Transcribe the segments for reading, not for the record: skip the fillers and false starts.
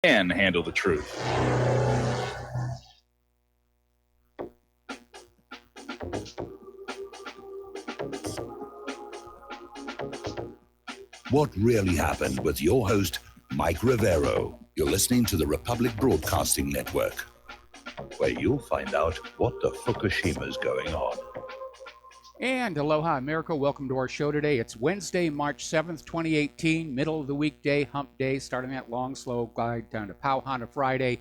can handle the truth. What really happened with your host, Mike Rivero. You're listening to the Republic Broadcasting Network, where you'll find out what the Fukushima's going on. And aloha, America. Welcome to our show today. It's Wednesday, March 7th, 2018, middle of the weekday, hump day, starting that long, slow glide down to Pauhana Friday,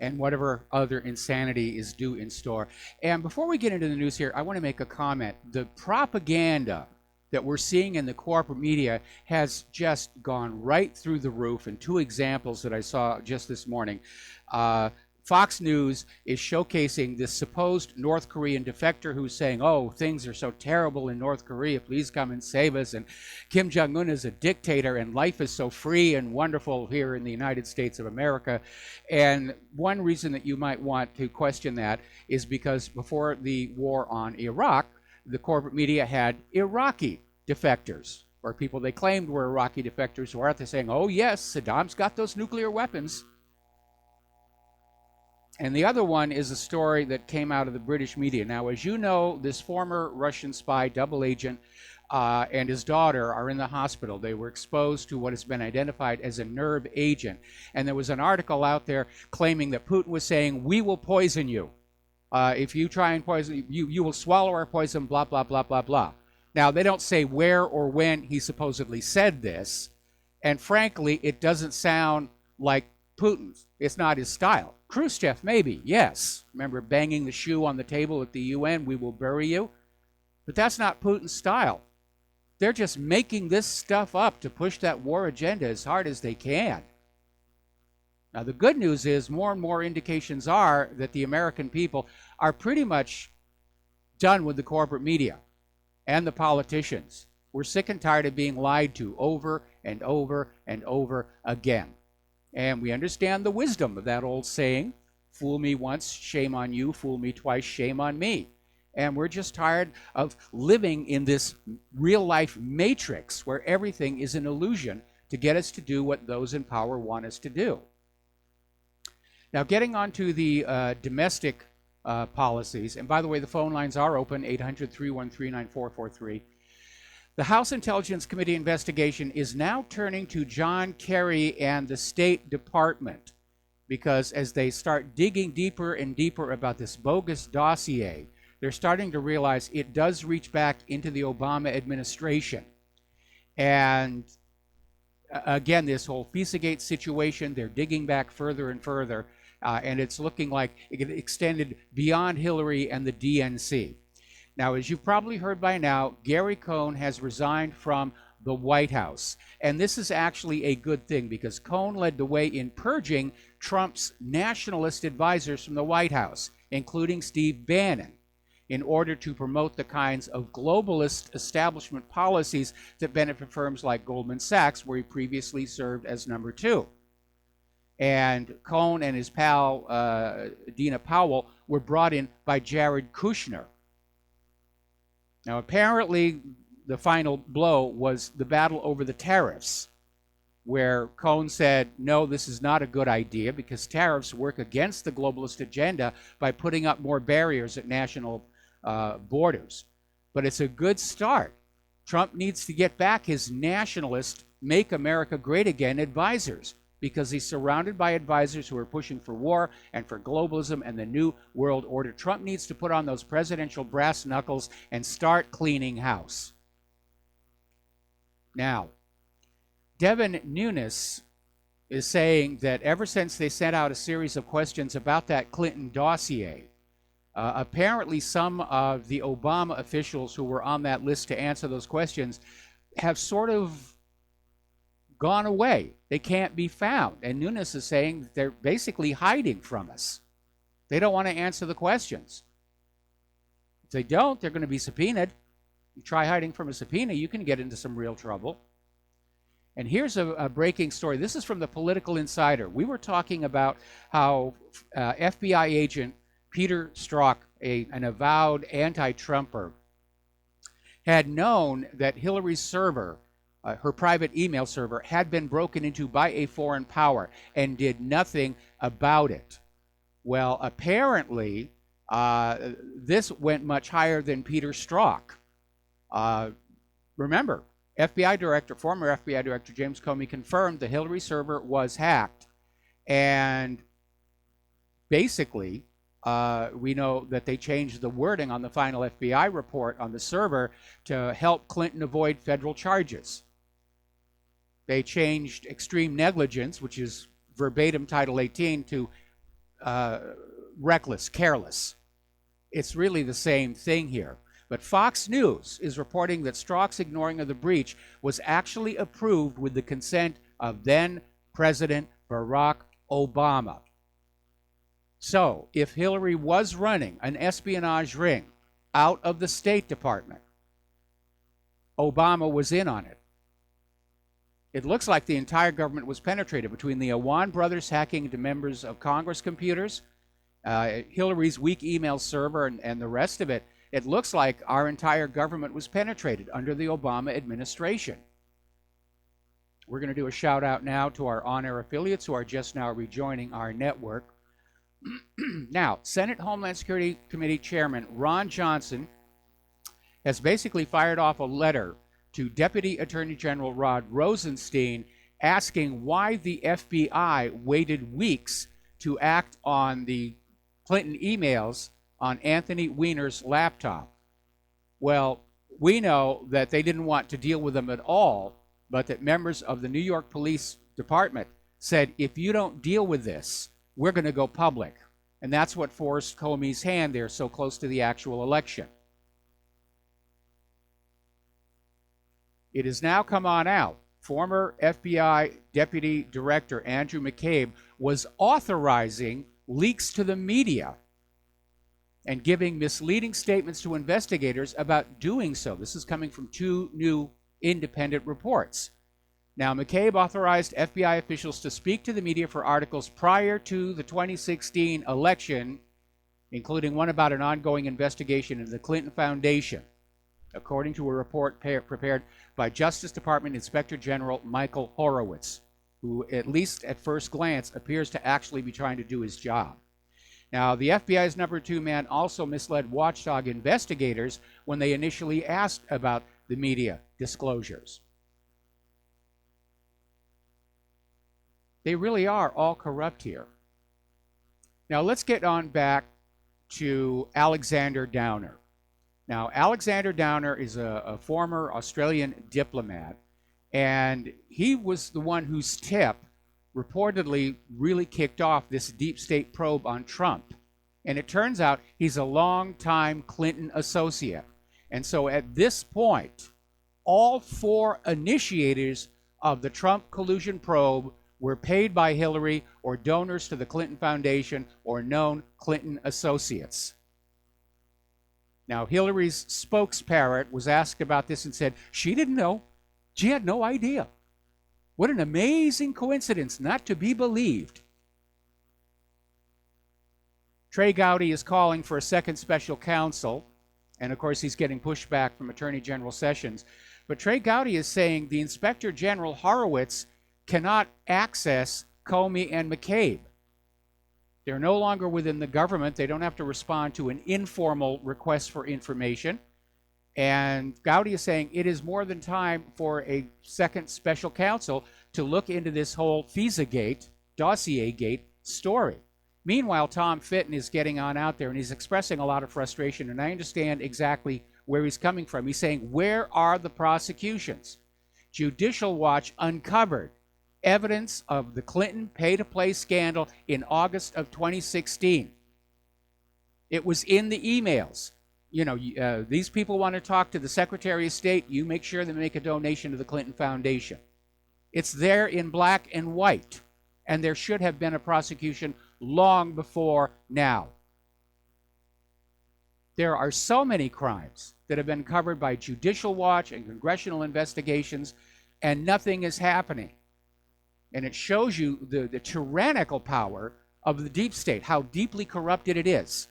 and whatever other insanity is due in store. And before we get into the news here, I want to make a comment. The propaganda that we're seeing in the corporate media has just gone right through the roof. And two examples that I saw just this morning. Fox News is showcasing this supposed North Korean defector who's saying, oh, things are so terrible in North Korea, please come and save us. And Kim Jong-un is a dictator and life is so free and wonderful here in the United States of America. And one reason that you might want to question that is because before the war on Iraq, the corporate media had Iraqi defectors, or people they claimed were Iraqi defectors who are out there saying, oh yes, Saddam's got those nuclear weapons. And the other one is a story that came out of the British media. Now, as you know, this former Russian spy, double agent, and his daughter are in the hospital. They were exposed to what has been identified as a nerve agent. And there was an article out there claiming that Putin was saying, we will poison you. If you try and poison you, you will swallow our poison, blah, blah, blah, blah, blah. Now, they don't say where or when he supposedly said this. And frankly, it doesn't sound like Putin's. It's not his style. Khrushchev, maybe, yes. Remember banging the shoe on the table at the UN, we will bury you? But that's not Putin's style. They're just making this stuff up to push that war agenda as hard as they can. Now, the good news is more and more indications are that the American people are pretty much done with the corporate media and the politicians. We're sick and tired of being lied to over and over and over again. And we understand the wisdom of that old saying, fool me once, shame on you, fool me twice, shame on me. And we're just tired of living in this real-life matrix where everything is an illusion to get us to do what those in power want us to do. Now, getting on to the domestic policies, and by the way, the phone lines are open, 800-313-9443. The House Intelligence Committee investigation is now turning to John Kerry and the State Department because as they start digging deeper and deeper about this bogus dossier, they're starting to realize it does reach back into the Obama administration. And again, this whole FISAGate situation, they're digging back further and further, and it's looking like it extended beyond Hillary and the DNC. Now, as you've probably heard by now, Gary Cohn has resigned from the White House. And this is actually a good thing because Cohn led the way in purging Trump's nationalist advisors from the White House, including Steve Bannon, in order to promote the kinds of globalist establishment policies that benefit firms like Goldman Sachs, where he previously served as number 2. And Cohn and his pal, Dina Powell, were brought in by Jared Kushner. Now, apparently, the final blow was the battle over the tariffs, where Cohn said, no, this is not a good idea because tariffs work against the globalist agenda by putting up more barriers at national borders. But it's a good start. Trump needs to get back his nationalist, Make America Great Again advisors, because he's surrounded by advisors who are pushing for war and for globalism and the new world order. Trump needs to put on those presidential brass knuckles and start cleaning house. Now, Devin Nunes is saying that ever since they sent out a series of questions about that Clinton dossier, apparently some of the Obama officials who were on that list to answer those questions have sort of gone away. They can't be found. And Nunes is saying they're basically hiding from us. They don't want to answer the questions. If they don't, they're going to be subpoenaed. You try hiding from a subpoena, you can get into some real trouble. And here's a breaking story. This is from the Political Insider. We were talking about how FBI agent Peter Strzok, an avowed anti-Trumper, had known that Hillary's server her private email server had been broken into by a foreign power and did nothing about it. Well, apparently, this went much higher than Peter Strzok. Remember, former FBI Director James Comey confirmed the Hillary server was hacked. And basically, we know that they changed the wording on the final FBI report on the server to help Clinton avoid federal charges. They changed extreme negligence, which is verbatim Title 18, to reckless, careless. It's really the same thing here. But Fox News is reporting that Strzok's ignoring of the breach was actually approved with the consent of then President Barack Obama. So, if Hillary was running an espionage ring out of the State Department, Obama was in on it. It looks like the entire government was penetrated between the Awan brothers hacking into members of Congress computers, Hillary's weak email server, and the rest of it. It looks like our entire government was penetrated under the Obama administration. We're going to do a shout out now to our on-air affiliates who are just now rejoining our network. Now, Senate Homeland Security Committee Chairman Ron Johnson has basically fired off a letter to Deputy Attorney General Rod Rosenstein asking why the FBI waited weeks to act on the Clinton emails on Anthony Weiner's laptop. Well, we know that they didn't want to deal with them at all, but that members of the New York Police Department said, if you don't deal with this, we're going to go public. And that's what forced Comey's hand there so close to the actual election. It has now come on out. Former FBI Deputy Director Andrew McCabe was authorizing leaks to the media and giving misleading statements to investigators about doing so. This is coming from two new independent reports. Now, McCabe authorized FBI officials to speak to the media for articles prior to the 2016 election, including one about an ongoing investigation into the Clinton Foundation, according to a report prepared by Justice Department Inspector General Michael Horowitz, who, at least at first glance, appears to actually be trying to do his job. Now, the FBI's number 2 man also misled watchdog investigators when they initially asked about the media disclosures. They really are all corrupt here. Now, let's get on back to Alexander Downer. Now, Alexander Downer is a former Australian diplomat, and he was the one whose tip reportedly really kicked off this deep state probe on Trump. And it turns out he's a longtime Clinton associate. And so at this point, all 4 initiators of the Trump collusion probe were paid by Hillary or donors to the Clinton Foundation or known Clinton associates. Now, Hillary's spokesparrot was asked about this and said she didn't know. She had no idea. What an amazing coincidence, not to be believed. Trey Gowdy is calling for a second special counsel, and of course he's getting pushback from Attorney General Sessions. But Trey Gowdy is saying the Inspector General Horowitz cannot access Comey and McCabe. They're no longer within the government. They don't have to respond to an informal request for information. And Gowdy is saying it is more than time for a second special counsel to look into this whole FISA-gate, Dossier-gate story. Meanwhile, Tom Fitton is getting on out there, and he's expressing a lot of frustration, and I understand exactly where he's coming from. He's saying, where are the prosecutions? Judicial Watch uncovered evidence of the Clinton pay-to-play scandal in August of 2016. It was in the emails. You know, these people want to talk to the Secretary of State. You make sure they make a donation to the Clinton Foundation. It's there in black and white, and there should have been a prosecution long before now. There are so many crimes that have been covered by Judicial Watch and congressional investigations, and nothing is happening. And it shows you the tyrannical power of the deep state, how deeply corrupted it is.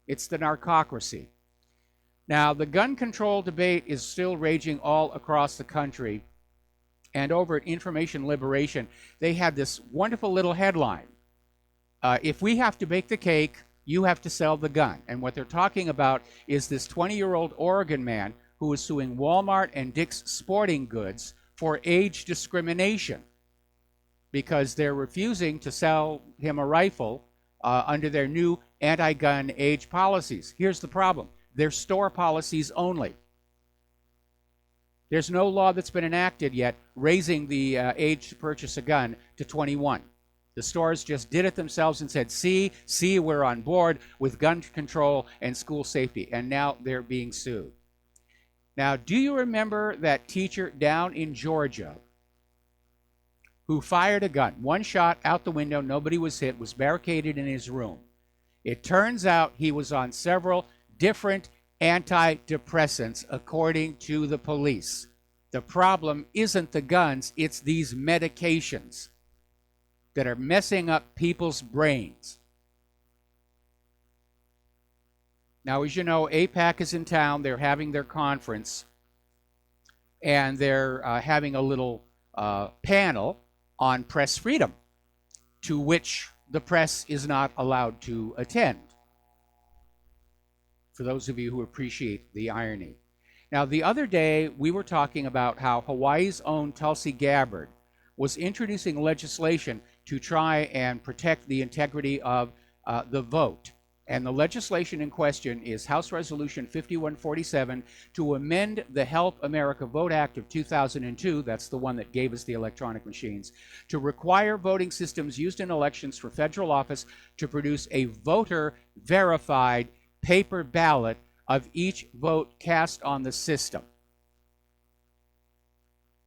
It's the narcocracy. Now, the gun control debate is still raging all across the country. And over at Information Liberation, they had this wonderful little headline. If we have to bake the cake, you have to sell the gun. And what they're talking about is this 20-year-old Oregon man who is suing Walmart and Dick's Sporting Goods for age discrimination because they're refusing to sell him a rifle under their new anti-gun age policies. Here's the problem. They're store policies only. There's no law that's been enacted yet raising the age to purchase a gun to 21. The stores just did it themselves and said, see, we're on board with gun control and school safety. And now they're being sued. Now, do you remember that teacher down in Georgia who fired a gun? One shot out the window, nobody was hit, was barricaded in his room. It turns out he was on several different antidepressants, according to the police. The problem isn't the guns, it's these medications that are messing up people's brains. Now, as you know, AIPAC is in town. They're having their conference, and they're having a little panel on press freedom, to which the press is not allowed to attend, for those of you who appreciate the irony. Now, the other day, we were talking about how Hawaii's own Tulsi Gabbard was introducing legislation to try and protect the integrity of the vote. And the legislation in question is House Resolution 5147 to amend the Help America Vote Act of 2002, that's the one that gave us the electronic machines, to require voting systems used in elections for federal office to produce a voter-verified paper ballot of each vote cast on the system.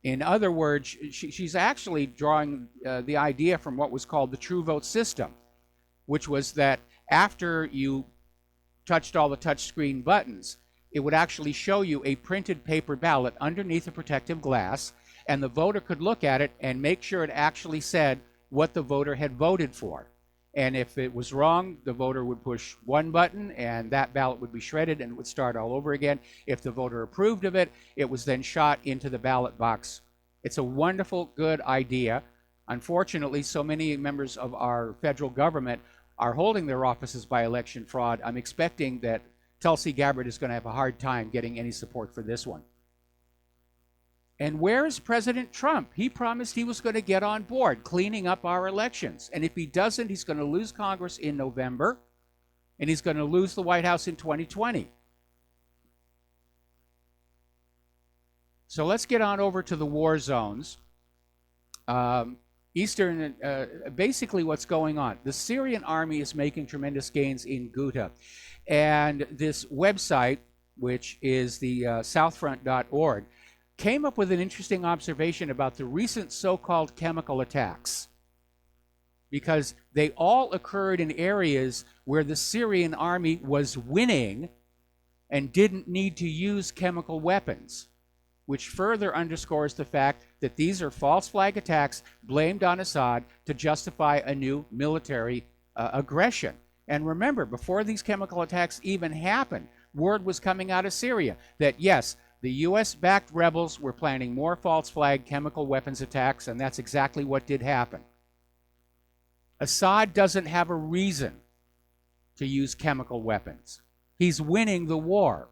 In other words, she's actually drawing the idea from what was called the True Vote system, which was that after you touched all the touchscreen buttons, it would actually show you a printed paper ballot underneath a protective glass, and the voter could look at it and make sure it actually said what the voter had voted for. And if it was wrong, the voter would push one button and that ballot would be shredded and it would start all over again. If the voter approved of it, it was then shot into the ballot box. It's a wonderful, good idea. Unfortunately, so many members of our federal government are holding their offices by election fraud. I'm expecting that Tulsi Gabbard is going to have a hard time getting any support for this one. And where is President Trump? He promised he was going to get on board cleaning up our elections. And if he doesn't, he's going to lose Congress in November, and he's going to lose the White House in 2020. So let's get on over to the war zones. Basically what's going on. The Syrian army is making tremendous gains in Ghouta. And this website, which is the southfront.org, came up with an interesting observation about the recent so-called chemical attacks, because they all occurred in areas where the Syrian army was winning and didn't need to use chemical weapons, which further underscores the fact that these are false flag attacks blamed on Assad to justify a new military aggression. And remember, before these chemical attacks even happened, word was coming out of Syria that, yes, the U.S.-backed rebels were planning more false flag chemical weapons attacks, and that's exactly what did happen. Assad doesn't have a reason to use chemical weapons. He's winning the war,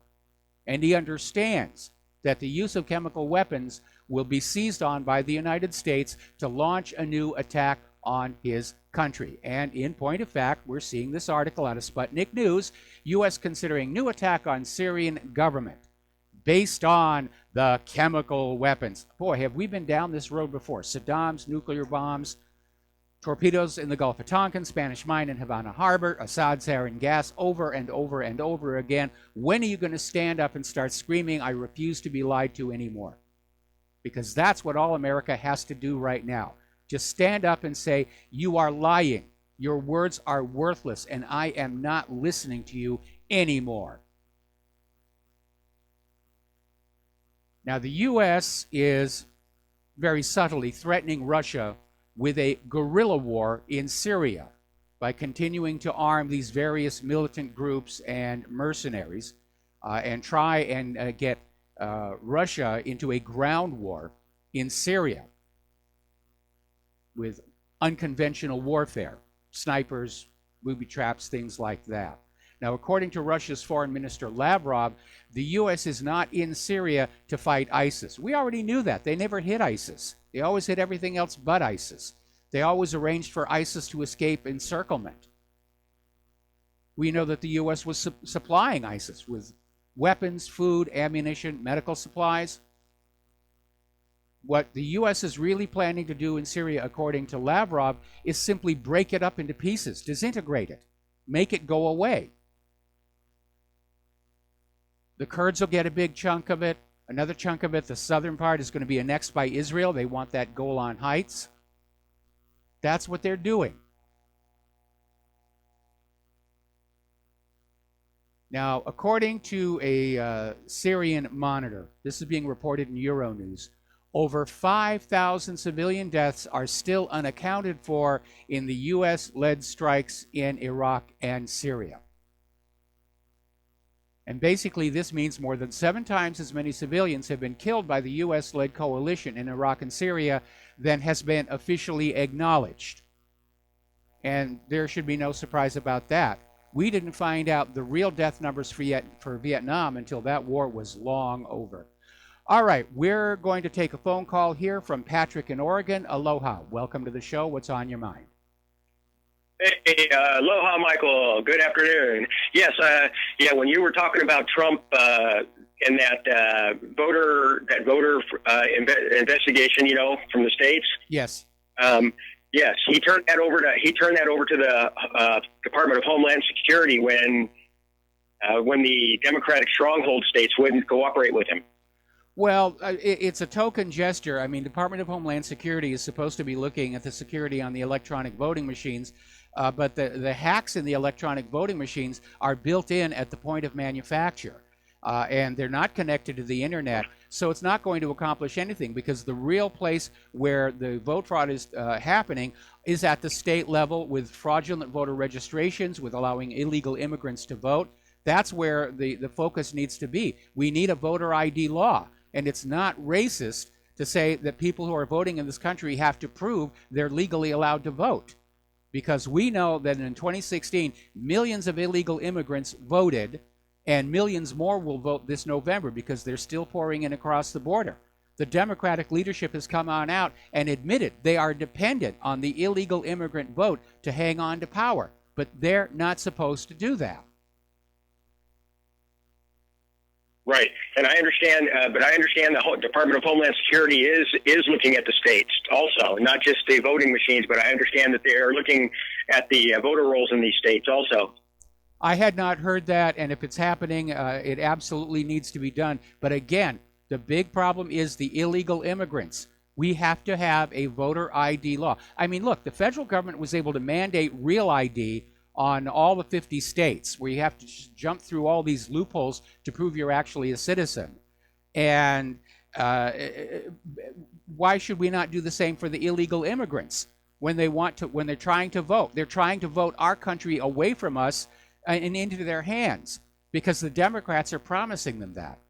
and he understands that the use of chemical weapons will be seized on by the United States to launch a new attack on his country. And in point of fact, we're seeing this article out of Sputnik News, U.S. considering new attack on Syrian government based on the chemical weapons. Boy, have we been down this road before. Saddam's nuclear bombs, torpedoes in the Gulf of Tonkin, Spanish mine in Havana Harbor, Assad's sarin gas, over and over and over again. When are you going to stand up and start screaming, I refuse to be lied to anymore? Because that's what all America has to do right now. Just stand up and say, you are lying. Your words are worthless, and I am not listening to you anymore. Now, the U.S. is very subtly threatening Russia with a guerrilla war in Syria by continuing to arm these various militant groups and mercenaries. and try and get Russia into a ground war in Syria with unconventional warfare, snipers, booby traps, things like that. Now, according to Russia's Foreign Minister Lavrov, the U.S. is not in Syria to fight ISIS. We already knew that. They never hit ISIS. They always hit everything else but ISIS. They always arranged for ISIS to escape encirclement. We know that the U.S. was supplying ISIS with weapons, food, ammunition, medical supplies. What the U.S. is really planning to do in Syria, according to Lavrov, is simply break it up into pieces, disintegrate it, make it go away. The Kurds will get a big chunk of it. Another chunk of it, the southern part, is going to be annexed by Israel. They want that Golan Heights. That's what they're doing. Now, according to a Syrian monitor, this is being reported in Euronews, over 5,000 civilian deaths are still unaccounted for in the U.S.-led strikes in Iraq and Syria. And basically, this means more than 7 times as many civilians have been killed by the U.S.-led coalition in Iraq and Syria than has been officially acknowledged. And there should be no surprise about that. We didn't find out the real death numbers for Vietnam until that war was long over. All right, we're going to take a phone call here from Patrick in Oregon. Aloha. Welcome to the show. What's on your mind? Hey, aloha, Michael. Good afternoon. Yes, when you were talking about Trump and that voter investigation, from the states. Yes. Yes, he turned that over to the Department of Homeland Security when the Democratic stronghold states wouldn't cooperate with him. Well, it's a token gesture. I mean, Department of Homeland Security is supposed to be looking at the security on the electronic voting machines, but the hacks in the electronic voting machines are built in at the point of manufacture, and they're not connected to the internet, so it's not going to accomplish anything, because the real place where the vote fraud is happening is at the state level with fraudulent voter registrations, with allowing illegal immigrants to vote. That's where the focus needs to be. We need a voter ID law. And it's not racist to say that people who are voting in this country have to prove they're legally allowed to vote. Because we know that in 2016, millions of illegal immigrants voted, and millions more will vote this November because they're still pouring in across the border. The Democratic leadership has come on out and admitted they are dependent on the illegal immigrant vote to hang on to power. But they're not supposed to do that. Right, and I understand, but I understand the Department of Homeland Security is looking at the states also, not just the voting machines, but I understand that they are looking at the voter rolls in these states also. I had not heard that, and if it's happening, it absolutely needs to be done. But again, the big problem is the illegal immigrants. We have to have a voter ID law. I mean, look, the federal government was able to mandate real ID on all the 50 states, where you have to jump through all these loopholes to prove you're actually a citizen. And why should we not do the same for the illegal immigrants when they're trying to vote? They're trying to vote our country away from us and into their hands, because the Democrats are promising them that.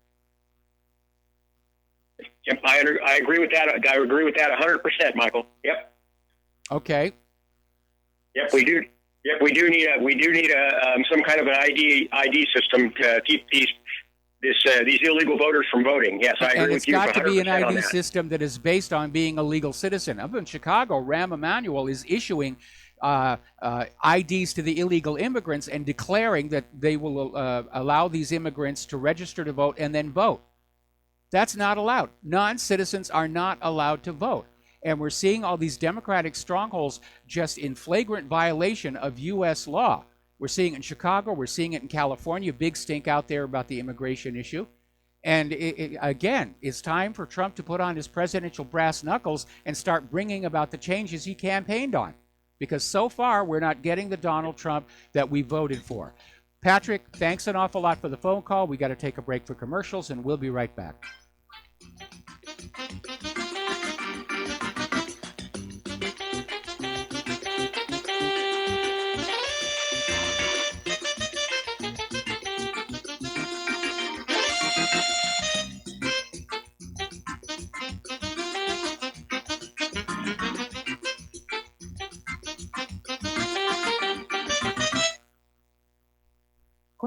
Yep, I agree with that. I agree with that 100%, Michael. Yep. Okay. Yep, we do. Yep, we do need some kind of an ID system to keep these illegal voters from voting. Yes, I agree with you 100% on that. And it's got to be an ID system that is based on being a legal citizen. Up in Chicago, Rahm Emanuel is issuing IDs to the illegal immigrants and declaring that they will allow these immigrants to register to vote and then vote. That's not allowed. Non-citizens are not allowed to vote. And we're seeing all these Democratic strongholds just in flagrant violation of U.S. law. We're seeing it in Chicago. We're seeing it in California. Big stink out there about the immigration issue. And again, it's time for Trump to put on his presidential brass knuckles and start bringing about the changes he campaigned on. Because so far, we're not getting the Donald Trump that we voted for. Patrick, thanks an awful lot for the phone call. We got to take a break for commercials, and we'll be right back.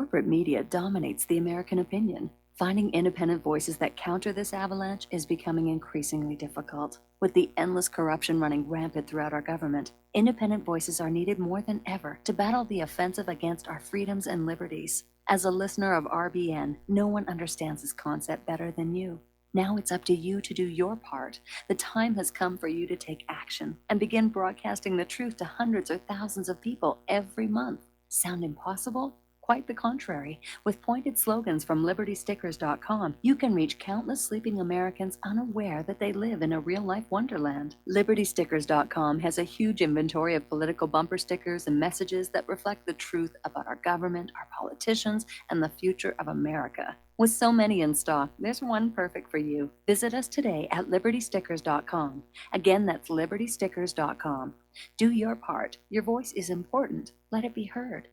corporate media dominates the American opinion. Finding independent voices that counter this avalanche is becoming increasingly difficult. With the endless corruption running rampant throughout our government, independent voices are needed more than ever to battle the offensive against our freedoms and liberties. As a listener of RBN, no one understands this concept better than you. Now it's up to you to do your part. The time has come for you to take action and begin broadcasting the truth to hundreds or thousands of people every month. Sound impossible? Quite the contrary. With pointed slogans from LibertyStickers.com, you can reach countless sleeping Americans unaware that they live in a real-life wonderland. LibertyStickers.com has a huge inventory of political bumper stickers and messages that reflect the truth about our government, our politicians, and the future of America. With so many in stock, there's one perfect for you. Visit us today at LibertyStickers.com. Again, that's LibertyStickers.com. Do your part. Your voice is important. Let it be heard.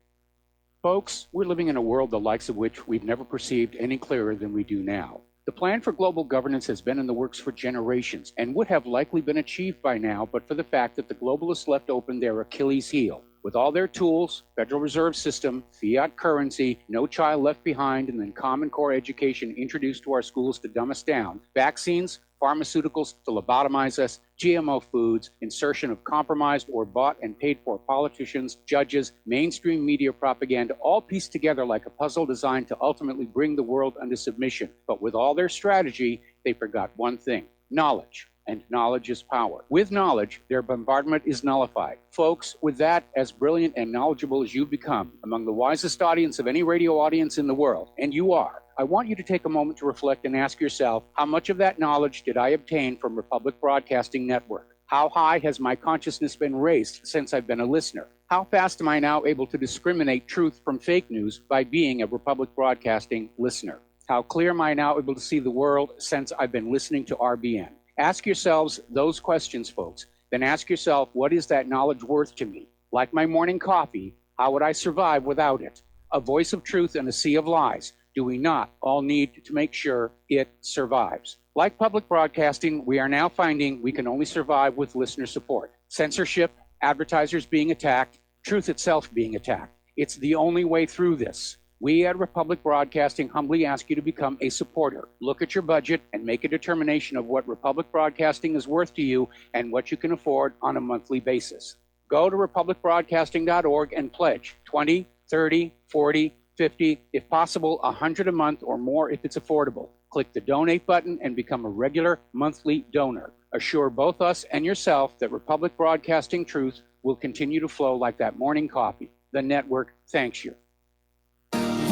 Folks, we're living in a world the likes of which we've never perceived any clearer than we do now. The plan for global governance has been in the works for generations and would have likely been achieved by now, but for the fact that the globalists left open their Achilles heel. With all their tools, Federal Reserve System, fiat currency, no child left behind, and then Common Core education introduced to our schools to dumb us down, vaccines, pharmaceuticals to lobotomize us, GMO foods, insertion of compromised or bought and paid for politicians, judges, mainstream media propaganda, all pieced together like a puzzle designed to ultimately bring the world under submission. But with all their strategy, they forgot one thing: knowledge. And knowledge is power. With knowledge, their bombardment is nullified. Folks, with that, as brilliant and knowledgeable as you've become, among the wisest audience of any radio audience in the world, and you are, I want you to take a moment to reflect and ask yourself, how much of that knowledge did I obtain from Republic Broadcasting Network? How high has my consciousness been raised since I've been a listener? How fast am I now able to discriminate truth from fake news by being a Republic Broadcasting listener? How clear am I now able to see the world since I've been listening to RBN? Ask yourselves those questions, folks. Then ask yourself, what is that knowledge worth to me? Like my morning coffee, how would I survive without it? A voice of truth in a sea of lies. Do we not all need to make sure it survives? Like public broadcasting, we are now finding we can only survive with listener support. Censorship, advertisers being attacked, truth itself being attacked. It's the only way through this. We at Republic Broadcasting humbly ask you to become a supporter. Look at your budget and make a determination of what Republic Broadcasting is worth to you and what you can afford on a monthly basis. Go to republicbroadcasting.org and pledge 20, 30, 40, 50, if possible, 100 a month or more if it's affordable. Click the donate button and become a regular monthly donor. Assure both us and yourself that Republic Broadcasting truth will continue to flow like that morning coffee. The network thanks you.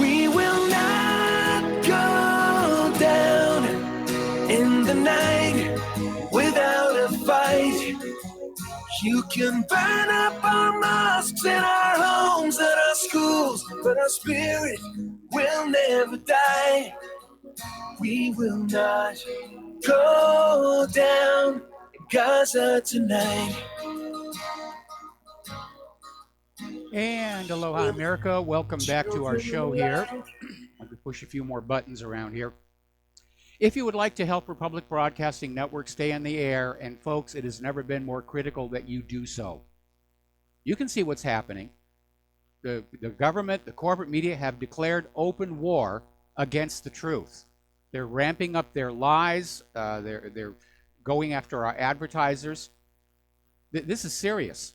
We will not go down in the night without a fight. You can burn up our mosques and our homes and our schools, but our spirit will never die. We will not go down in Gaza tonight. And aloha, America. Welcome back to our show here. Let me push a few more buttons around here. If you would like to help Republic Broadcasting Network stay on the air, and folks, it has never been more critical that you do so. You can see what's happening. The government, the corporate media have declared open war against the truth. They're ramping up their lies. They're going after our advertisers. This is serious.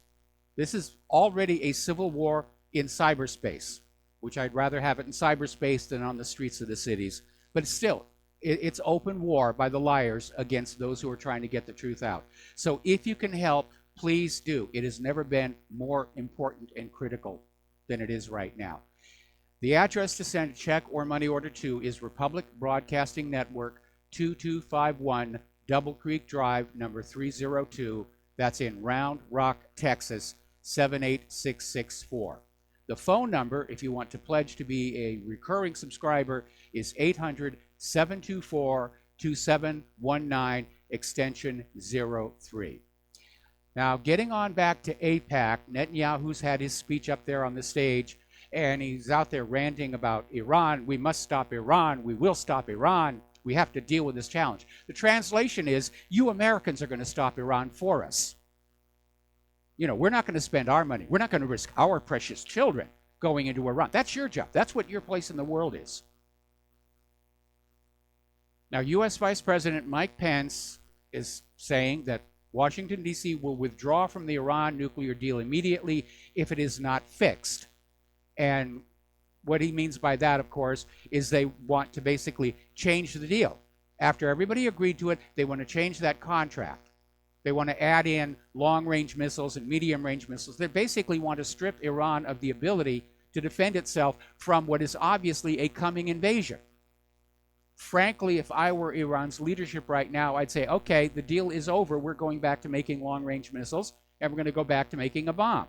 This is already a civil war in cyberspace, which I'd rather have it in cyberspace than on the streets of the cities. But still, it's open war by the liars against those who are trying to get the truth out. So if you can help, please do. It has never been more important and critical than it is right now. The address to send a check or money order to is Republic Broadcasting Network, 2251 Double Creek Drive, number 302. That's in Round Rock, Texas, 78664. The phone number, if you want to pledge to be a recurring subscriber, is 800-724-2719, extension 03. Now, getting on back to AIPAC, Netanyahu's had his speech up there on the stage, and he's out there ranting about Iran. We must stop Iran. We will stop Iran. We have to deal with this challenge. The translation is, you Americans are going to stop Iran for us. You know, we're not going to spend our money. We're not going to risk our precious children going into Iran. That's your job. That's what your place in the world is. Now, U.S. Vice President Mike Pence is saying that Washington, D.C. will withdraw from the Iran nuclear deal immediately if it is not fixed. And what he means by that, of course, is they want to basically change the deal. After everybody agreed to it, they want to change that contract. They want to add in long-range missiles and medium-range missiles. They basically want to strip Iran of the ability to defend itself from what is obviously a coming invasion. Frankly, if I were Iran's leadership right now, I'd say, okay, the deal is over. We're going back to making long-range missiles, and we're going to go back to making a bomb.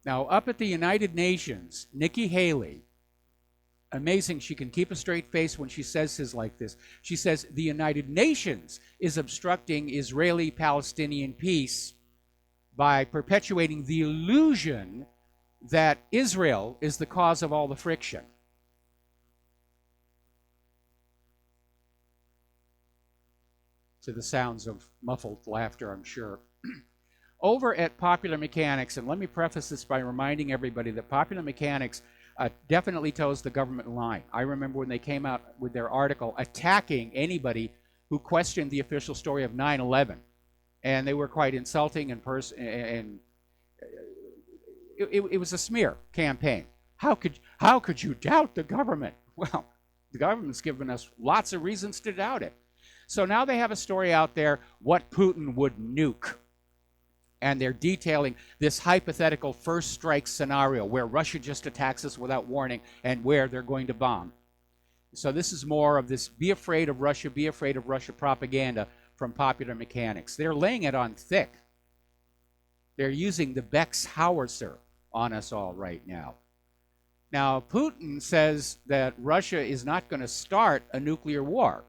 Now, up at the United Nations, Nikki Haley, amazing, she can keep a straight face when she says things like this. She says the United Nations is obstructing Israeli-Palestinian peace by perpetuating the illusion that Israel is the cause of all the friction. To the sounds of muffled laughter, I'm sure. Over at Popular Mechanics, and let me preface this by reminding everybody that Popular Mechanics definitely toes the government line. I remember when they came out with their article attacking anybody who questioned the official story of 9/11, and they were quite insulting and it was a smear campaign. How could you doubt the government? Well, the government's given us lots of reasons to doubt it. So now they have a story out there, what Putin would nuke. And they're detailing this hypothetical first strike scenario where Russia just attacks us without warning and where they're going to bomb. So this is more of this be afraid of Russia propaganda from Popular Mechanics. They're laying it on thick. They're using the Beck's howitzer on us all right now. Now, Putin says that Russia is not going to start a nuclear war.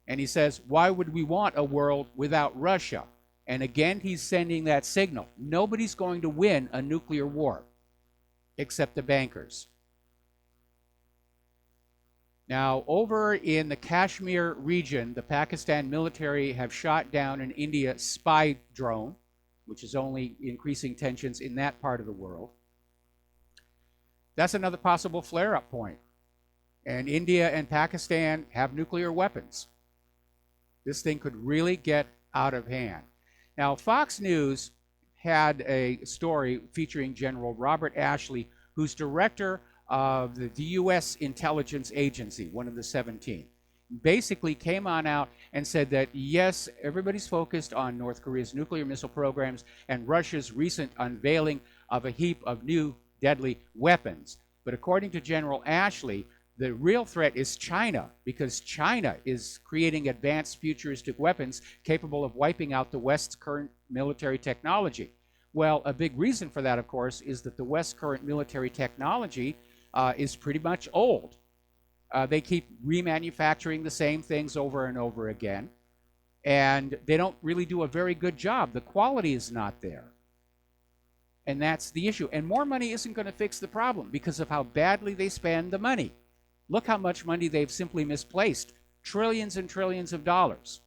And he says, why would we want a world without Russia? And again, he's sending that signal. Nobody's going to win a nuclear war except the bankers. Now, over in the Kashmir region, the Pakistan military have shot down an India spy drone, which is only increasing tensions in that part of the world. That's another possible flare-up point. And India and Pakistan have nuclear weapons. This thing could really get out of hand. Now, Fox News had a story featuring General Robert Ashley, who's director of the U.S. intelligence agency, one of the 17. Basically came on out and said that, yes, everybody's focused on North Korea's nuclear missile programs and Russia's recent unveiling of a heap of new deadly weapons. But according to General Ashley, the real threat is China, because China is creating advanced futuristic weapons capable of wiping out the West's current military technology. Well, a big reason for that, of course, is that the West's current military technology is pretty much old. They keep remanufacturing the same things over and over again, and they don't really do a very good job. The quality is not there. And that's the issue. And more money isn't going to fix the problem because of how badly they spend the money. Look how much money they've simply misplaced. Trillions and trillions of dollars.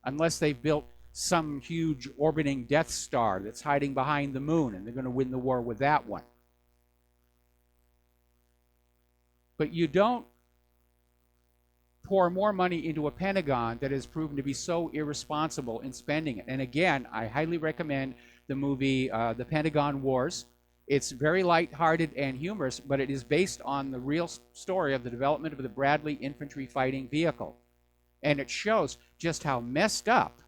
Unless they've built some huge orbiting Death Star that's hiding behind the moon, and they're going to win the war with that one. But you don't pour more money into a Pentagon that has proven to be so irresponsible in spending it. And again, I highly recommend the movie The Pentagon Wars. It's very lighthearted and humorous, but it is based on the real story of the development of the Bradley infantry fighting vehicle. And it shows just how messed up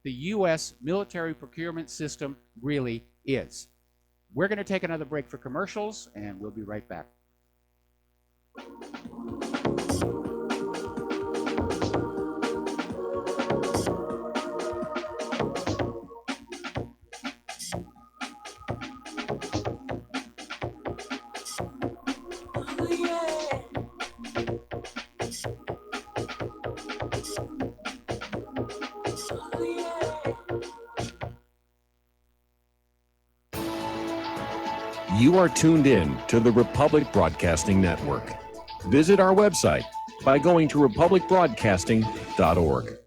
the U.S. military procurement system really is. We're going to take another break for commercials, and we'll be right back. You are tuned in to the Republic Broadcasting Network. Visit our website by going to republicbroadcasting.org.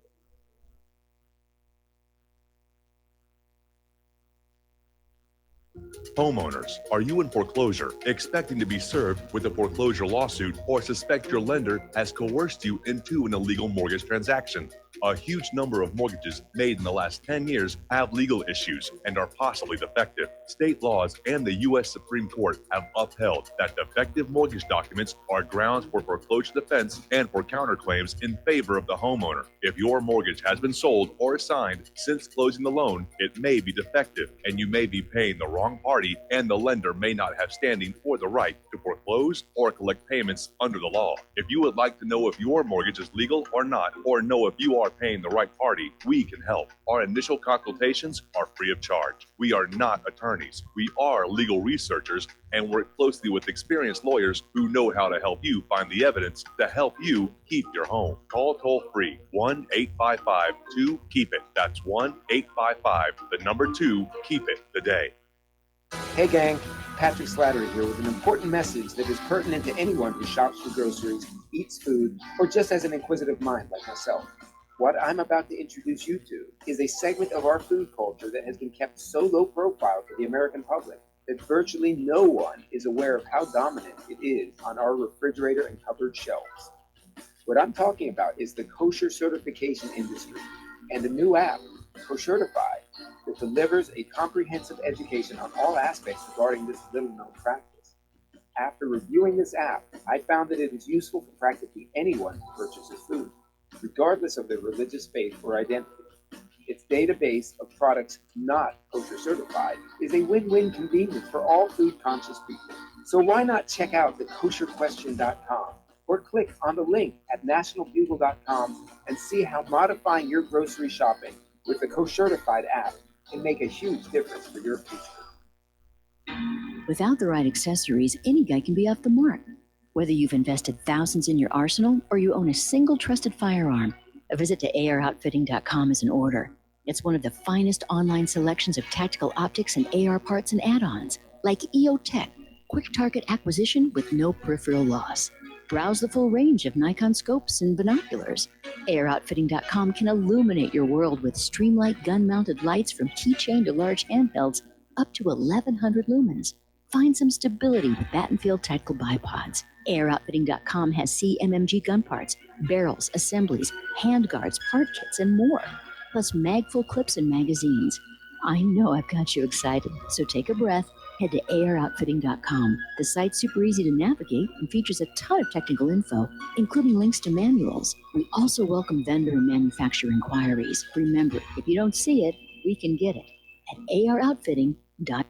Homeowners, are you in foreclosure, expecting to be served with a foreclosure lawsuit, or suspect your lender has coerced you into an illegal mortgage transaction? A huge number of mortgages made in the last 10 years have legal issues and are possibly defective. State laws and the U.S. Supreme Court have upheld that defective mortgage documents are grounds for foreclosure defense and for counterclaims in favor of the homeowner. If your mortgage has been sold or assigned since closing the loan, it may be defective and you may be paying the wrong party, and the lender may not have standing or the right to foreclose or collect payments under the law. If you would like to know if your mortgage is legal or not, or know if you are paying the right party, we can help. Our initial consultations are free of charge. We are not attorneys. We are legal researchers and work closely with experienced lawyers who know how to help you find the evidence to help you keep your home. Call toll free 1-855-2-KEEP-IT. That's 1-855-2-KEEP-IT today. Hey gang, Patrick Slattery here with an important message that is pertinent to anyone who shops for groceries, eats food, or just has an inquisitive mind like myself. What I'm about to introduce you to is a segment of our food culture that has been kept so low profile for the American public that virtually no one is aware of how dominant it is on our refrigerator and cupboard shelves. What I'm talking about is the kosher certification industry and a new app, Koshertified, that delivers a comprehensive education on all aspects regarding this little-known practice. After reviewing this app, I found that it is useful for practically anyone who purchases food, regardless of their religious faith or identity. Its database of products not kosher certified is a win-win convenience for all food-conscious people. So why not check out the kosherquestion.com or click on the link at nationalbugle.com and see how modifying your grocery shopping with the Koshertified app can make a huge difference for your future. Without the right accessories, any guy can be off the mark. Whether you've invested thousands in your arsenal or you own a single trusted firearm, a visit to AROutfitting.com is in order. It's one of the finest online selections of tactical optics and AR parts and add-ons, like EOTech, quick target acquisition with no peripheral loss. Browse the full range of Nikon scopes and binoculars. AROutfitting.com can illuminate your world with Streamlight gun-mounted lights from keychain to large handhelds up to 1,100 lumens. Find some stability with Battenfield tactical bipods. AROutfitting.com has CMMG gun parts, barrels, assemblies, handguards, part kits, and more, plus mag-full clips and magazines. I know I've got you excited, so take a breath. Head to AROutfitting.com. The site's super easy to navigate and features a ton of technical info, including links to manuals. We also welcome vendor and manufacturer inquiries. Remember, if you don't see it, we can get it at AROutfitting.com.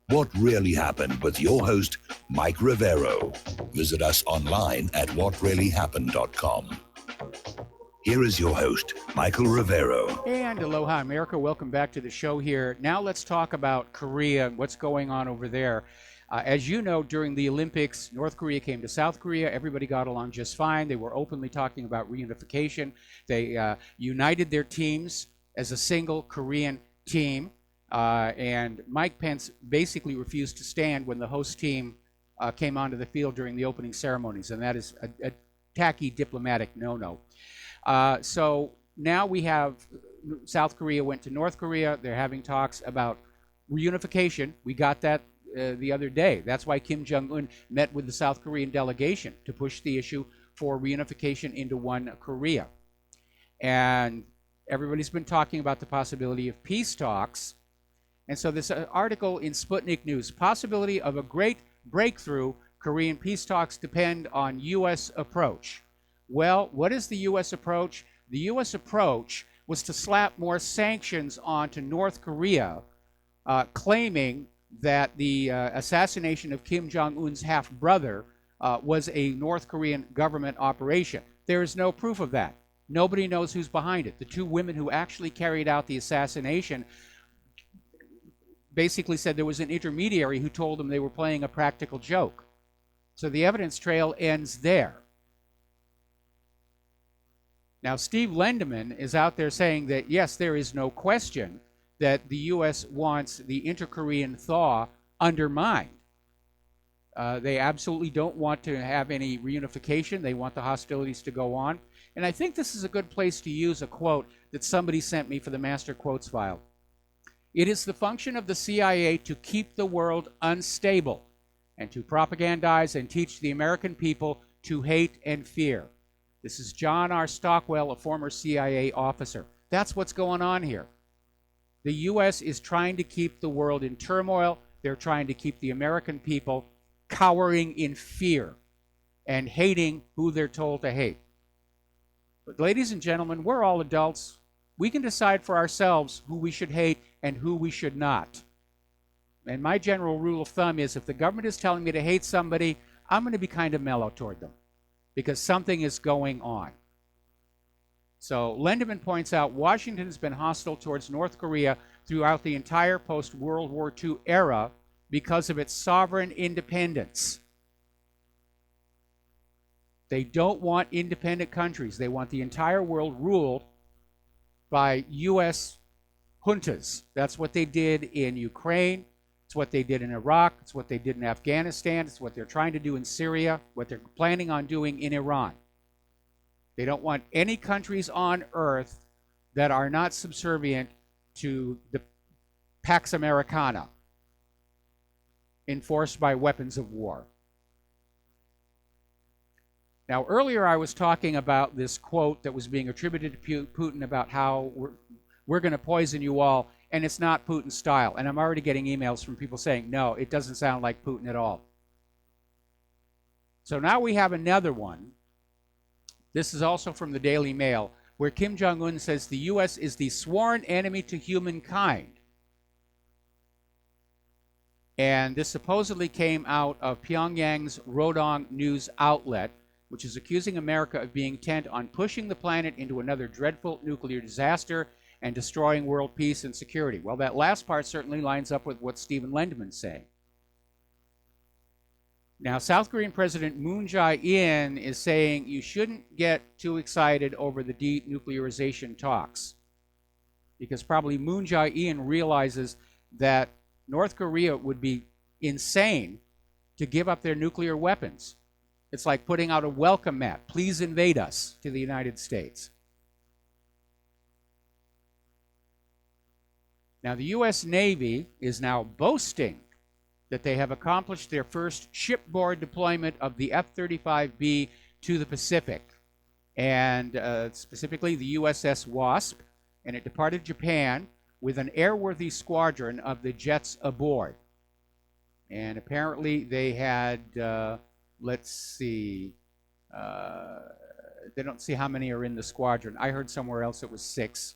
What Really Happened with your host, Mike Rivero. Visit us online at whatreallyhappened.com. Here is your host, Michael Rivero. And aloha, America. Welcome back to the show here. Now let's talk about Korea and what's going on over there. As you know, during the Olympics, North Korea came to South Korea. Everybody got along just fine. They were openly talking about reunification. They united their teams as a single Korean team. And Mike Pence basically refused to stand when the host team came onto the field during the opening ceremonies. And that is a tacky diplomatic no-no. So now we have South Korea went to North Korea. They're having talks about reunification. We got that the other day. That's why Kim Jong-un met with the South Korean delegation to push the issue for reunification into one Korea. And everybody's been talking about the possibility of peace talks. And so this article in Sputnik News, possibility of a great breakthrough, Korean peace talks depend on U.S. approach. Well, what is the U.S. approach? The U.S. approach was to slap more sanctions onto North Korea, claiming that the assassination of Kim Jong-un's half-brother was a North Korean government operation. There is no proof of that. Nobody knows who's behind it. The two women who actually carried out the assassination basically said there was an intermediary who told them they were playing a practical joke. So the evidence trail ends there. Now, Steve Lendeman is out there saying that, yes, there is no question that the U.S. wants the inter-Korean thaw undermined. They absolutely don't want to have any reunification. They want the hostilities to go on. And I think this is a good place to use a quote that somebody sent me for the Master Quotes file. It is the function of the CIA to keep the world unstable and to propagandize and teach the American people to hate and fear. This is John R. Stockwell, a former CIA officer. That's what's going on here. The U.S. is trying to keep the world in turmoil. They're trying to keep the American people cowering in fear and hating who they're told to hate. But ladies and gentlemen, we're all adults. We can decide for ourselves who we should hate and who we should not. And my general rule of thumb is if the government is telling me to hate somebody, I'm going to be kind of mellow toward them because something is going on. So Lendeman points out Washington has been hostile towards North Korea throughout the entire post-World War II era because of its sovereign independence. They don't want independent countries. They want the entire world ruled by U.S. juntas. That's what they did in Ukraine. It's what they did in Iraq. It's what they did in Afghanistan. It's what they're trying to do in Syria, what they're planning on doing in Iran. They don't want any countries on earth that are not subservient to the Pax Americana, enforced by weapons of war. Now, earlier I was talking about this quote that was being attributed to Putin about how we're going to poison you all, and it's not Putin's style. And I'm already getting emails from people saying, no, it doesn't sound like Putin at all. So now we have another one. This is also from the Daily Mail, where Kim Jong-un says the U.S. is the sworn enemy to humankind. And this supposedly came out of Pyongyang's Rodong news outlet, which is accusing America of being intent on pushing the planet into another dreadful nuclear disaster and destroying world peace and security. Well, that last part certainly lines up with what Stephen Lendeman's saying. Now, South Korean President Moon Jae-in is saying you shouldn't get too excited over the denuclearization talks, because probably Moon Jae-in realizes that North Korea would be insane to give up their nuclear weapons. It's like putting out a welcome mat. Please invade us to the United States. Now, the U.S. Navy is now boasting that they have accomplished their first shipboard deployment of the F-35B to the Pacific, and specifically the USS Wasp, and it departed Japan with an airworthy squadron of the jets aboard. And apparently they had, let's see, they don't see how many are in the squadron. I heard somewhere else it was 6.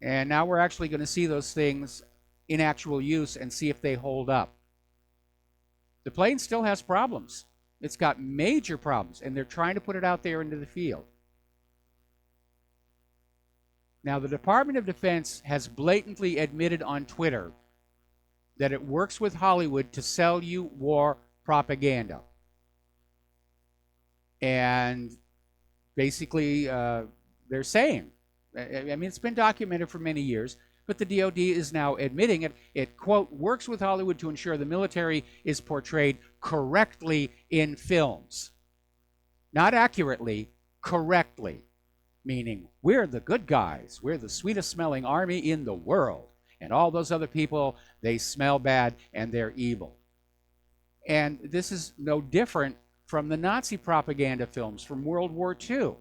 And now we're actually going to see those things in actual use and see if they hold up. The plane still has problems. It's got major problems, and they're trying to put it out there into the field. Now, the Department of Defense has blatantly admitted on Twitter that it works with Hollywood to sell you war propaganda. And basically, they're saying, I mean, it's been documented for many years, but the DoD is now admitting it. It, quote, works with Hollywood to ensure the military is portrayed correctly in films. Not accurately, correctly. Meaning, we're the good guys. We're the sweetest smelling army in the world. And all those other people, they smell bad and they're evil. And this is no different from the Nazi propaganda films from World War II.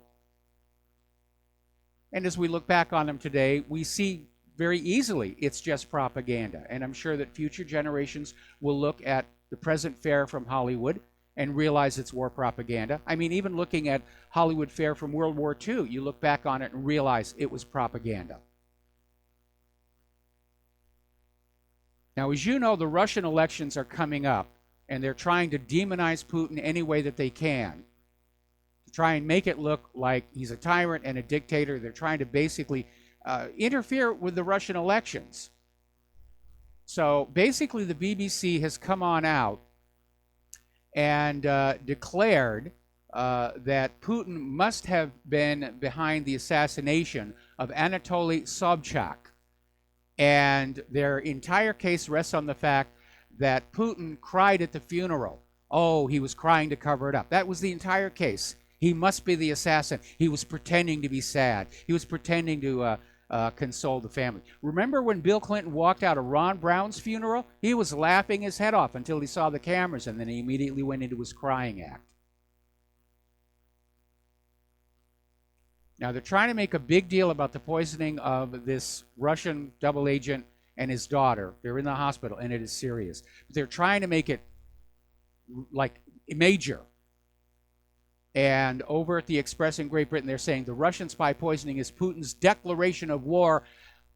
And as we look back on them today, we see very easily it's just propaganda. And I'm sure that future generations will look at the present fare from Hollywood and realize it's war propaganda. I mean, even looking at Hollywood fare from World War II, you look back on it and realize it was propaganda. Now, as you know, the Russian elections are coming up, and they're trying to demonize Putin any way that they can, to try and make it look like he's a tyrant and a dictator. They're trying to basically interfere with the Russian elections. So basically, the BBC has come on out and declared that Putin must have been behind the assassination of Anatoly Sobchak. And their entire case rests on the fact that Putin cried at the funeral. Oh, he was crying to cover it up. That was the entire case. He must be the assassin. He was pretending to be sad. He was pretending to console the family. Remember when Bill Clinton walked out of Ron Brown's funeral? He was laughing his head off until he saw the cameras, and then he immediately went into his crying act. Now, they're trying to make a big deal about the poisoning of this Russian double agent and his daughter. They're in the hospital, and it is serious. But they're trying to make it like major. And over at the Express in Great Britain, they're saying the Russian spy poisoning is Putin's declaration of war.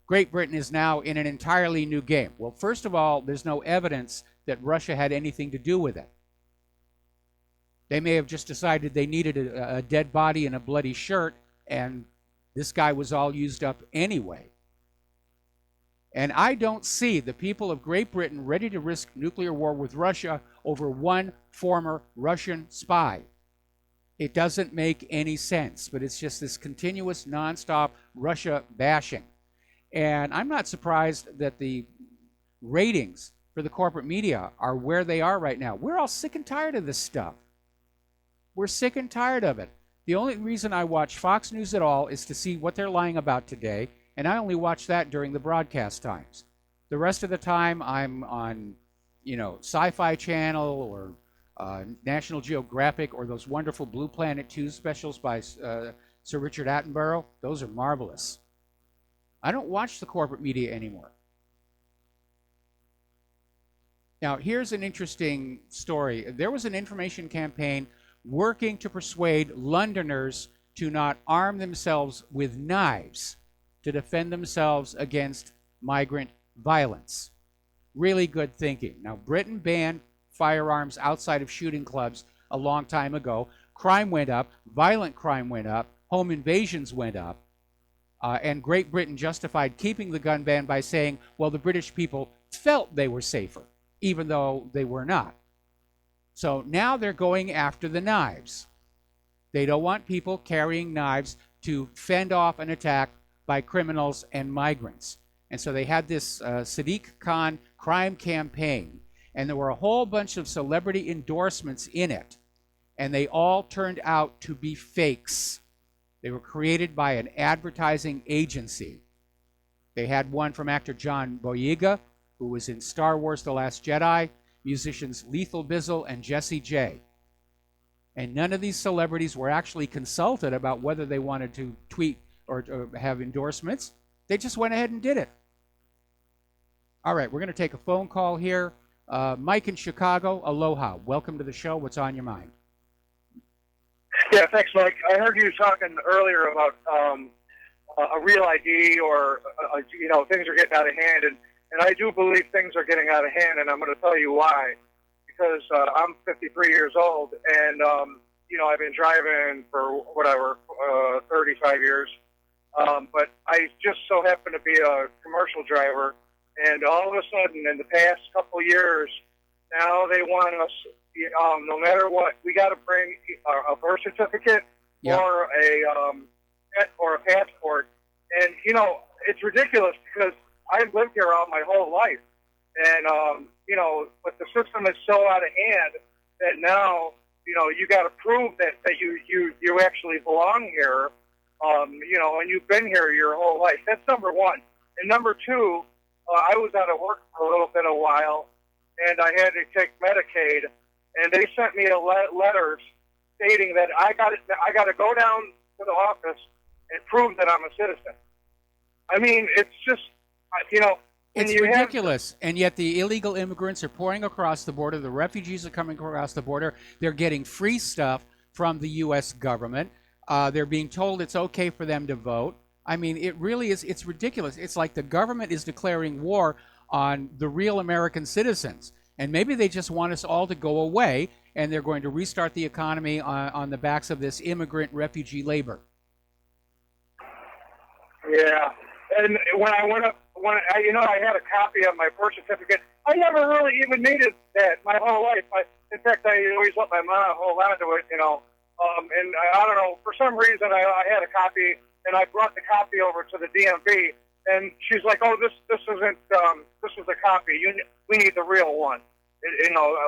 Great Britain is now in an entirely new game. Well, first of all, there's no evidence that Russia had anything to do with it. They may have just decided they needed a dead body and a bloody shirt, and this guy was all used up anyway. And I don't see the people of Great Britain ready to risk nuclear war with Russia over one former Russian spy. It doesn't make any sense, but it's just this continuous, nonstop Russia bashing. And I'm not surprised that the ratings for the corporate media are where they are right now. We're all sick and tired of this stuff. We're sick and tired of it. The only reason I watch Fox News at all is to see what they're lying about today, and I only watch that during the broadcast times. The rest of the time, I'm on, Sci-Fi Channel or National Geographic or those wonderful Blue Planet 2 specials by Sir Richard Attenborough. Those are marvelous. I don't watch the corporate media anymore. Now, here's an interesting story. There was an information campaign working to persuade Londoners to not arm themselves with knives to defend themselves against migrant violence. Really good thinking. Now, Britain banned firearms outside of shooting clubs a long time ago. Crime went up, violent crime went up, home invasions went up, and Great Britain justified keeping the gun ban by saying, well, the British people felt they were safer, even though they were not. So now they're going after the knives. They don't want people carrying knives to fend off an attack by criminals and migrants. And so they had this Sadiq Khan crime campaign, and there were a whole bunch of celebrity endorsements in it, and they all turned out to be fakes. They were created by an advertising agency. They had one from actor John Boyega, who was in Star Wars: The Last Jedi, musicians Lethal Bizzle and Jessie J. And none of these celebrities were actually consulted about whether they wanted to tweet or have endorsements. They just went ahead and did it. All right, we're going to take a phone call here. Mike in Chicago, aloha. Welcome to the show. What's on your mind? Yeah, thanks, Mike. I heard you talking earlier about a real ID or, things are getting out of hand. And I do believe things are getting out of hand, and I'm going to tell you why. Because I'm 53 years old, and, I've been driving for, 35 years. But I just so happen to be a commercial driver, and all of a sudden, in the past couple of years, now they want us, no matter what, we got to bring a birth certificate or a passport. And, it's ridiculous because I've lived here all my whole life. And, but the system is so out of hand that now, you got to prove that you actually belong here, and you've been here your whole life. That's number one. And number two, I was out of work for a little bit of a while, and I had to take Medicaid, and they sent me letters stating that I got to go down to the office and prove that I'm a citizen. I mean, it's just, It's ridiculous, and yet the illegal immigrants are pouring across the border. The refugees are coming across the border. They're getting free stuff from the U.S. government. They're being told it's okay for them to vote. I mean, it really is. It's ridiculous. It's like the government is declaring war on the real American citizens. And maybe they just want us all to go away, and they're going to restart the economy on the backs of this immigrant refugee labor. Yeah. And when I went up, I had a copy of my birth certificate. I never really even needed that my whole life. In fact, I always let my mom hold on to it, and I don't know, for some reason I had a copy, and I brought the copy over to the DMV, and she's like, "Oh, this isn't this is a copy. We need the real one."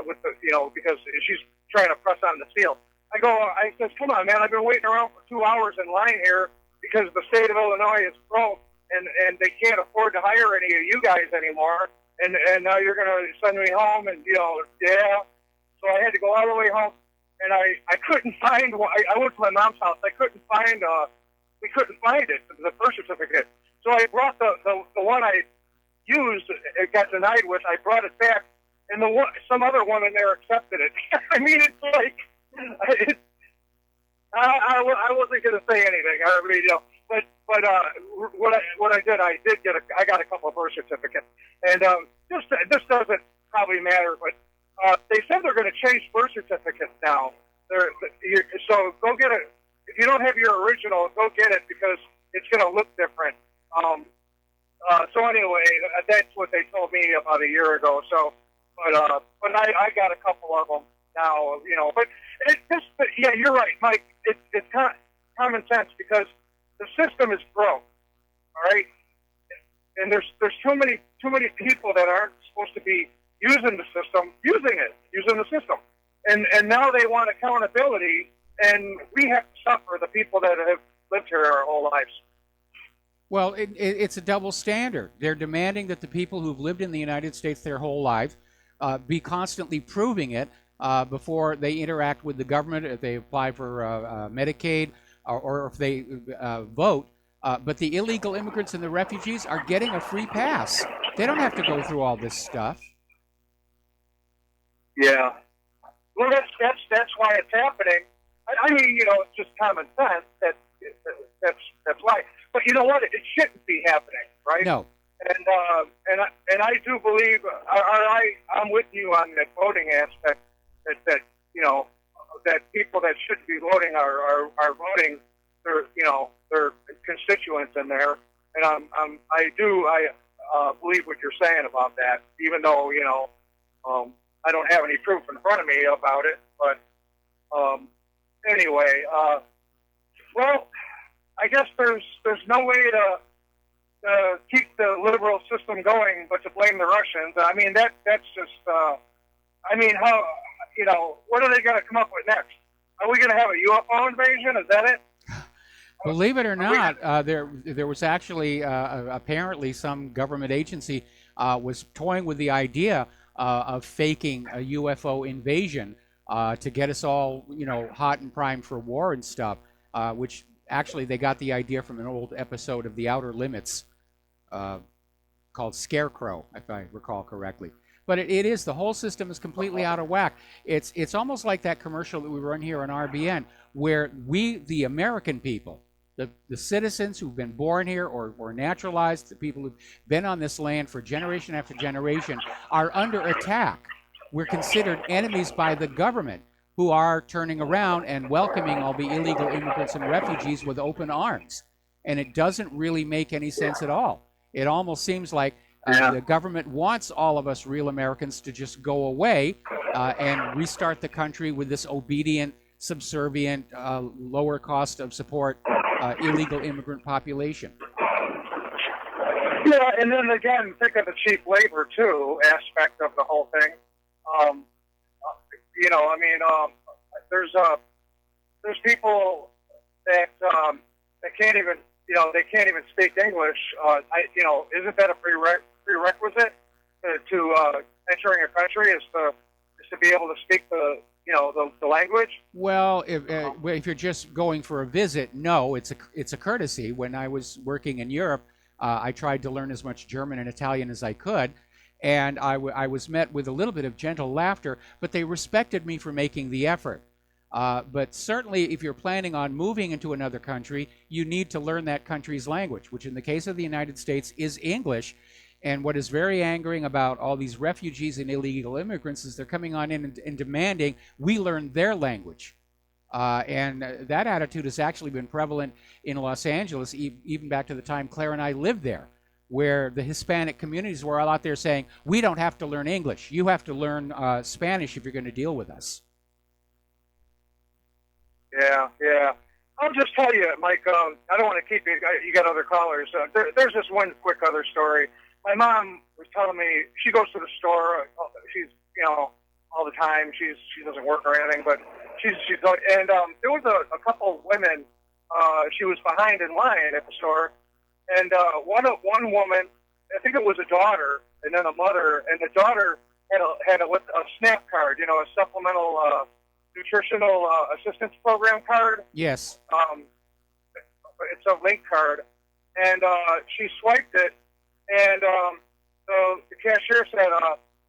With the because she's trying to press on the seal. I says, "Come on, man! I've been waiting around for 2 hours in line here because the state of Illinois is broke and they can't afford to hire any of you guys anymore. And now you're going to send me home and yeah." So I had to go all the way home, and I couldn't find. I went to my mom's house. I couldn't find. We couldn't find it, the birth certificate. So I brought the one I used. It got denied with. I brought it back, and some other woman there accepted it. I mean, it's like I wasn't going to say anything. I mean, but what I did, I got a couple of birth certificates, and this doesn't probably matter, but they said they're going to change birth certificates now. So go get it. If you don't have your original, go get it because it's going to look different. So anyway, that's what they told me about a year ago. So, but I got a couple of them now. But yeah, you're right, Mike. It's common sense because the system is broke. All right, and there's too many people that aren't supposed to be using the system, using the system, and now they want accountability, and we have to suffer, the people that have lived here our whole lives. Well, it's a double standard. They're demanding that the people who've lived in the United States their whole life be constantly proving it before they interact with the government, if they apply for Medicaid or if they vote. But the illegal immigrants and the refugees are getting a free pass. They don't have to go through all this stuff. Yeah. Well, that's why it's happening. I mean, it's just common sense. That's why. But you know what? It shouldn't be happening, right? No. And I do believe I'm with you on the voting aspect. That that people that should be voting are voting. Their constituents in there, and I believe what you're saying about that. Even though I don't have any proof in front of me about it, but anyway, well, I guess there's no way to keep the liberal system going but to blame the Russians. I mean that's just I mean how what are they going to come up with next? Are we going to have a UFO invasion? Is that it? Believe it or not, there was actually apparently some government agency was toying with the idea of faking a UFO invasion to get us all, hot and primed for war and stuff, which actually they got the idea from an old episode of The Outer Limits called Scarecrow, if I recall correctly. But it is, the whole system is completely out of whack. It's almost like that commercial that we run here on RBN, where we, the American people, the citizens who've been born here or naturalized, the people who've been on this land for generation after generation, are under attack. We're considered enemies by the government, who are turning around and welcoming all the illegal immigrants and refugees with open arms. And it doesn't really make any sense at all. It almost seems like the government wants all of us real Americans to just go away and restart the country with this obedient, subservient, lower cost of support illegal immigrant population. Yeah, and then again, think of the cheap labor too aspect of the whole thing. There's people that can't even they can't even speak English. Isn't that a prerequisite to entering a country is to be able to speak the language? Well, if you're just going for a visit, no, it's a courtesy. When I was working in Europe, I tried to learn as much German and Italian as I could, and I was met with a little bit of gentle laughter, but they respected me for making the effort. But certainly, if you're planning on moving into another country, you need to learn that country's language, which in the case of the United States is English. And what is very angering about all these refugees and illegal immigrants is they're coming on in and demanding we learn their language. And that attitude has actually been prevalent in Los Angeles, even back to the time Claire and I lived there, where the Hispanic communities were all out there saying, we don't have to learn English. You have to learn Spanish if you're going to deal with us. Yeah. I'll just tell you, Mike. I don't want to keep you. You got other callers. There's this one quick other story. My mom was telling me she goes to the store. She's all the time. She doesn't work or anything, but she's and there was a couple of women. She was behind in line at the store, and one woman, I think it was a daughter, and then a mother, and the daughter had a SNAP card, a supplemental nutritional assistance program card. Yes. It's a link card, and she swiped it, and the cashier said,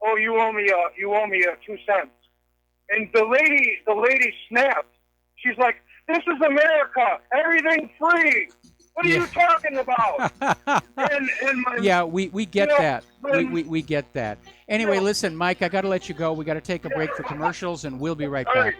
"Oh, you owe me 2 cents." And the lady snapped. She's like, "This is America. Everything free. What are you talking about?" Yeah, we get that. We get that. Anyway, listen, Mike, I got to let you go. We got to take a break for commercials, and we'll be right back.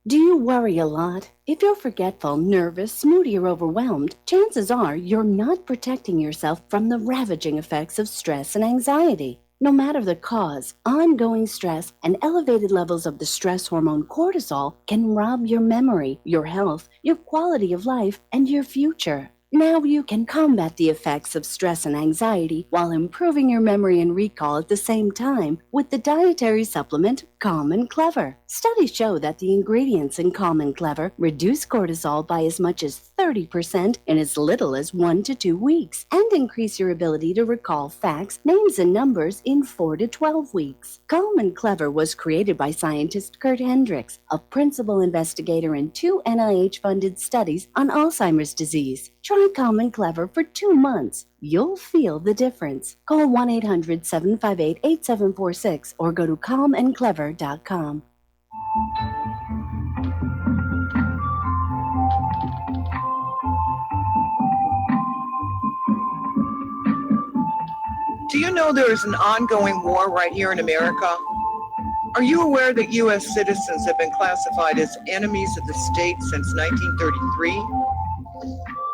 Do you worry a lot? If you're forgetful, nervous, moody, or overwhelmed, chances are you're not protecting yourself from the ravaging effects of stress and anxiety. No matter the cause, ongoing stress and elevated levels of the stress hormone cortisol can rob your memory, your health, your quality of life, and your future. Now you can combat the effects of stress and anxiety while improving your memory and recall at the same time with the dietary supplement Calm and Clever. Studies show that the ingredients in Calm and Clever reduce cortisol by as much as 30% in as little as 1 to 2 weeks and increase your ability to recall facts, names, and numbers in 4 to 12 weeks. Calm and Clever was created by scientist Kurt Hendricks, a principal investigator in 2 NIH-funded studies on Alzheimer's disease. Try Calm and Clever for 2 months. You'll feel the difference. Call 1-800-758-8746 or go to calmandclever.com. Do you know there is an ongoing war right here in America? Are you aware that U.S. citizens have been classified as enemies of the state since 1933?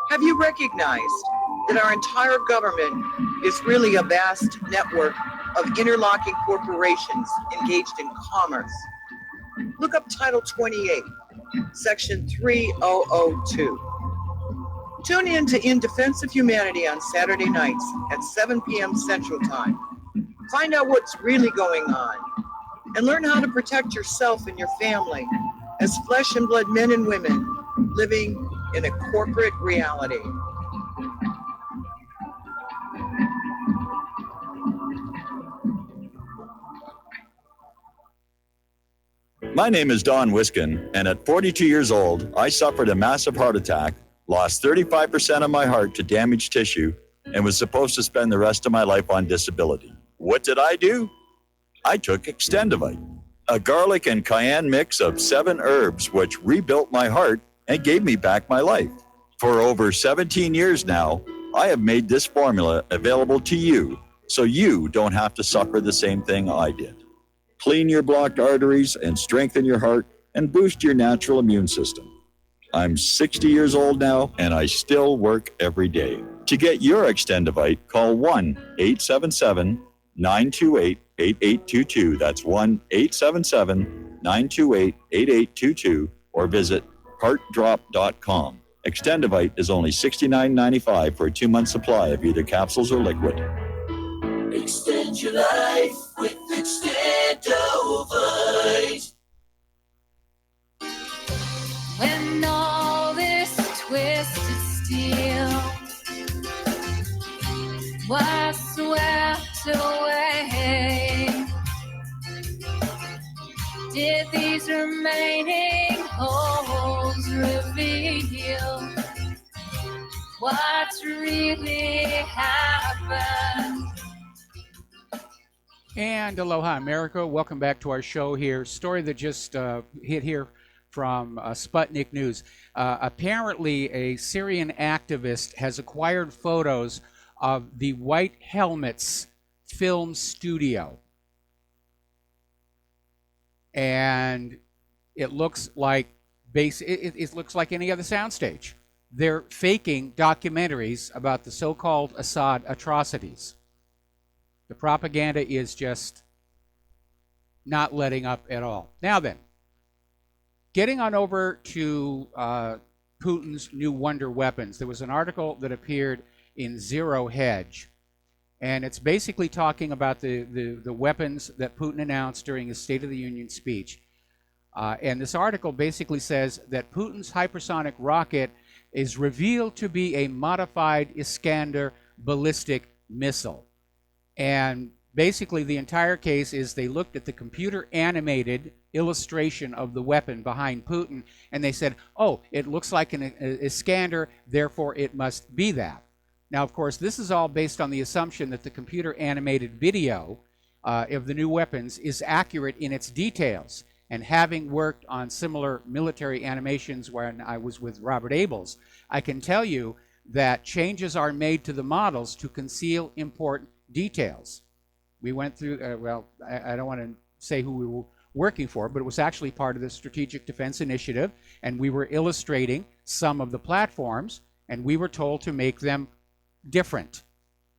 Have you recognized that our entire government is really a vast network of interlocking corporations engaged in commerce? Look up Title 28, Section 3002. Tune in to In Defense of Humanity on Saturday nights at 7 p.m. Central Time. Find out what's really going on and learn how to protect yourself and your family as flesh and blood men and women living in a corporate reality. My name is Don Wiskin, and at 42 years old, I suffered a massive heart attack, lost 35% of my heart to damaged tissue, and was supposed to spend the rest of my life on disability. What did I do? I took Extendivite, a garlic and cayenne mix of 7 herbs which rebuilt my heart and gave me back my life. For over 17 years now, I have made this formula available to you so you don't have to suffer the same thing I did. Clean your blocked arteries and strengthen your heart and boost your natural immune system. I'm 60 years old now, and I still work every day. To get your Extendivite, call 1-877-928-8822. That's 1-877-928-8822, or visit heartdrop.com. Extendivite is only $69.95 for a 2-month supply of either capsules or liquid. Extend your life with Extendovite. When all this twisted steel was swept away, did these remaining holes reveal what's really happened? And aloha, America. Welcome back to our show here. Story that just hit here from Sputnik News. Apparently, a Syrian activist has acquired photos of the White Helmets film studio. and it looks like it looks like any other soundstage. They're faking documentaries about the so-called Assad atrocities. The propaganda is just not letting up at all. Now then, getting on over to Putin's new wonder weapons. There was an article that appeared in Zero Hedge, and it's basically talking about the weapons that Putin announced during his State of the Union speech. And this article basically says that Putin's hypersonic rocket is revealed to be a modified Iskander ballistic missile. And basically the entire case is they looked at the computer animated illustration of the weapon behind Putin, and they said, oh, it looks like an Iskander, therefore it must be that. Now, of course, this is all based on the assumption that the computer animated video of the new weapons is accurate in its details. And having worked on similar military animations when I was with Robert Abels, I can tell you that changes are made to the models to conceal important details. We went through, well, I don't want to say who we were working for, but it was actually part of the Strategic Defense Initiative, and we were illustrating some of the platforms, and we were told to make them different,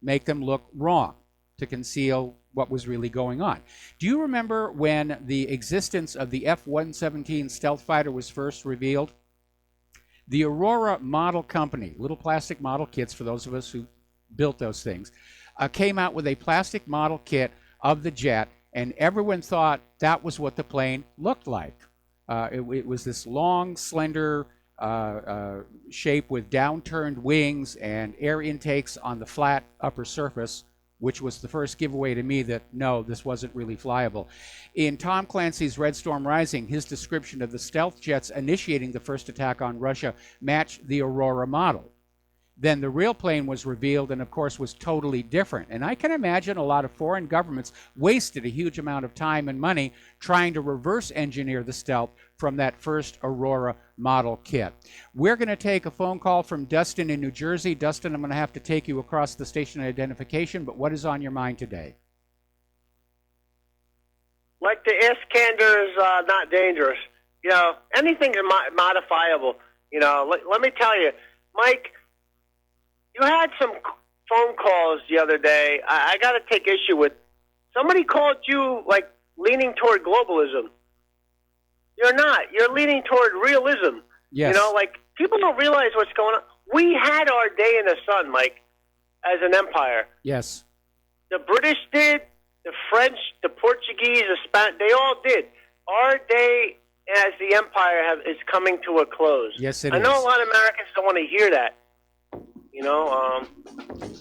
make them look wrong, to conceal what was really going on. Do you remember when the existence of the F-117 stealth fighter was first revealed? The Aurora Model Company, little plastic model kits for those of us who built those things, came out with a plastic model kit of the jet, and everyone thought that was what the plane looked like. It was this long, slender shape with downturned wings and air intakes on the flat upper surface, which was the first giveaway to me that, no, this wasn't really flyable. In Tom Clancy's Red Storm Rising, his description of the stealth jets initiating the first attack on Russia matched the Aurora model. Then the real plane was revealed and, of course, was totally different. And I can imagine a lot of foreign governments wasted a huge amount of time and money trying to reverse engineer the stealth from that first Aurora model kit. We're going to take a phone call from Dustin in New Jersey. Dustin, I'm going to have to take you across the station identification, but what is on your mind today? Like the Iskander is not dangerous. You know, anything's modifiable. You know, let me tell you, Mike, you had some phone calls the other day. I got to take issue with. Somebody called you, like, leaning toward globalism. You're not. You're leaning toward realism. Yes. You know, like, people don't realize what's going on. We had our day in the sun, Mike, as an empire. Yes. The British did, the French, the Portuguese, the Spanish, they all did. Our day as the empire is coming to a close. Yes, it I is. know a lot of Americans don't want to hear that. You know,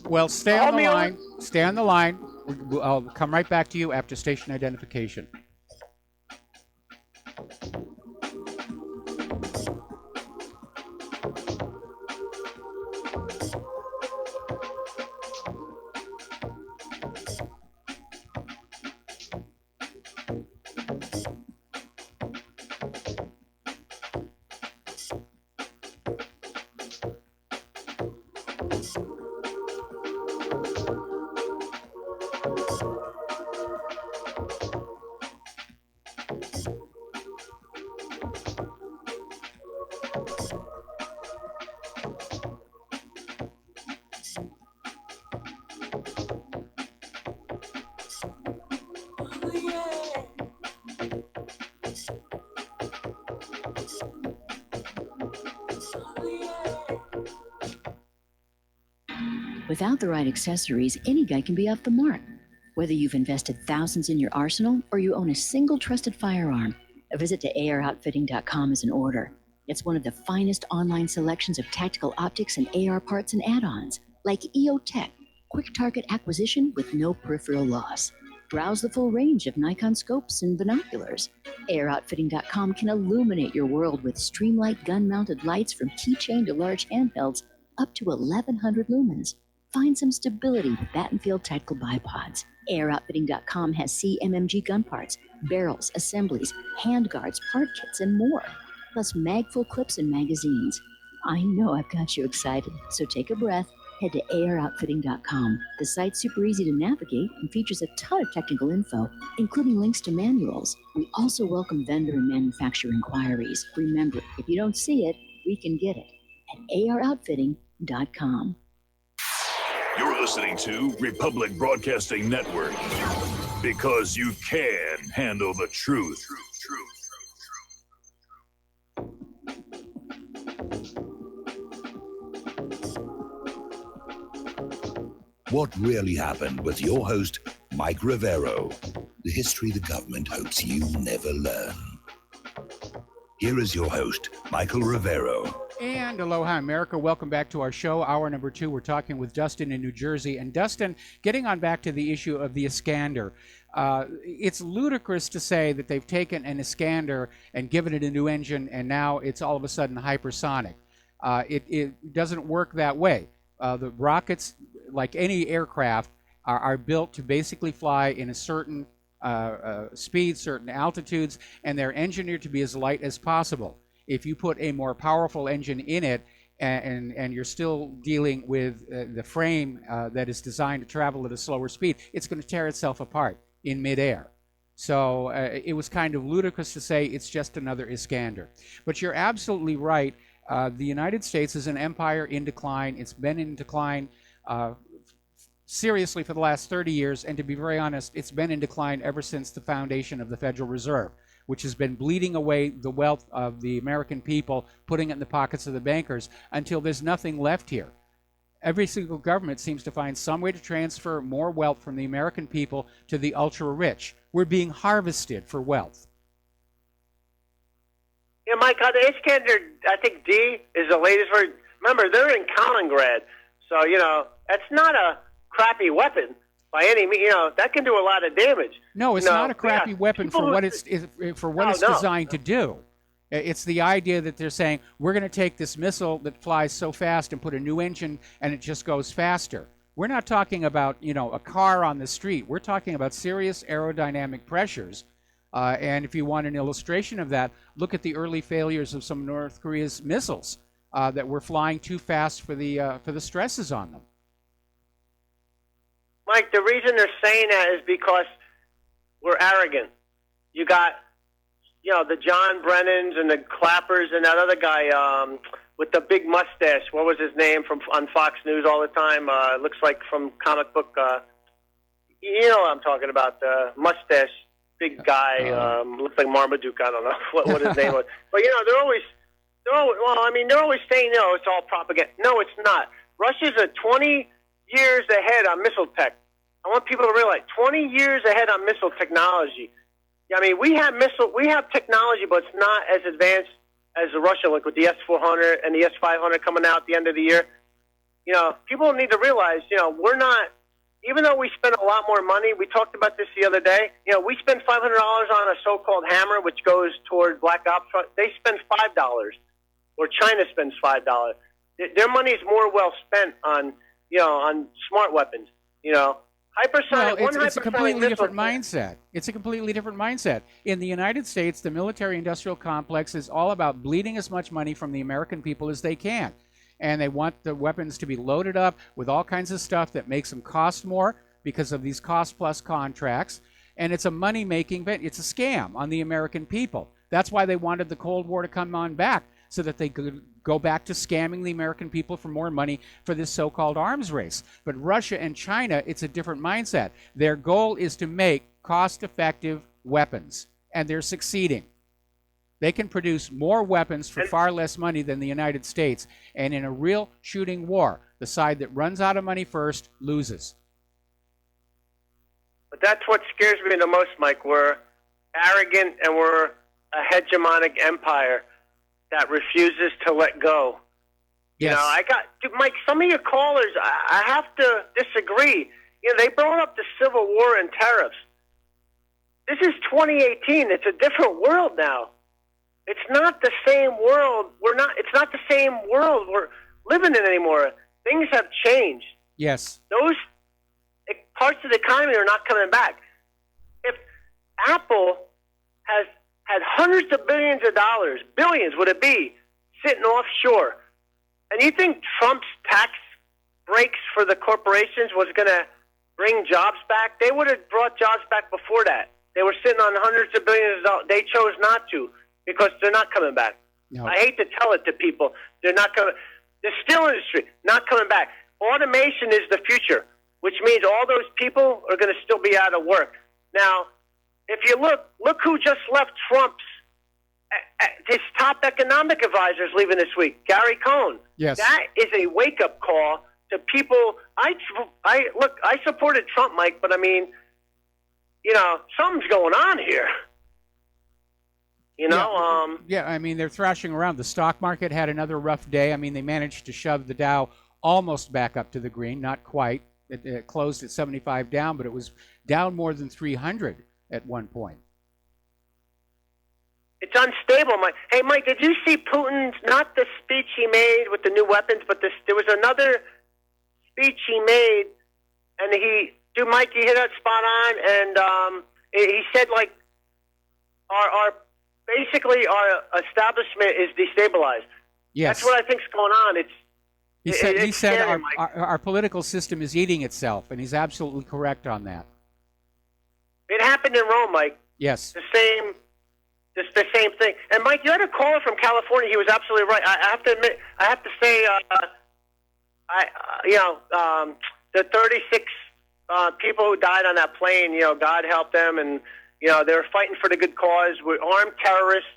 well, stay on the line. Stay on the line. I'll come right back to you after station identification. Without the right accessories, any guy can be off the mark. Whether you've invested thousands in your arsenal or you own a single trusted firearm, a visit to AROutfitting.com is in order. It's one of the finest online selections of tactical optics and AR parts and add-ons, like EOTech, quick target acquisition with no peripheral loss. Browse the full range of Nikon scopes and binoculars. AROutfitting.com can illuminate your world with Streamlight gun-mounted lights from keychain to large handhelds up to 1,100 lumens. Find some stability with Battenfield tactical bipods. AirOutfitting.com has CMMG gun parts, barrels, assemblies, handguards, part kits, and more. Plus mag-full clips and magazines. I know I've got you excited, so take a breath. head to aroutfitting.com. The site's super easy to navigate and features a ton of technical info, including links to manuals. We also welcome vendor and manufacturer inquiries. Remember, if you don't see it, we can get it at aroutfitting.com. You're listening to Republic Broadcasting Network, because you can handle the truth. What really happened with your host, Mike Rivero, the history the government hopes you never learn. Here is your host, Michael Rivero. And aloha, America. Welcome back to our show. Hour number 2, we're talking with Dustin in New Jersey. And Dustin, getting on back to the issue of the Iskander, it's ludicrous to say that they've taken an Iskander and given it a new engine, and now it's all of a sudden hypersonic. It doesn't work that way. The rockets, like any aircraft, are built to basically fly in a certain speed, certain altitudes, and they're engineered to be as light as possible. If you put a more powerful engine in it, and you're still dealing with the frame that is designed to travel at a slower speed, it's going to tear itself apart in midair. So it was kind of ludicrous to say it's just another Iskander. But you're absolutely right. The United States is an empire in decline. It's been in decline seriously for the last 30 years, and to be very honest, it's been in decline ever since the foundation of the Federal Reserve, which has been bleeding away the wealth of the American people, putting it in the pockets of the bankers until there's nothing left here. Every single government seems to find some way to transfer more wealth from the American people to the ultra-rich. We're being harvested for wealth. Yeah, Mike, the Iskander, I think D is the latest version. Remember, they're in Kaliningrad, so, that's not a crappy weapon by any means. That can do a lot of damage. No, it's not a crappy weapon for what it's designed to do. It's the idea that they're saying, we're going to take this missile that flies so fast and put a new engine, and it just goes faster. We're not talking about, a car on the street. We're talking about serious aerodynamic pressures. And if you want an illustration of that, look at the early failures of some of North Korea's missiles that were flying too fast for the stresses on them. Mike, the reason they're saying that is because we're arrogant. You got, the John Brennans and the Clappers and that other guy with the big mustache. What was his name on Fox News all the time? Looks like from comic book. You know what I'm talking about? The mustache, big guy. Looks like Marmaduke. I don't know what his name was. But they're always saying it's all propaganda. No, it's not. Russia's 20 years ahead on missile tech. I want people to realize 20 years ahead on missile technology. We have technology, but it's not as advanced as the Russian, like with the S-400 and the S-500 coming out at the end of the year. People need to realize, we're not, even though we spend a lot more money, we talked about this the other day, we spend $500 on a so-called hammer, which goes toward Black Ops. They spend $5, or China spends $5. Their money is more well spent on smart weapons, Hypersonic, it's a completely different mindset. It's a completely different mindset. In the United States, the military-industrial complex is all about bleeding as much money from the American people as they can. And they want the weapons to be loaded up with all kinds of stuff that makes them cost more because of these cost-plus contracts. And it's a money-making, it's a scam on the American people. That's why they wanted the Cold War to come on back, so that they could go back to scamming the American people for more money for this so-called arms race. But Russia and China, it's a different mindset. Their goal is to make cost-effective weapons, and they're succeeding. They can produce more weapons for far less money than the United States, and in a real shooting war, the side that runs out of money first loses. But that's what scares me the most, Mike. We're arrogant, and we're a hegemonic empire that refuses to let go. Yes. Mike, some of your callers, I have to disagree. They brought up the Civil War and tariffs. This is 2018. It's a different world now. It's not the same world. It's not the same world we're living in anymore. Things have changed. Yes. Those parts of the economy are not coming back. If Apple has had hundreds of billions of dollars, billions would it be, sitting offshore, and you think Trump's tax breaks for the corporations was going to bring jobs back, they would have brought jobs back before that. They were sitting on hundreds of billions of dollars. They chose not to because they're not coming back. No. I hate to tell it to people. They're not coming. The steel industry, not coming back. Automation is the future, which means all those people are going to still be out of work. Now, if you look who just left Trump's, his top economic advisor is leaving this week, Gary Cohn. Yes. That is a wake-up call to people. I supported Trump, Mike, but I mean, something's going on here. Yeah, I mean, they're thrashing around. The stock market had another rough day. I mean, they managed to shove the Dow almost back up to the green, not quite. It closed at 75 down, but it was down more than 300 at one point. It's unstable, Mike. Hey, Mike, did you see Putin's, not the speech he made with the new weapons, but there was another speech he made, and Mike, you hit that spot on, and he said, like, basically our establishment is destabilized. Yes. That's what I think's going on. He said scary, our political system is eating itself, and he's absolutely correct on that. It happened in Rome, Mike. Yes. The same thing. And Mike, you had a caller from California. He was absolutely right. I have to admit, I have to say, the 36 people who died on that plane, God help them, and they were fighting for the good cause. We're armed terrorists.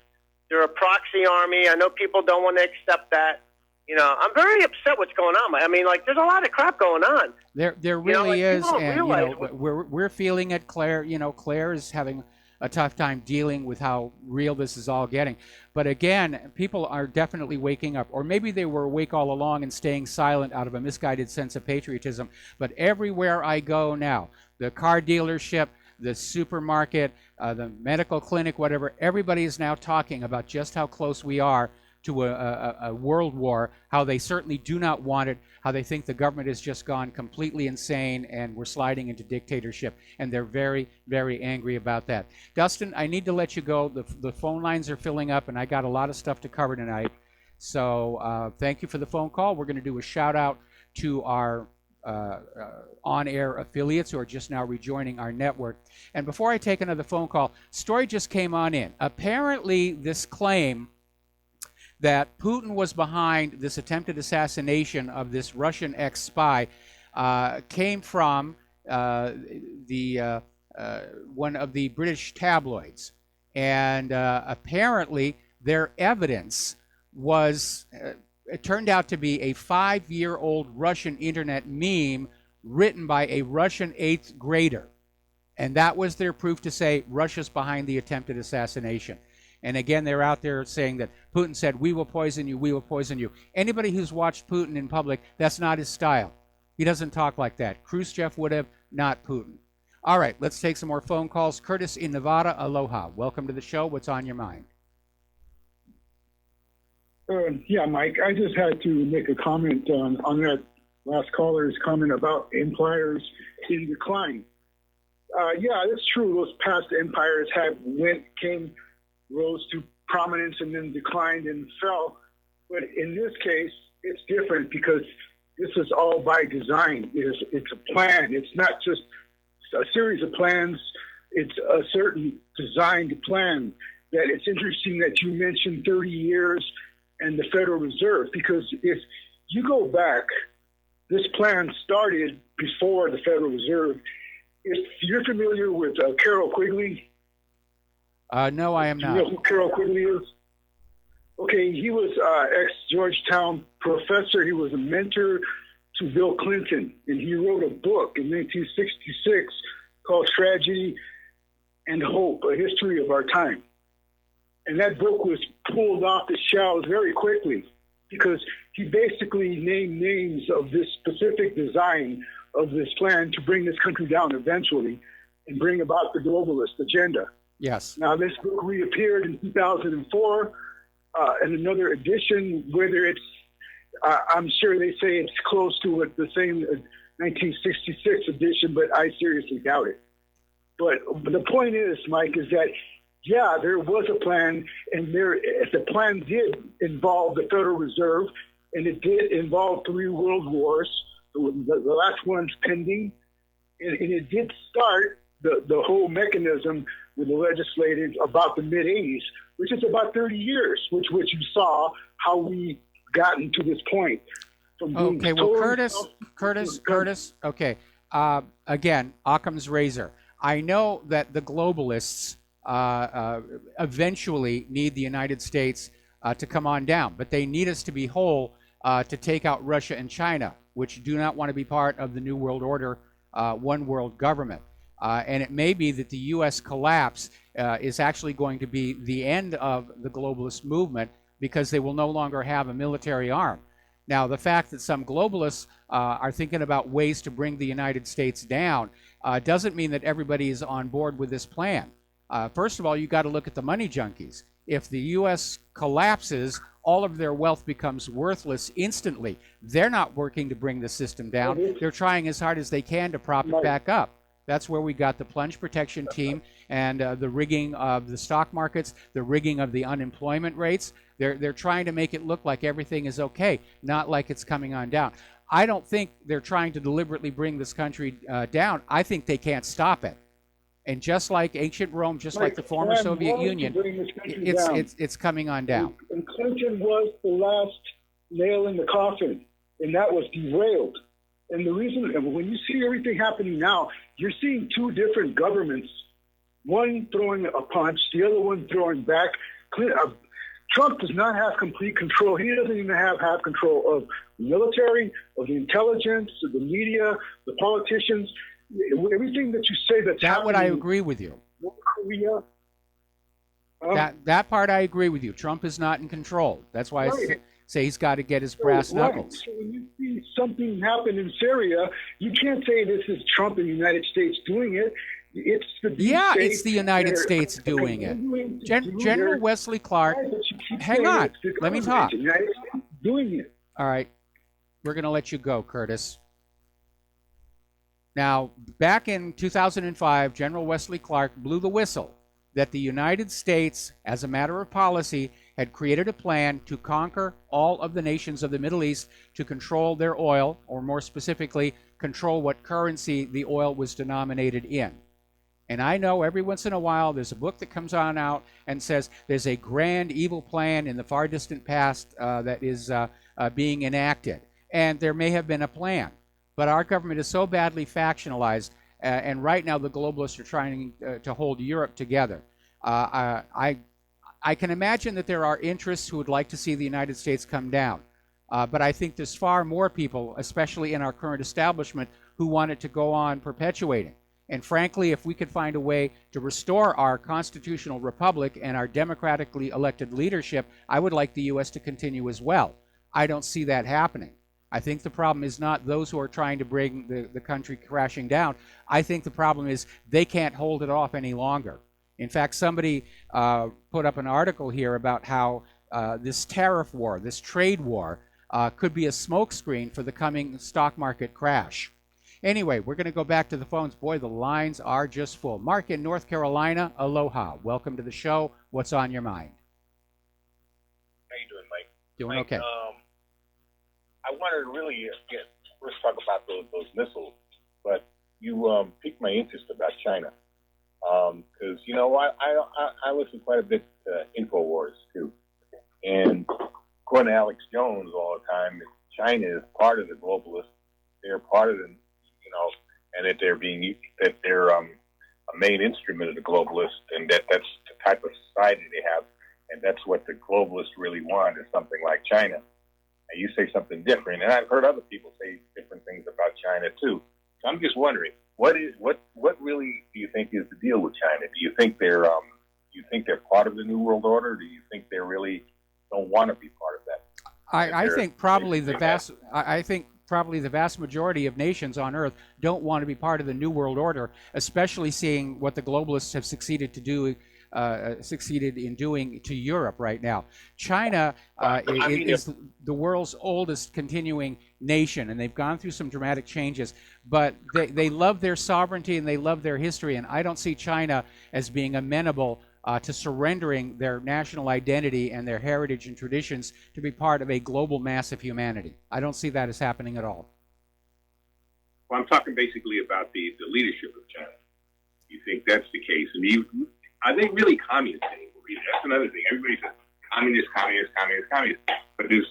They're a proxy army. I know people don't want to accept that. I'm very upset what's going on. I mean, like, there's a lot of crap going on. There really is, and realize we're feeling it. Claire, Claire is having a tough time dealing with how real this is all getting. But again, people are definitely waking up, or maybe they were awake all along and staying silent out of a misguided sense of patriotism. But everywhere I go now, the car dealership, the supermarket, the medical clinic, whatever, everybody is now talking about just how close we are to a world war, how they certainly do not want it, how they think the government has just gone completely insane and we're sliding into dictatorship. And they're very, very angry about that. Dustin, I need to let you go. The phone lines are filling up, and I got a lot of stuff to cover tonight. So thank you for the phone call. We're going to do a shout out to our on-air affiliates who are just now rejoining our network. And before I take another phone call, story just came on in. Apparently, this claim that Putin was behind this attempted assassination of this Russian ex-spy came from one of the British tabloids. And apparently, their evidence was, it turned out to be a 5-year-old Russian internet meme written by a Russian 8th grader. And that was their proof to say Russia's behind the attempted assassination. And again, they're out there saying that Putin said, we will poison you, we will poison you. Anybody who's watched Putin in public, that's not his style. He doesn't talk like that. Khrushchev would have, not Putin. All right, let's take some more phone calls. Curtis in Nevada, aloha. Welcome to the show. What's on your mind? Yeah, Mike, I just had to make a comment on that last caller's comment about empires in decline. Yeah, it's true. Those past empires rose to prominence and then declined and fell. But in this case, it's different because this is all by design. It's a plan. It's not just a series of plans. It's a certain designed plan. That it's interesting that you mentioned 30 years and the Federal Reserve, because if you go back, this plan started before the Federal Reserve. If you're familiar with Carroll Quigley, no, I am not. You know who Carroll Quigley is? Okay, he was ex-Georgetown professor. He was a mentor to Bill Clinton, and he wrote a book in 1966 called Tragedy and Hope, A History of Our Time. And that book was pulled off the shelves very quickly because he basically named names of this specific design of this plan to bring this country down eventually and bring about the globalist agenda. Yes. Now, this book reappeared in 2004 in another edition, whether it's, I'm sure they say it's close to what the same 1966 edition, but I seriously doubt it. But the point is, Mike, is that, yeah, there was a plan, and the plan did involve the Federal Reserve, and it did involve 3 world wars, The last one's pending, and it did start the whole mechanism with the legislators about the mid 80s, which is about 30 years, which you saw how we gotten to this point. Okay, well, Curtis. Okay, again, Occam's razor. I know that the globalists eventually need the United States to come on down, but they need us to be whole to take out Russia and China, which do not want to be part of the New World Order, one world government. And it may be that the U.S. collapse is actually going to be the end of the globalist movement because they will no longer have a military arm. Now, the fact that some globalists are thinking about ways to bring the United States down doesn't mean that everybody is on board with this plan. First of all, you got to look at the money junkies. If the U.S. collapses, all of their wealth becomes worthless instantly. They're not working to bring the system down. They're trying as hard as they can to prop it back up. That's where we got the plunge protection team and the rigging of the stock markets, the rigging of the unemployment rates. They're trying to make it look like everything is okay, not like it's coming on down. I don't think they're trying to deliberately bring this country down. I think they can't stop it. And just like ancient Rome, just like the former Soviet Union, it's coming on down. And Clinton was the last nail in the coffin, and that was derailed. And the reason, when you see everything happening now, you're seeing two different governments, one throwing a punch, the other one throwing back. Trump does not have complete control. He doesn't even have control of the military, of the intelligence, of the media, the politicians. Everything that you say that's happening. That I agree with you. North Korea. That part I agree with you. Trump is not in control. That's why I say he's got to get his brass knuckles. So when you see something happen in Syria, you can't say this is Trump and the United States doing it. It's the it's the United States doing it. General Wesley Clark. Hang on. Let me talk. Doing it. All right. We're going to let you go, Curtis. Now, back in 2005, General Wesley Clark blew the whistle that the United States, as a matter of policy, had created a plan to conquer all of the nations of the Middle East to control their oil, or more specifically, control what currency the oil was denominated in. And I know every once in a while there's a book that comes on out and says there's a grand evil plan in the far distant past that is being enacted. And there may have been a plan. But our government is so badly factionalized, and right now the globalists are trying to hold Europe together. I can imagine that there are interests who would like to see the United States come down. But I think there's far more people, especially in our current establishment, who want it to go on perpetuating. And frankly, if we could find a way to restore our constitutional republic and our democratically elected leadership, I would like the U.S. to continue as well. I don't see that happening. I think the problem is not those who are trying to bring the country crashing down. I think the problem is they can't hold it off any longer. In fact, somebody put up an article here about how this tariff war, this trade war, could be a smokescreen for the coming stock market crash. Anyway, we're going to go back to the phones. Boy, the lines are just full. Mark in North Carolina, aloha. Welcome to the show. What's on your mind? How you doing, Mike? Doing Mike, okay. I wanted to really first talk about those missiles, but you piqued my interest about China. Because, you know, I listen quite a bit to InfoWars, too. And according to Alex Jones all the time, China is part of the globalists. They're part of the, you know, and that they're a main instrument of the globalists, and that's the type of society they have. And that's what the globalists really want, is something like China. And you say something different, and I've heard other people say different things about China too. So I'm just wondering, what really do you think is the deal with China? Do you think they're part of the New World Order? Do you think they really don't want to be part of that? I think probably the vast majority of nations on Earth don't want to be part of the New World Order, especially seeing what the globalists have succeeded in doing to Europe right now. China is the world's oldest continuing nation, and they've gone through some dramatic changes, but they love their sovereignty and they love their history, and I don't see China as being amenable to surrendering their national identity and their heritage and traditions to be part of a global mass of humanity. I don't see that as happening at all. Well, I'm talking basically about the leadership of China. You think that's the case? And are they really communist anymore? That's another thing. Everybody says communist, communist, communist, communist. But there's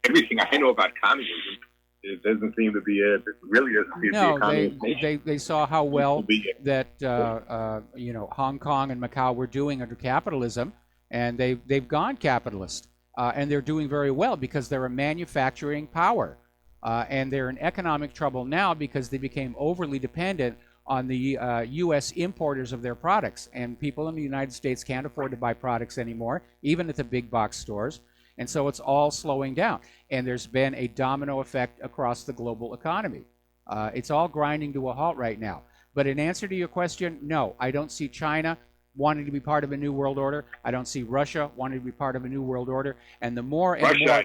everything I know about communism. It doesn't seem to be really doesn't seem to be a communist nation. They saw how well that Hong Kong and Macau were doing under capitalism, and they've gone capitalist, and they're doing very well because they're a manufacturing power, and they're in economic trouble now because they became overly dependent on the U.S. importers of their products, and people in the United States can't afford to buy products anymore, even at the big box stores. And so it's all slowing down. And there's been a domino effect across the global economy. It's all grinding to a halt right now. But in answer to your question, no, I don't see China wanting to be part of a new world order. I don't see Russia wanting to be part of a new world order. And the more and more,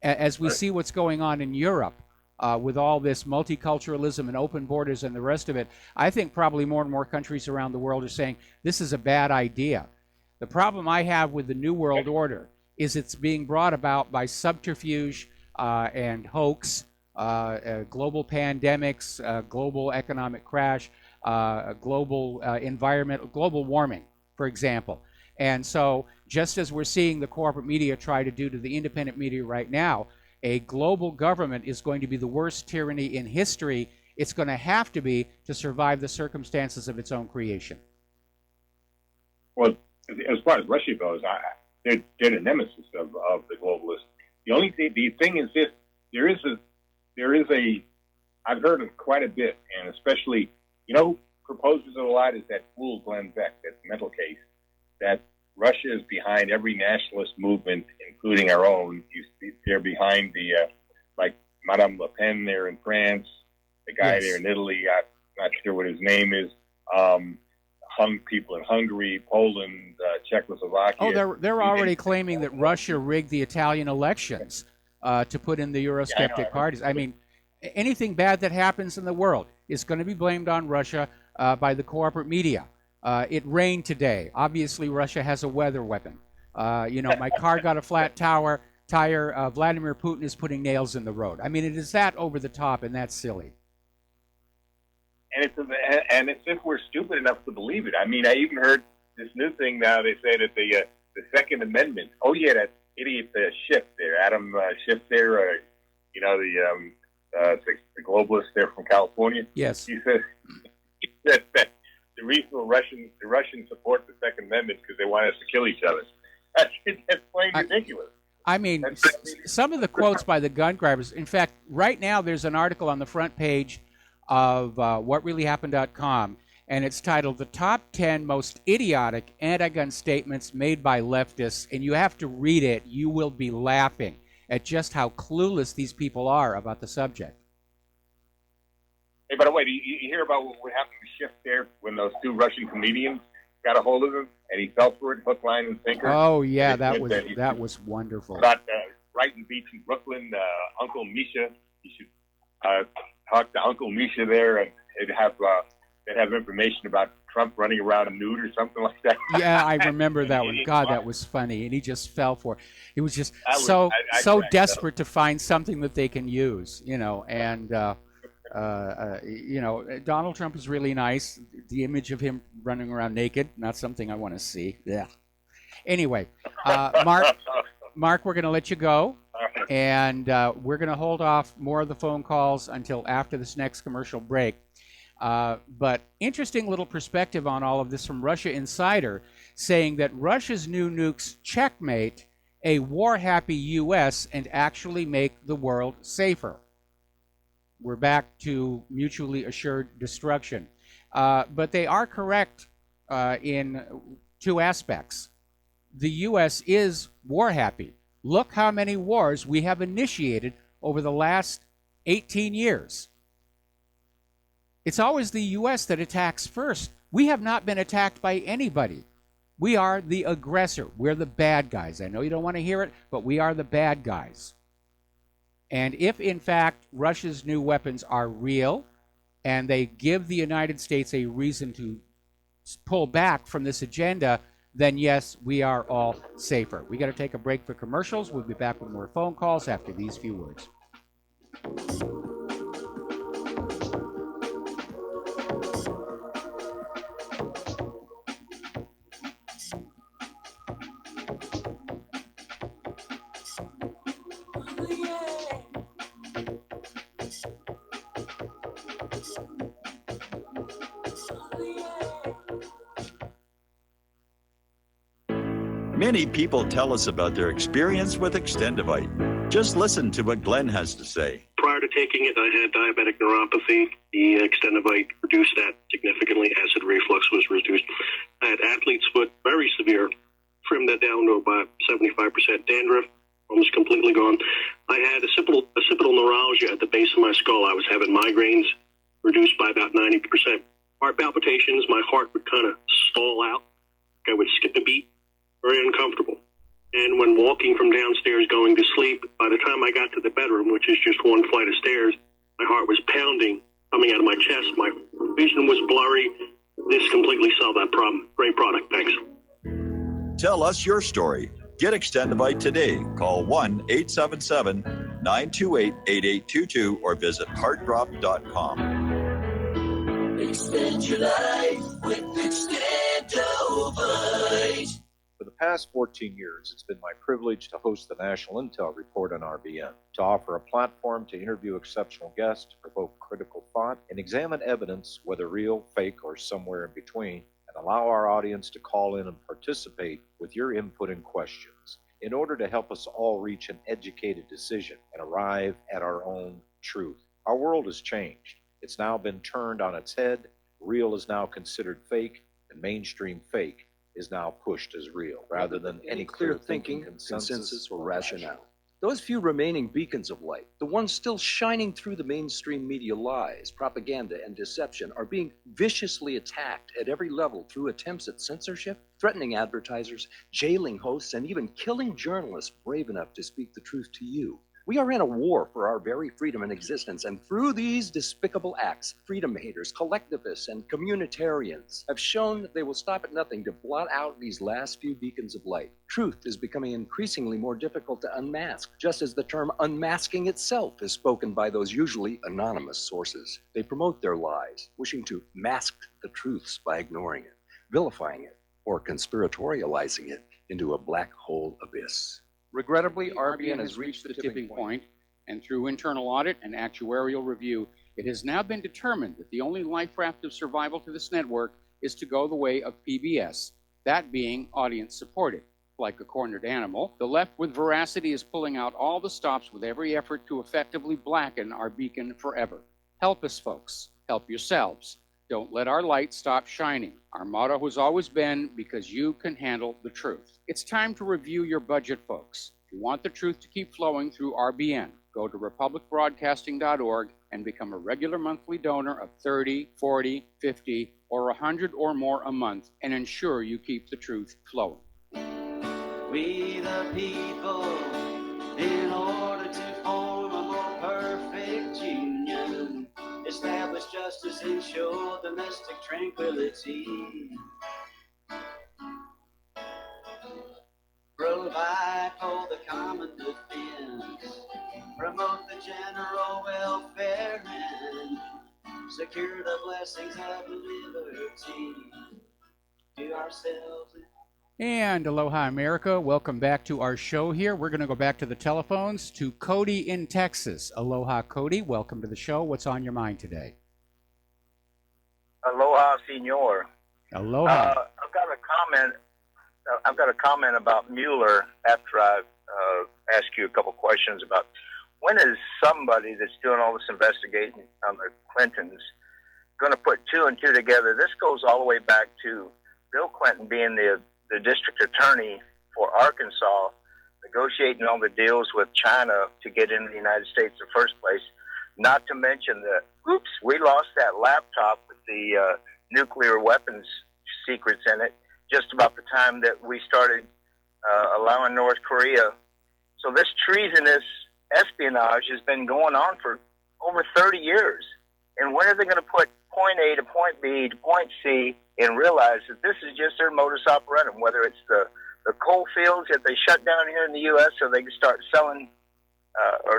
as we see what's going on in Europe, with all this multiculturalism and open borders and the rest of it, I think probably more and more countries around the world are saying this is a bad idea. The problem I have with the New World Order is it's being brought about by subterfuge and hoax, global pandemics, global economic crash, global environment, global warming, for example. And so just as we're seeing the corporate media try to do to the independent media right now, a global government is going to be the worst tyranny in history. It's going to have to be to survive the circumstances of its own creation. Well, as far as Russia goes, they're the nemesis of the globalists. The thing is this: there is a I've heard of quite a bit, and especially who proposes it a lot is that fool Glenn Beck, that mental case that Russia is behind every nationalist movement, including our own. They're behind the like Madame Le Pen there in France, the guy there in Italy. I'm not sure what his name is. People in Hungary, Poland, Czechoslovakia. Oh, they're already claiming that Russia rigged the Italian elections to put in the Eurosceptic parties. I mean, anything bad that happens in the world is going to be blamed on Russia by the corporate media. It rained today. Obviously, Russia has a weather weapon. My car got a flat tire. Vladimir Putin is putting nails in the road. I mean, it is that over the top, and that's silly. And it's if we're stupid enough to believe it. I mean, I even heard this new thing now. They say that the Second Amendment. Oh yeah, that idiot Schiff there, Adam Schiff there. The globalist there from California. Yes. He says that the reason the Russians support the Second Amendment because they want us to kill each other. That's plain ridiculous. I mean, some of the quotes by the gun grabbers. In fact, right now there's an article on the front page of whatreallyhappened.com, and it's titled "The Top 10 Most Idiotic Anti-Gun Statements Made by Leftists," and you have to read it. You will be laughing at just how clueless these people are about the subject. Hey, by the way, do you hear about what happened to Schiff there when those two Russian comedians got a hold of him and he fell for it, hook, line, and sinker? Oh yeah, that was wonderful. About Brighton Beach in Brooklyn, Uncle Misha. You should talk to Uncle Misha there, and they'd have information about Trump running around nude or something like that. Yeah, I remember that one. God, that was funny, and he just fell for it. He was just so desperate to find something that they can use, and Donald Trump is really nice. The image of him running around naked, not something I want to see. Yeah. Anyway, Mark, we're going to let you go. And we're going to hold off more of the phone calls until after this next commercial break. But interesting little perspective on all of this from Russia Insider, saying that Russia's new nukes checkmate a war-happy U.S. and actually make the world safer. We're back to mutually assured destruction. But they are correct in two aspects. The U.S. is war-happy. Look how many wars we have initiated over the last 18 years. It's always the U.S. that attacks first. We have not been attacked by anybody. We are the aggressor. We're the bad guys. I know you don't want to hear it, but we are the bad guys. And if, in fact, Russia's new weapons are real and they give the United States a reason to pull back from this agenda, then yes, we are all safer. We got to take a break for commercials. We'll be back with more phone calls after these few words. Many people tell us about their experience with Extendivite. Just listen to what Glenn has to say. Prior to taking it, I had diabetic neuropathy. The Extendivite reduced that significantly. Acid reflux was reduced. I had athlete's foot, very severe. Trimmed that down to about 75%. Dandruff, almost completely gone. I had occipital neuralgia at the base of my skull. I was having migraines, reduced by about 90%. Heart palpitations, my heart would kind of stall out. I would skip a beat. Very uncomfortable. And when walking from downstairs going to sleep, by the time I got to the bedroom, which is just one flight of stairs, my heart was pounding, coming out of my chest. My vision was blurry. This completely solved that problem. Great product. Thanks. Tell us your story. Get Extendivite today. Call 1-877-928-8822 or visit heartdrop.com. Extend your life with Extendovite. For the past 14 years, it's been my privilege to host the National Intel Report on RBN, to offer a platform to interview exceptional guests, to provoke critical thought, and examine evidence, whether real, fake, or somewhere in between, and allow our audience to call in and participate with your input and questions in order to help us all reach an educated decision and arrive at our own truth. Our world has changed. It's now been turned on its head. Real is now considered fake, and mainstream fake is now pushed as real, rather than any clear thinking, consensus, or rationale. Those few remaining beacons of light, the ones still shining through the mainstream media lies, propaganda, and deception, are being viciously attacked at every level through attempts at censorship, threatening advertisers, jailing hosts, and even killing journalists brave enough to speak the truth to you. We are in a war for our very freedom and existence, and through these despicable acts, freedom haters, collectivists, and communitarians have shown that they will stop at nothing to blot out these last few beacons of light. Truth is becoming increasingly more difficult to unmask, just as the term unmasking itself is spoken by those usually anonymous sources. They promote their lies, wishing to mask the truths by ignoring it, vilifying it, or conspiratorializing it into a black hole abyss. Regrettably, RBN has reached the tipping point, and through internal audit and actuarial review, it has now been determined that the only life raft of survival to this network is to go the way of PBS, that being audience-supported. Like a cornered animal, the left with veracity is pulling out all the stops with every effort to effectively blacken our beacon forever. Help us, folks. Help yourselves. Don't let our light stop shining. Our motto has always been, because you can handle the truth. It's time to review your budget, folks. If you want the truth to keep flowing through RBN, go to republicbroadcasting.org and become a regular monthly donor of $30, $40, $50, or $100 or more a month and ensure you keep the truth flowing. We the people, in order to form a more perfect union, establish justice, ensure domestic tranquility, provide for the common defense, promote the general welfare, and secure the blessings of liberty to ourselves. And aloha, America. Welcome back to our show here. We're going to go back to the telephones to Cody in Texas. Aloha, Cody. Welcome to the show. What's on your mind today? Aloha, senor. Aloha. I've got a comment about Mueller after I ask you a couple questions about when is somebody that's doing all this investigating on the Clintons going to put two and two together? This goes all the way back to Bill Clinton being the district attorney for Arkansas, negotiating all the deals with China to get into the United States in the first place. Not to mention that, we lost that laptop with the nuclear weapons secrets in it just about the time that we started allowing North Korea. So this treasonous espionage has been going on for over 30 years. And when are they going to put point A to point B to point C and realize that this is just their modus operandi, whether it's the coal fields that they shut down here in the U.S. so they can start selling,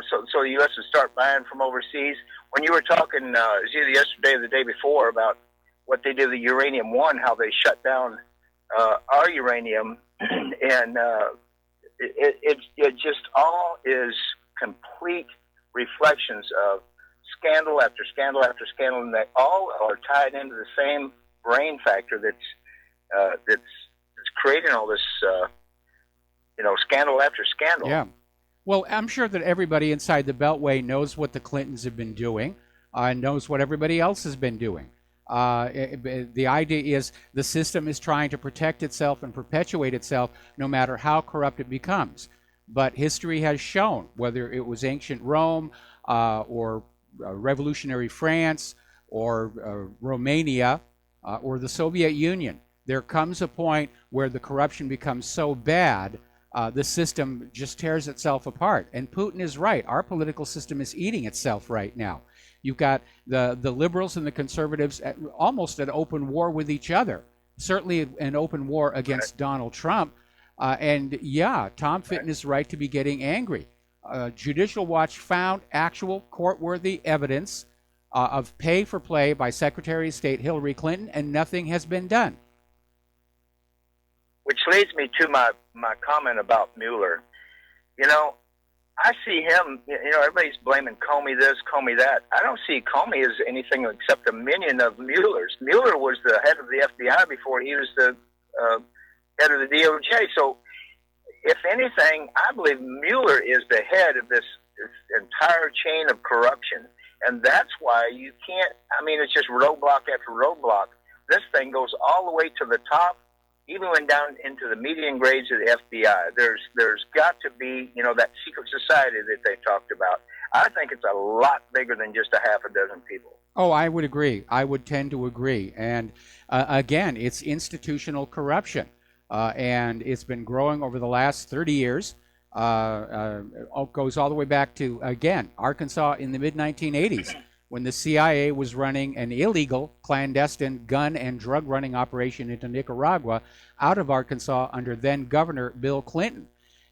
so the U.S. will start buying from overseas. When you were talking, it was either yesterday or the day before, about what they did with Uranium One, how they shut down our uranium, and it just all is complete reflections of scandal after scandal after scandal, and they all are tied into the same brain factor that's creating all this, scandal after scandal. Yeah. Well, I'm sure that everybody inside the Beltway knows what the Clintons have been doing, knows what everybody else has been doing. The idea is the system is trying to protect itself and perpetuate itself no matter how corrupt it becomes. But history has shown, whether it was ancient Rome or revolutionary France or Romania or the Soviet Union, there comes a point where the corruption becomes so bad, the system just tears itself apart. And Putin is right. Our political system is eating itself right now. You've got the liberals and the conservatives almost at open war with each other, certainly an open war against Donald Trump. And yeah, Tom Fitton is right to be getting angry. Judicial Watch found actual court-worthy evidence of pay for play by Secretary of State Hillary Clinton, and nothing has been done. Which leads me to my comment about Mueller. I see him, everybody's blaming Comey this, Comey that. I don't see Comey as anything except a minion of Mueller's. Mueller was the head of the FBI before he was the head of the DOJ. So, if anything, I believe Mueller is the head of this entire chain of corruption. And that's why you can't, it's just roadblock after roadblock. This thing goes all the way to the top, even went down into the median grades of the FBI. There's got to be, that secret society that they talked about. I think it's a lot bigger than just a half a dozen people. Oh, I would agree. I would tend to agree. And again, it's institutional corruption. And it's been growing over the last 30 years. Goes all the way back to, again, Arkansas in the mid-1980s, when the CIA was running an illegal, clandestine gun and drug running operation into Nicaragua out of Arkansas under then Governor Bill Clinton.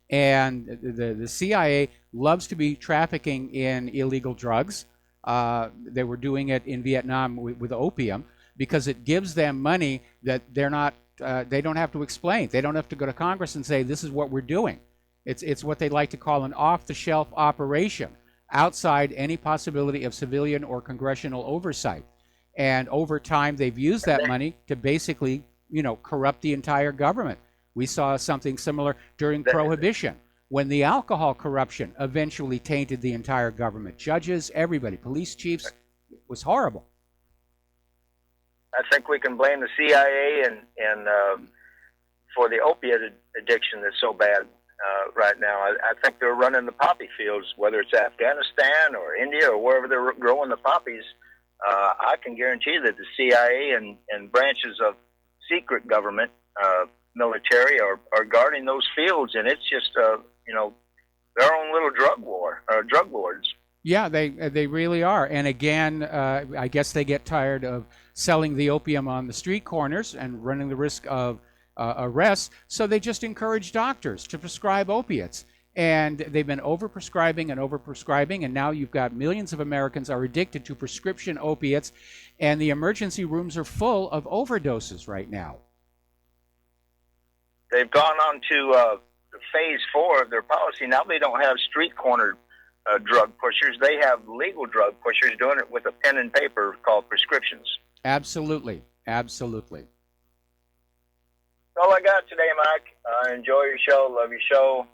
And the CIA loves to be trafficking in illegal drugs. They were doing it in Vietnam with opium because it gives them money that they don't have to explain. They don't have to go to Congress and say, this is what we're doing. It's what they like to call an off-the-shelf operation, outside any possibility of civilian or congressional oversight. And over time, they've used that money to basically, corrupt the entire government. We saw something similar during Prohibition, when the alcohol corruption eventually tainted the entire government. Judges, everybody, police chiefs, it was horrible. I think we can blame the CIA and for the opiate addiction that's so bad right now. I think they're running the poppy fields, whether it's Afghanistan or India or wherever they're growing the poppies. I can guarantee that the CIA and branches of secret government, military, are guarding those fields, and it's just their own little drug lords. Yeah, they really are. And again, I guess they get tired of selling the opium on the street corners and running the risk of arrests, so they just encourage doctors to prescribe opiates. And they've been overprescribing, and now you've got millions of Americans are addicted to prescription opiates, and the emergency rooms are full of overdoses right now. They've gone on to phase 4 of their policy. Now they don't have street corner drug pushers. They have legal drug pushers doing it with a pen and paper called prescriptions. Absolutely. Absolutely. That's all I got today, Mike. Enjoy your show. Love your show.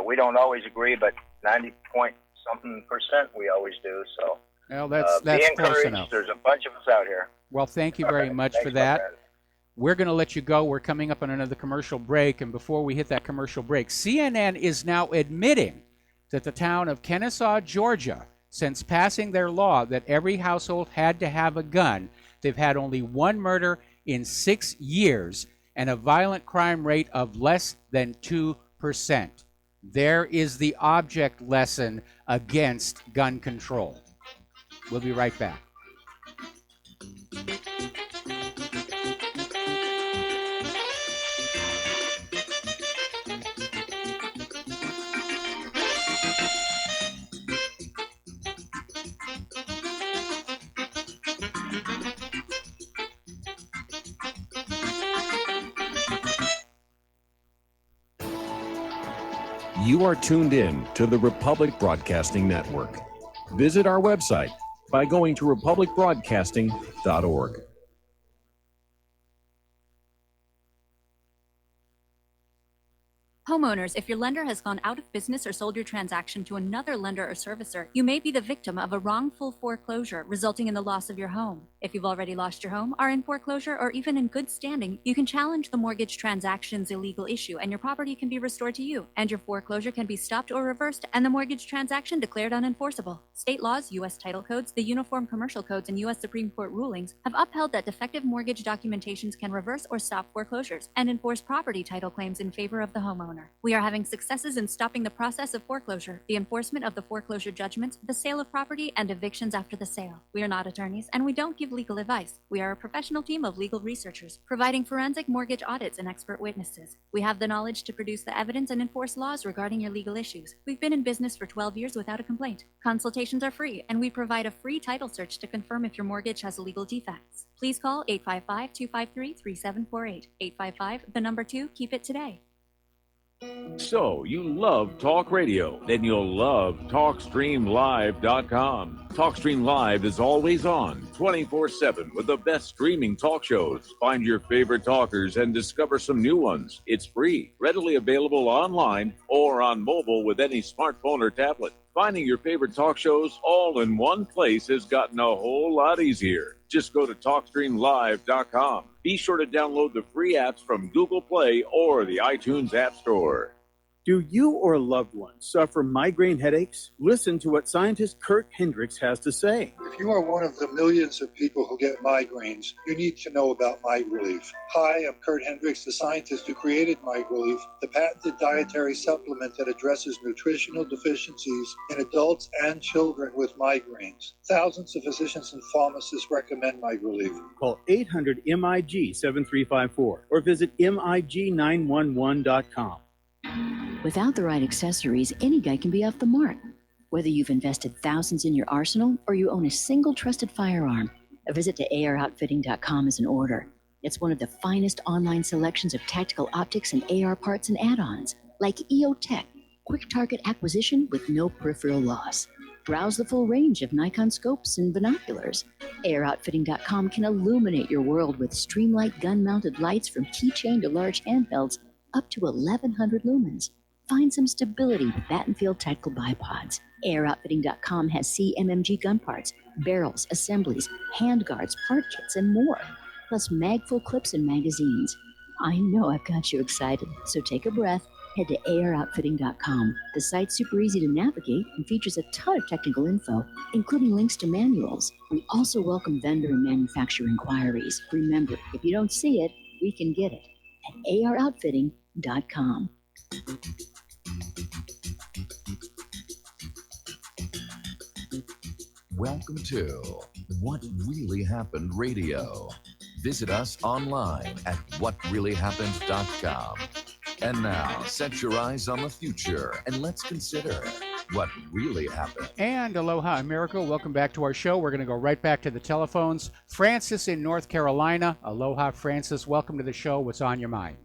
We don't always agree, but 90-point-something% we always do. So well, that's be close encouraged. enough. There's a bunch of us out here. Well, thank you very much for Thanks, that. my friend. We're going to let you go. We're coming up on another commercial break. And before we hit that commercial break, CNN is now admitting that the town of Kennesaw, Georgia, since passing their law that every household had to have a gun, they've had only one murder in 6 years and a violent crime rate of less than 2%. There is the object lesson against gun control. We'll be right back. You are tuned in to the Republic Broadcasting Network. Visit our website by going to republicbroadcasting.org. Homeowners, if your lender has gone out of business or sold your transaction to another lender or servicer, you may be the victim of a wrongful foreclosure, resulting in the loss of your home. If you've already lost your home, are in foreclosure, or even in good standing, you can challenge the mortgage transaction's illegal issue, and your property can be restored to you, and your foreclosure can be stopped or reversed, and the mortgage transaction declared unenforceable. State laws, U.S. title codes, the Uniform Commercial Codes, and U.S. Supreme Court rulings have upheld that defective mortgage documentations can reverse or stop foreclosures and enforce property title claims in favor of the homeowner. We are having successes in stopping the process of foreclosure, the enforcement of the foreclosure judgments, the sale of property, and evictions after the sale. We are not attorneys, and we don't give legal advice. We are a professional team of legal researchers, providing forensic mortgage audits and expert witnesses. We have the knowledge to produce the evidence and enforce laws regarding your legal issues. We've been in business for 12 years without a complaint. Consultations are free, and we provide a free title search to confirm if your mortgage has legal defects. Please call 855-253-3748. 855, 2, keep it today. So, you love talk radio? Then you'll love TalkStreamLive.com. TalkStream Live is always on, 24/7, with the best streaming talk shows. Find your favorite talkers and discover some new ones. It's free, readily available online or on mobile with any smartphone or tablet. Finding your favorite talk shows all in one place has gotten a whole lot easier. Just go to TalkStreamLive.com. Be sure to download the free apps from Google Play or the iTunes App Store. Do you or a loved one suffer migraine headaches? Listen to what scientist Kurt Hendricks has to say. If you are one of the millions of people who get migraines, you need to know about MigRelief. Hi, I'm Kurt Hendricks, the scientist who created MigRelief, the patented dietary supplement that addresses nutritional deficiencies in adults and children with migraines. Thousands of physicians and pharmacists recommend MigRelief. Call 800-MIG-7354 or visit MIG911.com. Without the right accessories, any guy can be off the mark. Whether you've invested thousands in your arsenal or you own a single trusted firearm, a visit to AROutfitting.com is in order. It's one of the finest online selections of tactical optics and AR parts and add-ons, like EOTech, quick target acquisition with no peripheral loss. Browse the full range of Nikon scopes and binoculars. AROutfitting.com can illuminate your world with Streamlight gun-mounted lights from keychain to large handhelds, up to 1,100 lumens. Find some stability with Battenfield Tactical Bipods. AirOutfitting.com has CMMG gun parts, barrels, assemblies, handguards, part kits, and more. Plus mag-full clips and magazines. I know I've got you excited, so take a breath. Head to AirOutfitting.com. The site's super easy to navigate and features a ton of technical info, including links to manuals. We also welcome vendor and manufacturer inquiries. Remember, if you don't see it, we can get it at AROutfitting.com. Welcome to What Really Happened Radio. Visit us online at whatreallyhappened.com. And now, set your eyes on the future and let's consider what really happened. And aloha, America. Welcome back to our show. We're going to go right back to the telephones. Francis in North Carolina. Aloha, Francis. Welcome to the show. What's on your mind?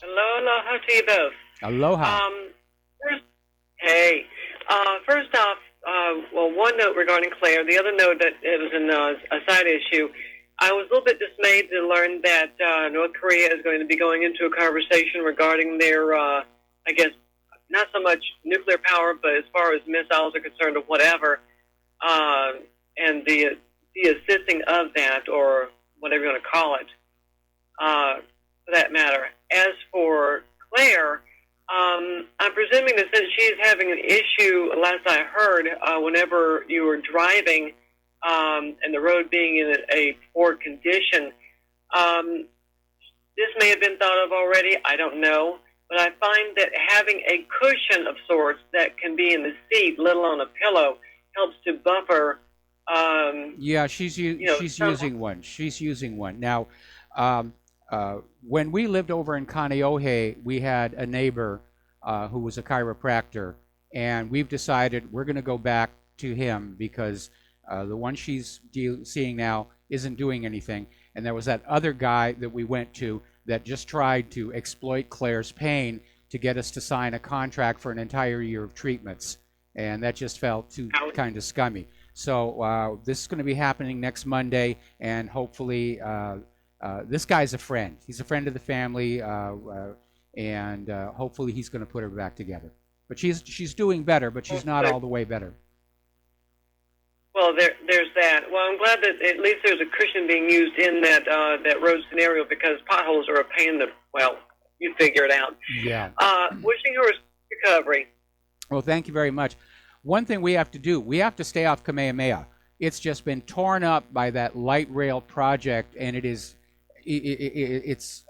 Aloha to you both. Aloha. First off, well, one note regarding Claire. The other note that it was a side issue. I was a little bit dismayed to learn that North Korea is going to be going into a conversation regarding their, I guess, not so much nuclear power, but as far as missiles are concerned or whatever, and the assisting of that, or whatever you want to call it, for that matter. As for Claire, I'm presuming that since she's having an issue, last I heard, whenever you were driving, and the road being in a poor condition, this may have been thought of already, I don't know, but I find that having a cushion of sorts that can be in the seat, let alone a pillow, helps to buffer. Yeah, she's using one. She's using one. Now, when we lived over in Kaneohe, we had a neighbor who was a chiropractor, and we've decided we're going to go back to him because the one she's seeing now isn't doing anything. And there was that other guy that we went to that just tried to exploit Claire's pain to get us to sign a contract for an entire year of treatments, and that just felt too kind of scummy. So this is going to be happening next Monday, and hopefully this guy's a friend. He's a friend of the family, and hopefully he's going to put her back together. But she's doing better, but she's not all the way better. Well, there's that. Well, I'm glad that at least there's a cushion being used in that that road scenario, because potholes are a pain in the, well, you figure it out. Yeah. Wishing her a recovery. Well, thank you very much. One thing we have to do, we have to stay off Kamehameha. It's just been torn up by that light rail project, and it's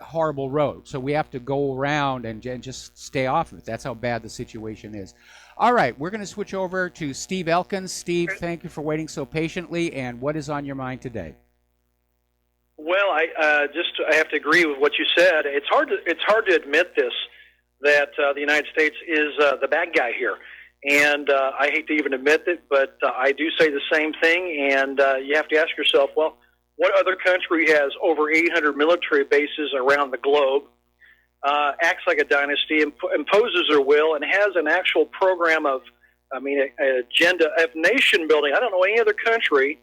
a horrible road. So we have to go around and just stay off of it. That's how bad the situation is. All right, we're going to switch over to Steve Elkins. Steve, thank you for waiting so patiently. And what is on your mind today? Well, I have to agree with what you said. It's hard to admit this, that the United States is the bad guy here. And I hate to even admit it, but I do say the same thing. And you have to ask yourself, well, what other country has over 800 military bases around the globe, acts like a dynasty, imposes their will, and has an actual program of, an agenda of nation building? I don't know any other country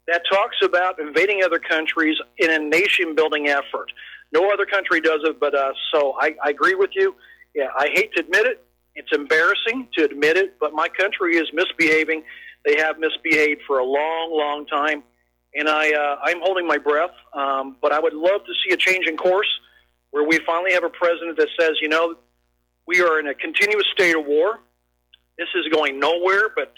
that talks about invading other countries in a nation building effort. No other country does it but us. So I agree with you. Yeah, I hate to admit it. It's embarrassing to admit it, but my country is misbehaving. They have misbehaved for a long, long time. And I'm holding my breath, but I would love to see a change in course where we finally have a president that says, you know, we are in a continuous state of war. This is going nowhere but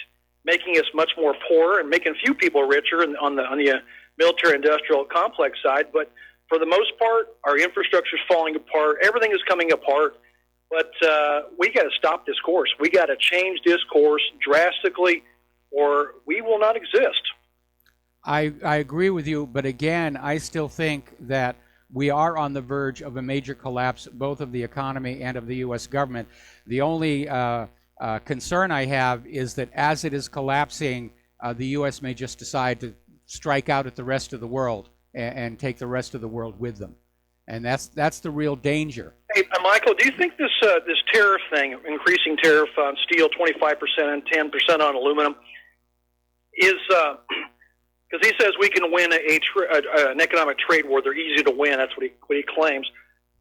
making us much more poor and making a few people richer on the military-industrial complex side. But for the most part, our infrastructure is falling apart. Everything is coming apart. But we got to stop this course. We got to change this course drastically, or we will not exist. I agree with you, but again, I still think that we are on the verge of a major collapse, both of the economy and of the U.S. government. The only concern I have is that as it is collapsing, the U.S. may just decide to strike out at the rest of the world and take the rest of the world with them. And that's the real danger. Hey, Michael, do you think this tariff thing, increasing tariff on steel 25% and 10% on aluminum, is because he says we can win an economic trade war? They're easy to win. That's what he claims.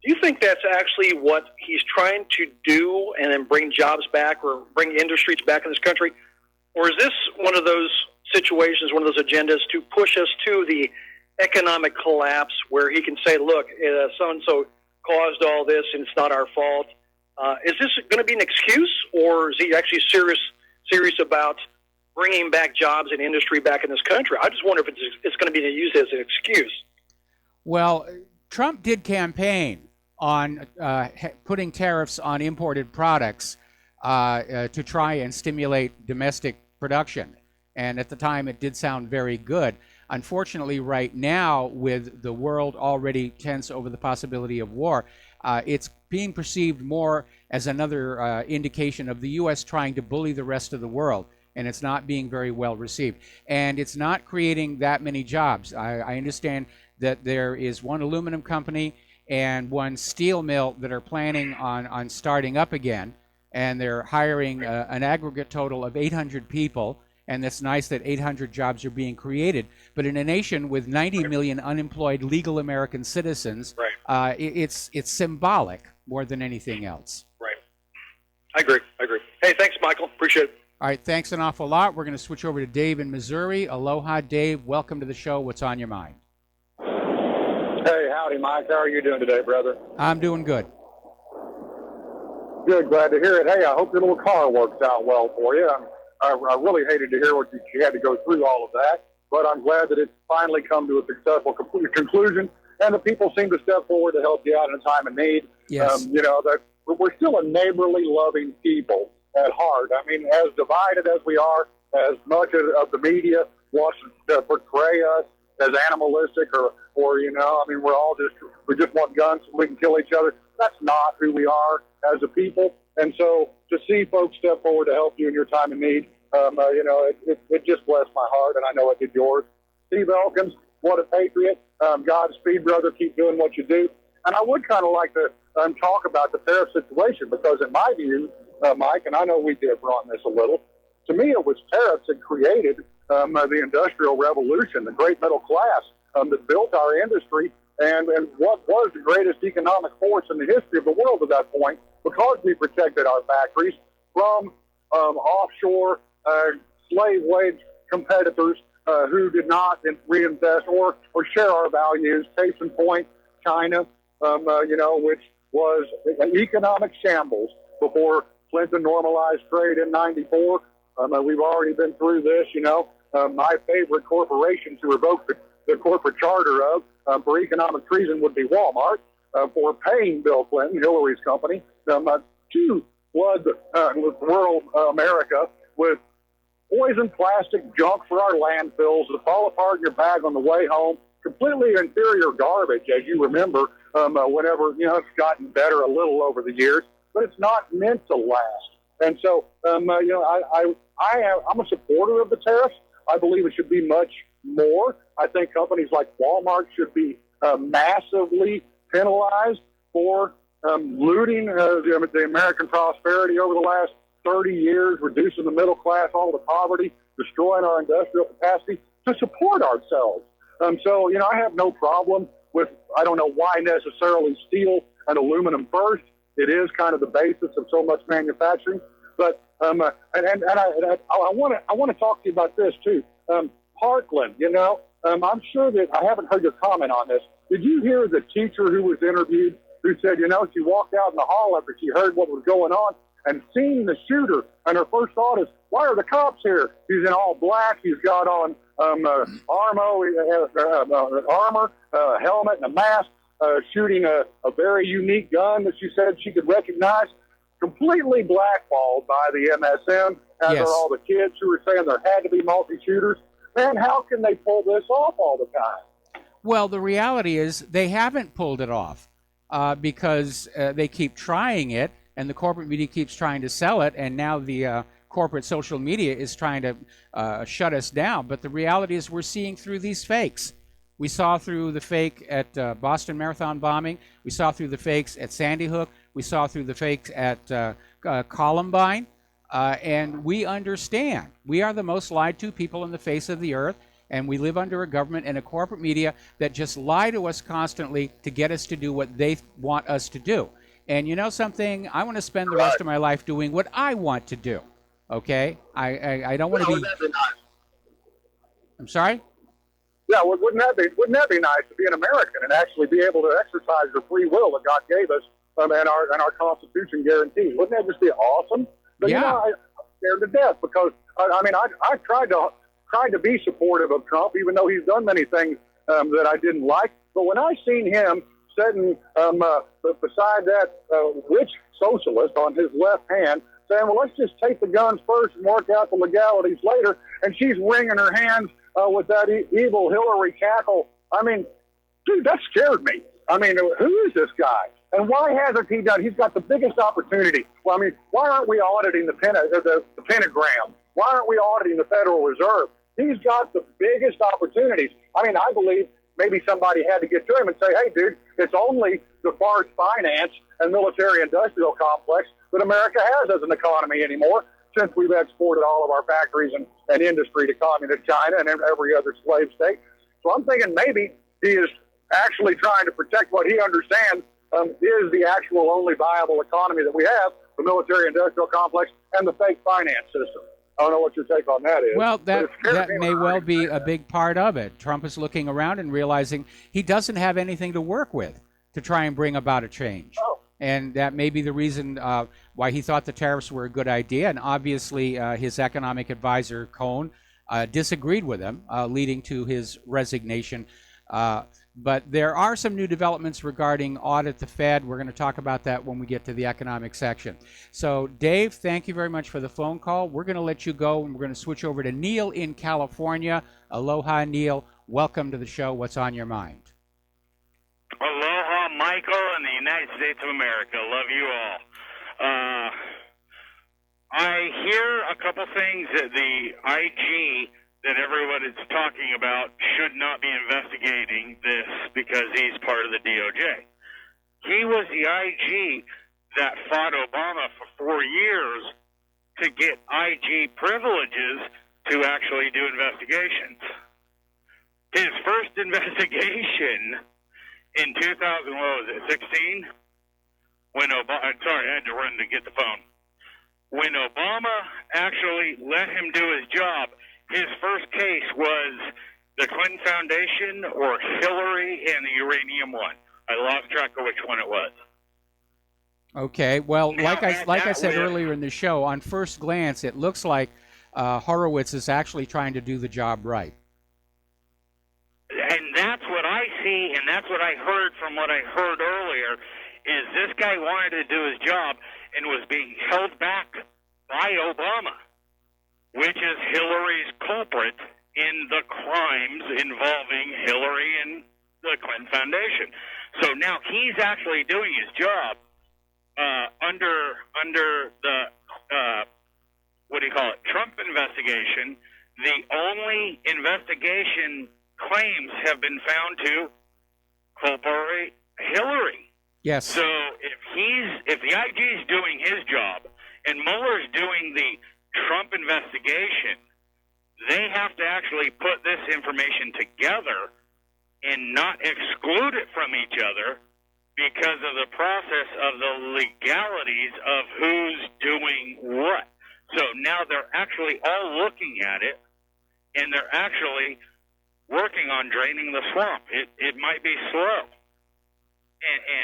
Do you think that's actually what he's trying to do, and then bring jobs back or bring industries back in this country? Or is this one of those situations, one of those agendas to push us to the economic collapse where he can say, look, so-and-so caused all this and it's not our fault? Is this going to be an excuse, or is he actually serious about bringing back jobs and industry back in this country? I just wonder if it's going to be used as an excuse. Well, Trump did campaign on putting tariffs on imported products to try and stimulate domestic production. And at the time, it did sound very good. Unfortunately, right now, with the world already tense over the possibility of war, it's being perceived more as another indication of the U.S. trying to bully the rest of the world, and it's not being very well received. And it's not creating that many jobs. I understand that there is one aluminum company and one steel mill that are planning on starting up again, and they're hiring an aggregate total of 800 people. And it's nice that 800 jobs are being created. But in a nation with 90 million unemployed legal American citizens, it's symbolic more than anything else. Right. I agree. Hey, thanks, Michael. Appreciate it. All right, thanks an awful lot. We're going to switch over to Dave in Missouri. Aloha, Dave. Welcome to the show. What's on your mind? Hey, howdy, Mike. How are you doing today, brother? I'm doing good. Good. Glad to hear it. Hey, I hope your little car works out well for you. I really hated to hear what you had to go through all of that, but I'm glad that it's finally come to a successful conclusion, and the people seem to step forward to help you out in a time of need. Yes. That we're still a neighborly, loving people at heart. I mean, as divided as we are, as much of the media wants to portray us as animalistic or we just want guns so we can kill each other. That's not who we are as a people. And so to see folks step forward to help you in your time of need, it just blessed my heart, and I know it did yours. Steve Elkins, what a patriot. Godspeed, brother. Keep doing what you do. And I would kind of like to talk about the tariff situation, because in my view, Mike, and I know we differ on this a little, to me it was tariffs that created the Industrial Revolution, the great middle class that built our industry, and what was the greatest economic force in the history of the world at that point, because we protected our factories from offshore slave wage competitors who did not reinvest or share our values. Case in point, China, which was an economic shambles before Clinton normalized trade in '94. We've already been through this, my favorite corporation to revoke the corporate charter of for economic treason would be Walmart for paying Bill Clinton, Hillary's company, to flood rural America with poison plastic junk for our landfills that fall apart in your bag on the way home. Completely inferior garbage, as you remember, whenever, it's gotten better a little over the years, but it's not meant to last. And so, I'm a supporter of the tariffs. I believe it should be much more. I think companies like Walmart should be massively penalized for looting the American prosperity over the last 30 years, reducing the middle class, all the poverty, destroying our industrial capacity to support ourselves. So, I have no problem with, I don't know why necessarily steel and aluminum first. It is kind of the basis of so much manufacturing. But I want to talk to you about this too. Parkland, I'm sure that I haven't heard your comment on this. Did you hear the teacher who was interviewed who said, she walked out in the hall after she heard what was going on and seen the shooter, and her first thought is, why are the cops here? He's in all black. He's got on armor, a helmet, and a mask, shooting a very unique gun that she said she could recognize. Completely blackballed by the MSM, as Yes. are all the kids who were saying there had to be multi-shooters. Man, how can they pull this off all the time? Well, the reality is they haven't pulled it off because they keep trying it, and the corporate media keeps trying to sell it, and now the corporate social media is trying to shut us down. But the reality is we're seeing through these fakes. We saw through the fake at Boston Marathon bombing. We saw through the fakes at Sandy Hook. We saw through the fakes at Columbine. And we understand. We are the most lied to people on the face of the earth. And we live under a government and a corporate media that just lie to us constantly to get us to do what they want us to do. And you know something? I want to spend the rest of my life doing what I want to do. Okay? I don't want to be... Wouldn't that be nice? I'm sorry? Yeah, wouldn't that be nice to be an American and actually be able to exercise the free will that God gave us and our Constitution guarantees? Wouldn't that just be awesome? But Yeah. I'm scared to death because I tried to be supportive of Trump, even though he's done many things that I didn't like. But when I seen him sitting beside that witch socialist on his left hand, saying, "Well, let's just take the guns first and work out the legalities later," and she's wringing her hands with that evil Hillary cackle. I mean, dude, that scared me. I mean, who is this guy? And why hasn't he done? He's got the biggest opportunity. Well, I mean, why aren't we auditing the pentagram? Why aren't we auditing the Federal Reserve? He's got the biggest opportunities. I mean, I believe maybe somebody had to get to him and say, "Hey, dude, it's only the farce finance and military-industrial complex that America has as an economy anymore, since we've exported all of our factories and industry to communist China and every other slave state." So I'm thinking maybe he is actually trying to protect what he understands is the actual only viable economy that we have, the military-industrial complex and the fake finance system. I don't know what your take on that is. Well, but it scares that me may when I well read be that. a big part of it. Trump is looking around and realizing he doesn't have anything to work with to try and bring about a change. Oh. And that may be the reason why he thought the tariffs were a good idea. And obviously, his economic advisor, Cohn, disagreed with him, leading to his resignation. But there are some new developments regarding audit the Fed. We're going to talk about that when we get to the economic section. So, Dave, thank you very much for the phone call. We're going to let you go, and we're going to switch over to Neil in California. Aloha, Neil. Welcome to the show. What's on your mind? Aloha, Michael, and the United States of America. Love you all. I hear a couple things that the IG that everyone is talking about should not be investigating this because he's part of the DOJ. He was the IG that fought Obama for 4 years to get IG privileges to actually do investigations. His first investigation in 2000, what was it, 16? When Obama, sorry, I had to run to get the phone. When Obama actually let him do his job, his first case was the Clinton Foundation or Hillary and the uranium one. I lost track of which one it was. Okay, well, Now, like I said with- earlier in the show, on first glance, it looks like Horowitz is actually trying to do the job right. And that's what I see, and that's what I heard from what I heard earlier, is this guy wanted to do his job and was being held back by Obama, which is Hillary's culprit in the crimes involving Hillary and the Clinton Foundation. So now he's actually doing his job under the what do you call it, Trump investigation. The only investigation claims have been found to culpate Hillary. Yes. So if the IG is doing his job and Mueller's doing the Trump investigation, they have to actually put this information together and not exclude it from each other because of the process of the legalities of who's doing what. So now they're actually all looking at it, and they're actually working on draining the swamp. It might be slow.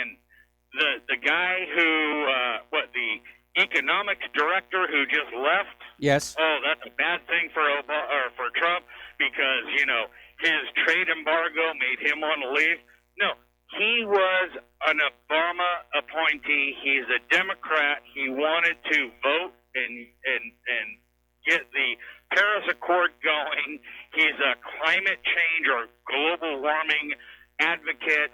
And the guy who, the economics director who just left, Yes. oh, that's a bad thing for for Trump because, you know, his trade embargo made him want to leave. No, he was an Obama appointee. He's a Democrat. He wanted to vote and get the Paris Accord going. He's a climate change or global warming advocate.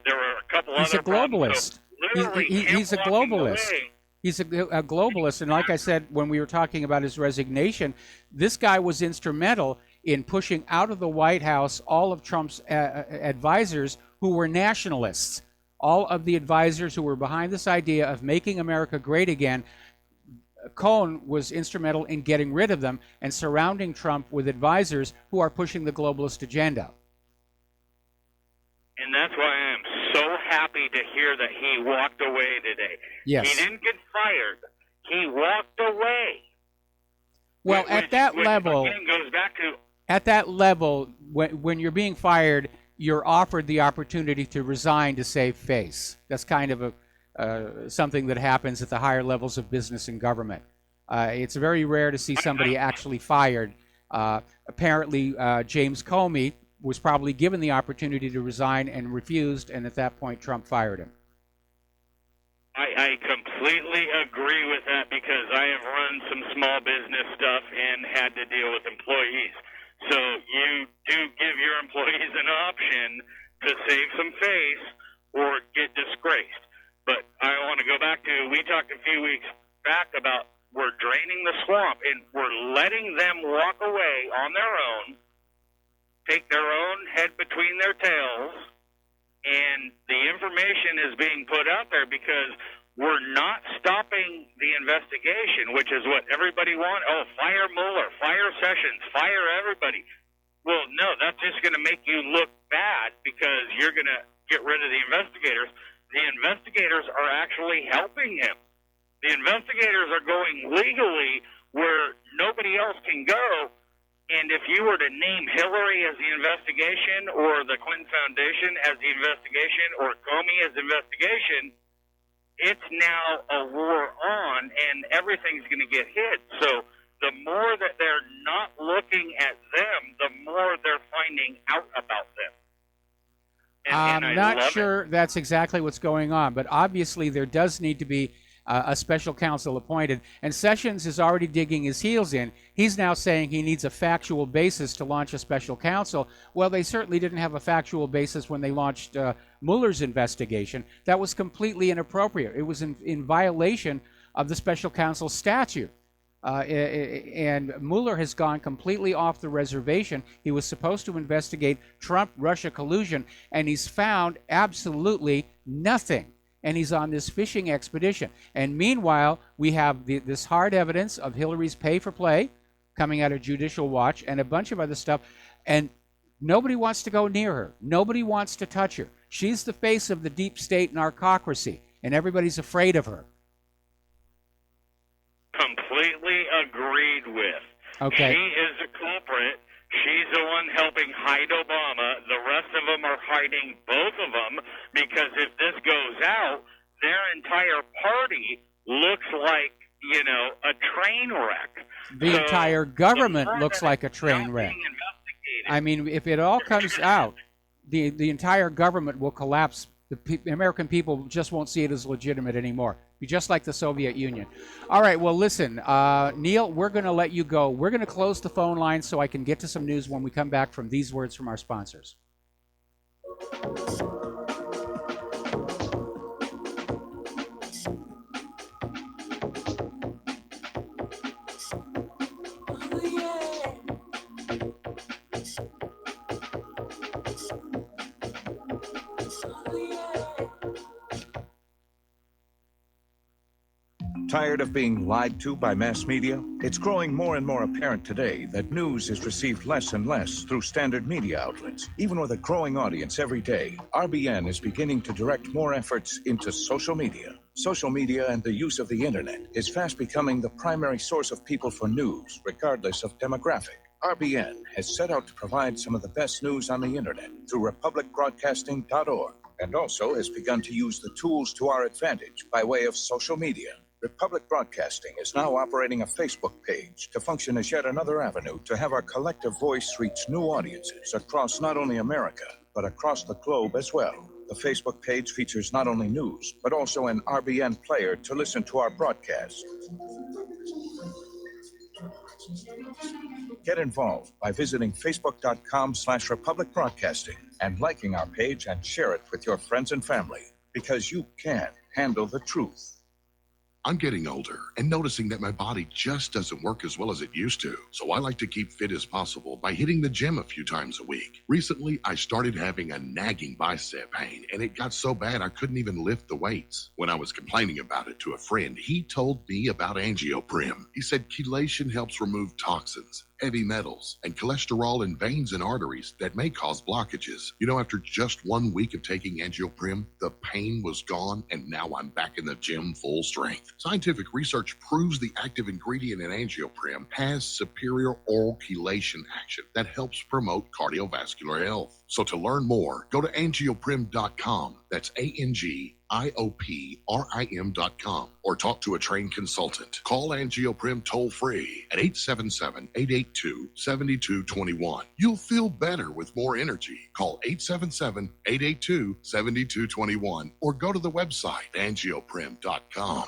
There were a couple He's a other problems. globalist. So literally He's a him walking globalist. away- He's a globalist, and like I said when we were talking about his resignation, this guy was instrumental in pushing out of the White House all of Trump's advisors who were nationalists. All of the advisors who were behind this idea of making America great again, Cohen was instrumental in getting rid of them and surrounding Trump with advisors who are pushing the globalist agenda. And that's why I am so happy to hear that he walked away today. Yes. He didn't get fired. He walked away. Well, at that level, Again, goes back to when you're being fired, you're offered the opportunity to resign to save face. That's kind of something that happens at the higher levels of business and government. It's very rare to see somebody actually fired. Apparently, James Comey was probably given the opportunity to resign and refused, and at that point, Trump fired him. I completely agree with that because I have run some small business stuff and had to deal with employees. So you do give your employees an option to save some face or get disgraced. But I want to go back to, we talked a few weeks back about we're draining the swamp and we're letting them walk away on their own, take their own head between their tails, and the information is being put out there because we're not stopping the investigation, which is what everybody wants. Oh, fire Mueller, fire Sessions, fire everybody. Well, no, that's just going to make you look bad because you're going to get rid of the investigators. The investigators are actually helping him. The investigators are going legally where nobody else can go. And if you were to name Hillary as the investigation or the Clinton Foundation as the investigation or Comey as the investigation, it's now a war on and everything's going to get hit. So the more that they're not looking at them, the more they're finding out about them. And I'm I not love sure that's exactly what's going on, but obviously there does need to be a special counsel appointed. And Sessions is already digging his heels in. He's now saying he needs a factual basis to launch a special counsel. Well, they certainly didn't have a factual basis when they launched Mueller's investigation. That was completely inappropriate. It was in violation of the special counsel statute. And Mueller has gone completely off the reservation. He was supposed to investigate Trump-Russia collusion, and he's found absolutely nothing. And he's on this fishing expedition. And meanwhile, we have this hard evidence of Hillary's pay-for-play coming out of Judicial Watch and a bunch of other stuff. And nobody wants to go near her. Nobody wants to touch her. She's the face of the deep state narcocracy, and everybody's afraid of her. Completely agreed with. Okay. She is a culprit. She's the one helping hide Obama. The rest of them are hiding both of them, because if this goes out, their entire party looks like, you know, a train wreck. The entire government looks like a train wreck. I mean, if it all comes out, the entire government will collapse. The American people just won't see it as legitimate anymore. Be just like the Soviet Union. All right, well, listen, Neil, we're going to let you go. We're going to close the phone line so I can get to some news when we come back from these words from our sponsors. Tired of being lied to by mass media? It's growing more and more apparent today that news is received less and less through standard media outlets. Even with a growing audience every day, RBN is beginning to direct more efforts into social media. Social media and the use of the internet is fast becoming the primary source of people for news, regardless of demographic. RBN has set out to provide some of the best news on the internet through republicbroadcasting.org, and also has begun to use the tools to our advantage by way of social media. Republic Broadcasting is now operating a Facebook page to function as yet another avenue to have our collective voice reach new audiences across not only America, but across the globe as well. The Facebook page features not only news, but also an RBN player to listen to our broadcast. Get involved by visiting facebook.com/Republic Broadcasting and liking our page and share it with your friends and family, because you can handle the truth. I'm getting older and noticing that my body just doesn't work as well as it used to. So I like to keep fit as possible by hitting the gym a few times a week. Recently, I started having a nagging bicep pain, and it got so bad I couldn't even lift the weights. When I was complaining about it to a friend, he told me about Angioprim. He said chelation helps remove toxins, heavy metals, and cholesterol in veins and arteries that may cause blockages. You know, after just 1 week of taking Angioprim, the pain was gone, and now I'm back in the gym full strength. Scientific research proves the active ingredient in Angioprim has superior oral chelation action that helps promote cardiovascular health. So to learn more, go to angioprim.com. That's ANGIOPRIM.com, or talk to a trained consultant. Call Angioprim toll free at 877-882-7221. You'll feel better with more energy. Call 877-882-7221 or go to the website angioprim.com.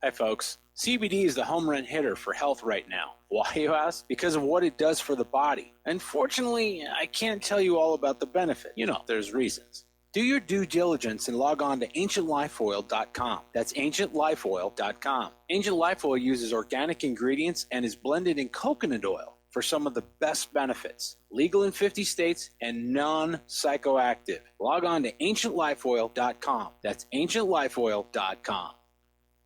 Hi, folks. CBD is the home run hitter for health right now. Why, you ask? Because of what it does for the body. Unfortunately, I can't tell you all about the benefit. You know, there's reasons. Do your due diligence and log on to AncientLifeOil.com. That's AncientLifeOil.com. Ancient Life Oil uses organic ingredients and is blended in coconut oil for some of the best benefits. Legal in 50 states and non-psychoactive. Log on to AncientLifeOil.com. That's AncientLifeOil.com.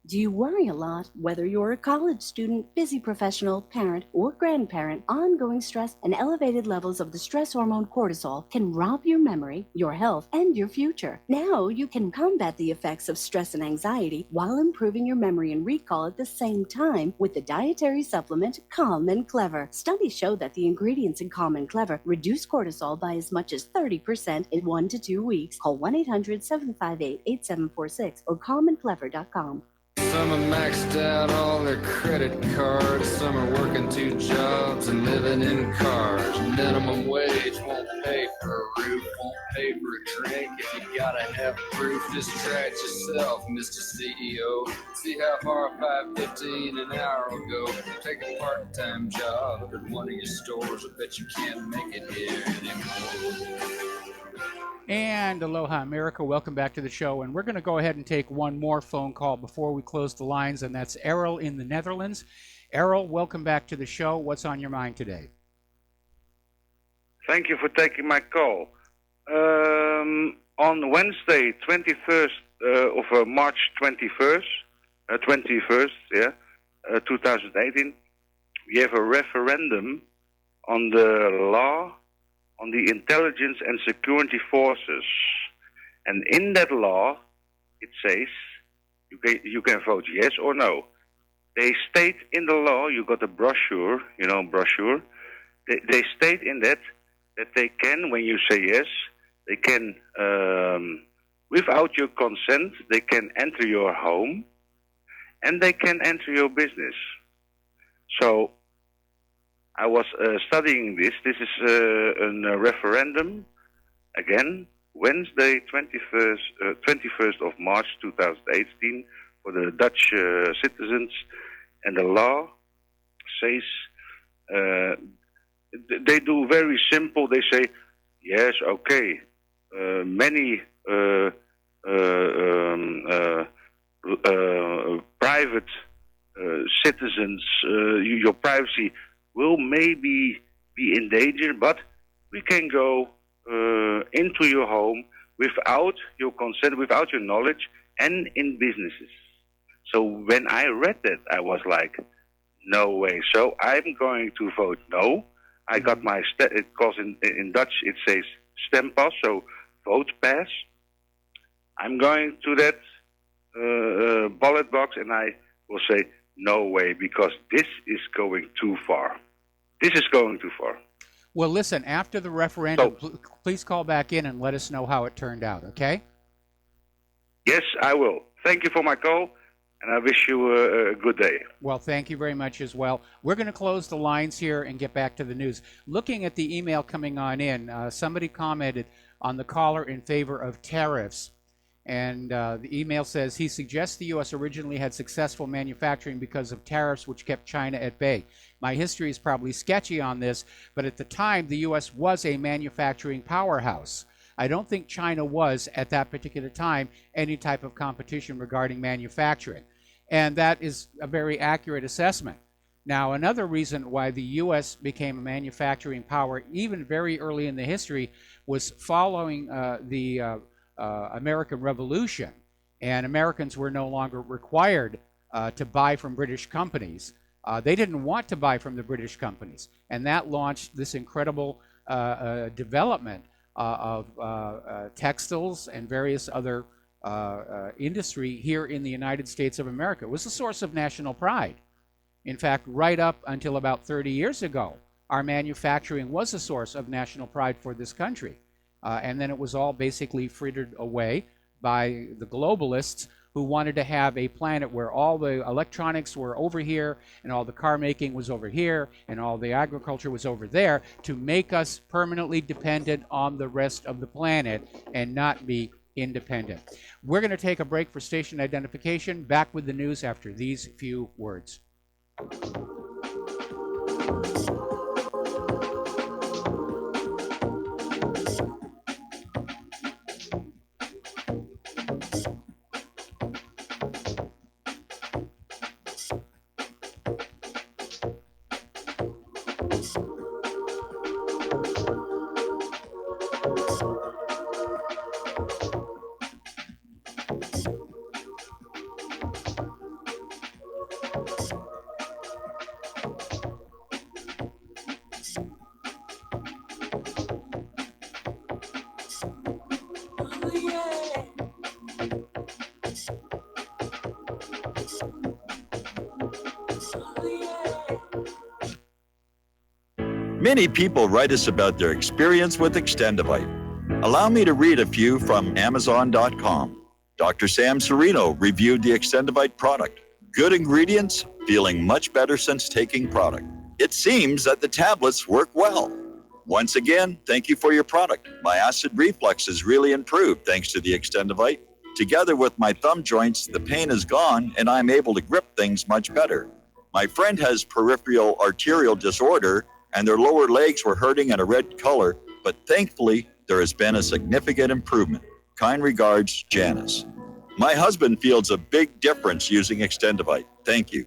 Do you worry a lot? Whether you're a college student, busy professional, parent, or grandparent, ongoing stress and elevated levels of the stress hormone cortisol can rob your memory, your health, and your future. Now you can combat the effects of stress and anxiety while improving your memory and recall at the same time with the dietary supplement Calm and Clever. Studies show that the ingredients in Calm and Clever reduce cortisol by as much as 30% in 1 to 2 weeks. Call 1-800-758-8746 or calmandclever.com. Some are maxed out all their credit cards. Some are working 2 jobs and living in cars. Minimum wage won't pay for a roof, won't pay for a drink. If you gotta have proof, just try it yourself, Mr. CEO. See how far $5.15 an hour will go. Take a part-time job at one of your stores. I bet you can't make it here anymore. And aloha, America. Welcome back to the show. And we're going to go ahead and take one more phone call before we close the lines, and that's Errol in the Netherlands. Errol, welcome back to the show. What's on your mind today? Thank you for taking my call. On Wednesday, 21st of March 21st, 2018, we have a referendum on the law on the intelligence and security forces. And in that law, it says you can vote yes or no. They state in the law, you got a brochure, they state in that they can, when you say yes, they can, without your consent, they can enter your home and they can enter your business. So I was studying this. This is a referendum, again, Wednesday, 21st of March 2018, for the Dutch citizens. And the law says, they do very simple. They say, yes, okay, many private citizens, your privacy will maybe be in danger, but we can go into your home without your consent, without your knowledge, and in businesses. So when I read that, I was like, no way. So I'm going to vote no. I got my, because in Dutch it says stempas, so vote pass. I'm going to that ballot box and I will say no way, because this is going too far. This is going too far. Well, listen, after the referendum, please call back in and let us know how it turned out, okay? Yes, I will. Thank you for my call, and I wish you a good day. Well, thank you very much as well. We're going to close the lines here and get back to the news. Looking at the email coming on in, somebody commented on the caller in favor of tariffs. And the email says, he suggests the U.S. originally had successful manufacturing because of tariffs which kept China at bay. My history is probably sketchy on this, but at the time, the U.S. was a manufacturing powerhouse. I don't think China was, at that particular time, any type of competition regarding manufacturing. And that is a very accurate assessment. Now, another reason why the U.S. became a manufacturing power, even very early in the history, was following the American Revolution, and Americans were no longer required to buy from British companies. They didn't want to buy from the British companies, and that launched this incredible development of textiles and various other industry here in the United States of America. It was a source of national pride. In fact, right up until about 30 years ago, our manufacturing was a source of national pride for this country. And then it was all basically frittered away by the globalists who wanted to have a planet where all the electronics were over here and all the car making was over here and all the agriculture was over there, to make us permanently dependent on the rest of the planet and not be independent. We're going to take a break for station identification. Back with the news after these few words. Many people write us about their experience with Extendivite. Allow me to read a few from Amazon.com. Dr. Sam Serino reviewed the Extendivite product. Good ingredients, feeling much better since taking product. It seems that the tablets work well. Once again, thank you for your product. My acid reflux has really improved thanks to the Extendivite. Together with my thumb joints, the pain is gone and I'm able to grip things much better. My friend has peripheral arterial disorder and their lower legs were hurting in a red color, but thankfully, there has been a significant improvement. Kind regards, Janice. My husband feels a big difference using Extendivite. Thank you.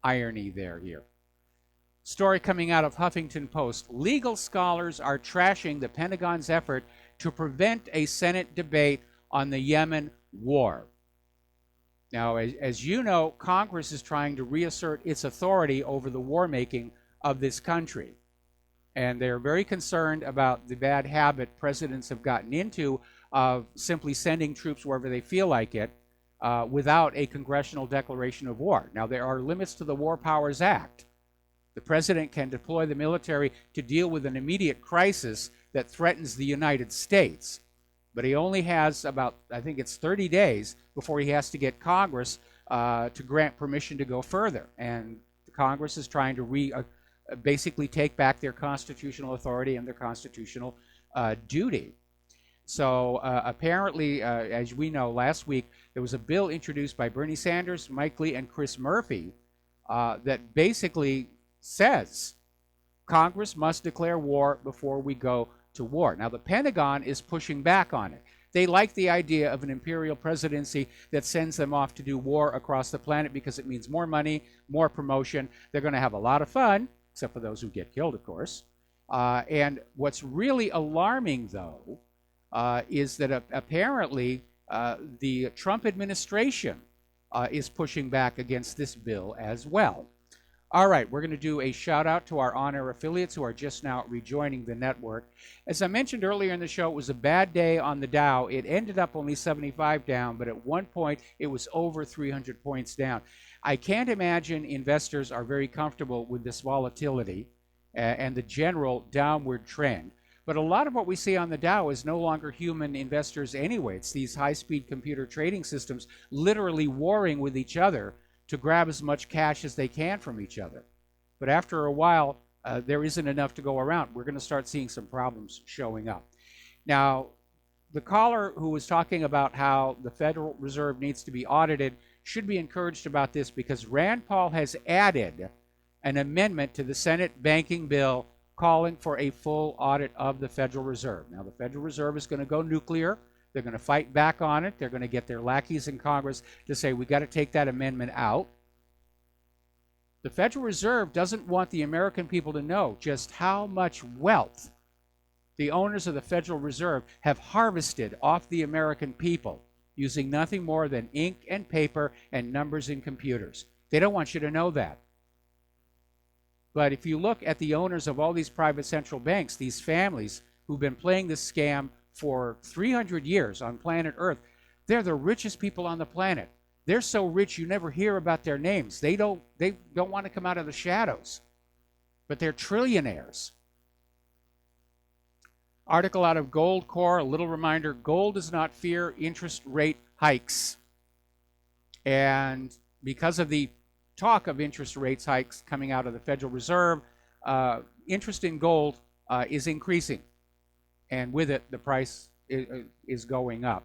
irony there here. Story coming out of Huffington Post. Legal scholars are trashing the Pentagon's effort to prevent a Senate debate on the Yemen war. Now, as you know, Congress is trying to reassert its authority over the war making of this country. And they're very concerned about the bad habit presidents have gotten into of simply sending troops wherever they feel like it without a congressional declaration of war. Now, there are limits to the War Powers Act. The president can deploy the military to deal with an immediate crisis that threatens the United States. But he only has about, I think it's 30 days before he has to get Congress to grant permission to go further. And Congress is trying to basically take back their constitutional authority and their constitutional duty. So apparently, as we know, last week there was a bill introduced by Bernie Sanders, Mike Lee, and Chris Murphy that basically says Congress must declare war before we go to war. Now, the Pentagon is pushing back on it. They like the idea of an imperial presidency that sends them off to do war across the planet because it means more money, more promotion. They're going to have a lot of fun, except for those who get killed, of course. And what's really alarming, though, is that apparently the Trump administration is pushing back against this bill as well. All right, we're going to do a shout out to our on-air affiliates who are just now rejoining the network. As I mentioned earlier in the show, it was a bad day on the Dow. It ended up only 75 down, but at one point it was over 300 points down. I can't imagine investors are very comfortable with this volatility and the general downward trend. But a lot of what we see on the Dow is no longer human investors anyway. It's these high-speed computer trading systems literally warring with each other to grab as much cash as they can from each other. But after a while, there isn't enough to go around. We're going to start seeing some problems showing up. Now, the caller who was talking about how the Federal Reserve needs to be audited should be encouraged about this because Rand Paul has added an amendment to the Senate banking bill calling for a full audit of the Federal Reserve. Now, the Federal Reserve is going to go nuclear. They're going to fight back on it. They're going to get their lackeys in Congress to say, we got to take that amendment out. The Federal Reserve doesn't want the American people to know just how much wealth the owners of the Federal Reserve have harvested off the American people using nothing more than ink and paper and numbers in computers. They don't want you to know that. But if you look at the owners of all these private central banks, these families who've been playing this scam for 300 years on planet Earth, they're the richest people on the planet. They're so rich you never hear about their names. They don't want to come out of the shadows. But they're trillionaires. Article out of Gold Core, a little reminder, gold does not fear interest rate hikes. And because of the talk of interest rates hikes coming out of the Federal Reserve, interest in gold is increasing. And with it, the price is going up.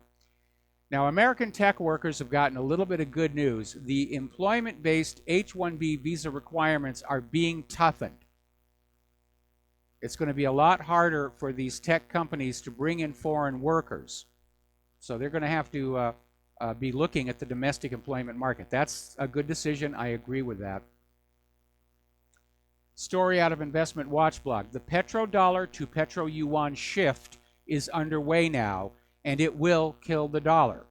Now, American tech workers have gotten a little bit of good news. The employment-based H-1B visa requirements are being toughened. It's going to be a lot harder for these tech companies to bring in foreign workers. So they're going to have to be looking at the domestic employment market. That's a good decision. I agree with that. Story out of Investment Watch blog. The petrodollar to petro-yuan shift is underway now, and it will kill the dollar.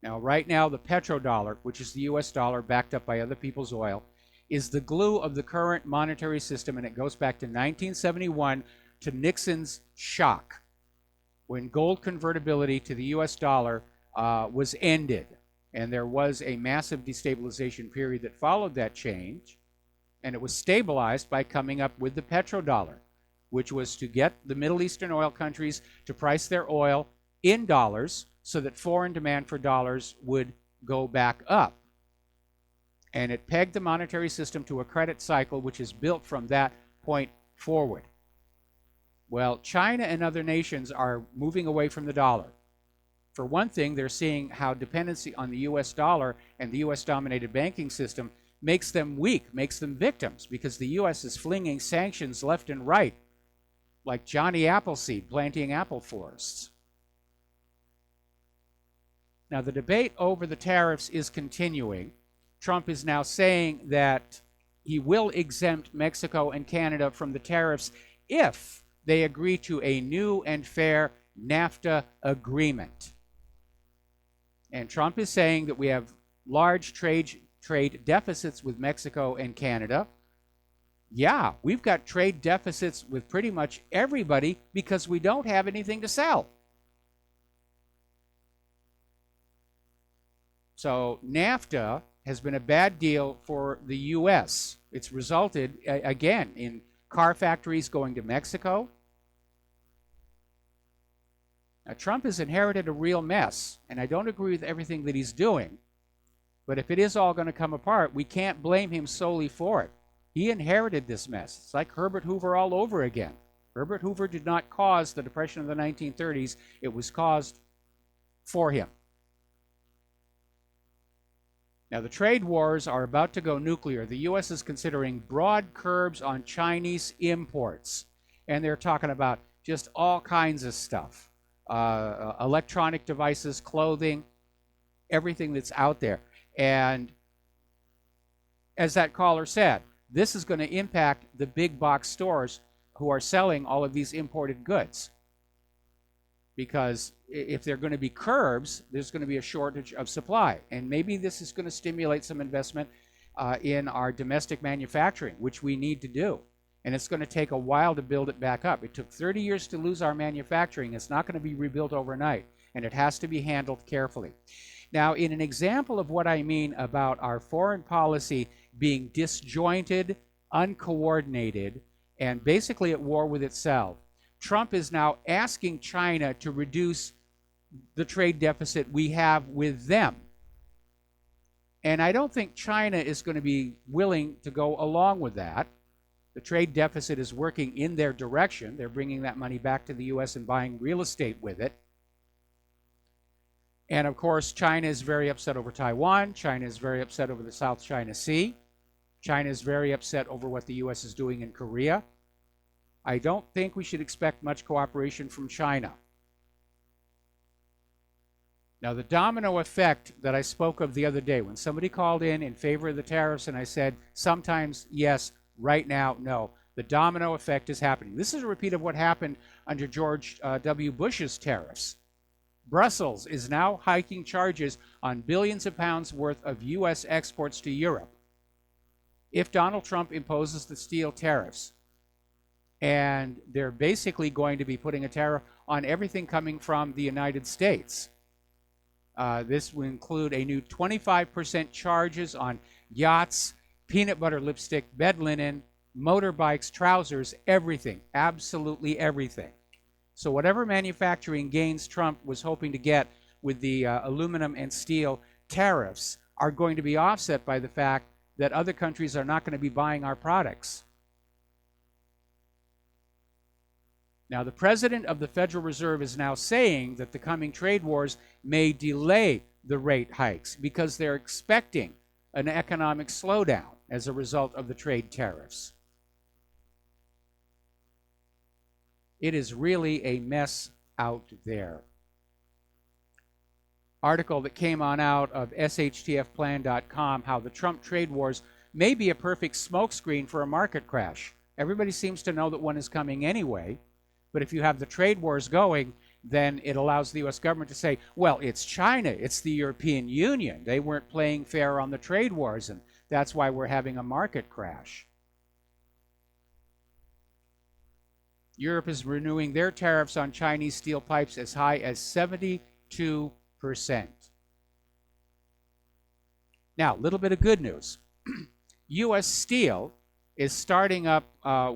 Now, right now, the petrodollar, which is the U.S. dollar backed up by other people's oil, is the glue of the current monetary system, and it goes back to 1971 to Nixon's shock, when gold convertibility to the U.S. dollar was ended, and there was a massive destabilization period that followed that change. And it was stabilized by coming up with the petrodollar, which was to get the Middle Eastern oil countries to price their oil in dollars so that foreign demand for dollars would go back up. And it pegged the monetary system to a credit cycle, which is built from that point forward. Well, China and other nations are moving away from the dollar. For one thing, they're seeing how dependency on the U.S. dollar and the U.S.-dominated banking system makes them weak, makes them victims, because the U.S. is flinging sanctions left and right, like Johnny Appleseed planting apple forests. Now, the debate over the tariffs is continuing. Trump is now saying that he will exempt Mexico and Canada from the tariffs if they agree to a new and fair NAFTA agreement. And Trump is saying that we have large trade deficits with Mexico and Canada. Yeah, we've got trade deficits with pretty much everybody because we don't have anything to sell. So NAFTA has been a bad deal for the U.S. It's resulted, again, in car factories going to Mexico. Now, Trump has inherited a real mess, and I don't agree with everything that he's doing. But if it is all going to come apart, we can't blame him solely for it. He inherited this mess. It's like Herbert Hoover all over again. Herbert Hoover did not cause the Depression of the 1930s. It was caused for him. Now, the trade wars are about to go nuclear. The U.S. is considering broad curbs on Chinese imports. And they're talking about just all kinds of stuff. Electronic devices, clothing, everything that's out there. And as that caller said, this is going to impact the big box stores who are selling all of these imported goods. Because if there are going to be curbs, there's going to be a shortage of supply. And maybe this is going to stimulate some investment in our domestic manufacturing, which we need to do. And it's going to take a while to build it back up. It took 30 years to lose our manufacturing. It's not going to be rebuilt overnight. And it has to be handled carefully. Now, in an example of what I mean about our foreign policy being disjointed, uncoordinated, and basically at war with itself, Trump is now asking China to reduce the trade deficit we have with them. And I don't think China is going to be willing to go along with that. The trade deficit is working in their direction. They're bringing that money back to the U.S. and buying real estate with it. And of course, China is very upset over Taiwan. China is very upset over the South China Sea. China is very upset over what the U.S. is doing in Korea. I don't think we should expect much cooperation from China. Now, the domino effect that I spoke of the other day, when somebody called in favor of the tariffs, and I said, sometimes yes, right now, no. The domino effect is happening. This is a repeat of what happened under George W. Bush's tariffs. Brussels is now hiking charges on billions of pounds worth of U.S. exports to Europe if Donald Trump imposes the steel tariffs. And they're basically going to be putting a tariff on everything coming from the United States. This will include a new 25% charges on yachts, peanut butter lipstick, bed linen, motorbikes, trousers, everything, absolutely everything. So whatever manufacturing gains Trump was hoping to get with the aluminum and steel tariffs are going to be offset by the fact that other countries are not going to be buying our products. Now, the president of the Federal Reserve is now saying that the coming trade wars may delay the rate hikes because they're expecting an economic slowdown as a result of the trade tariffs. It is really a mess out there. Article that came on out of shtfplan.com, how the Trump trade wars may be a perfect smokescreen for a market crash. Everybody seems to know that one is coming anyway, but if you have the trade wars going, then it allows the U.S. government to say, well, it's China, it's the European Union. They weren't playing fair on the trade wars, and that's why we're having a market crash. Europe is renewing their tariffs on Chinese steel pipes as high as 72%. Now, a little bit of good news. U.S. Steel is starting up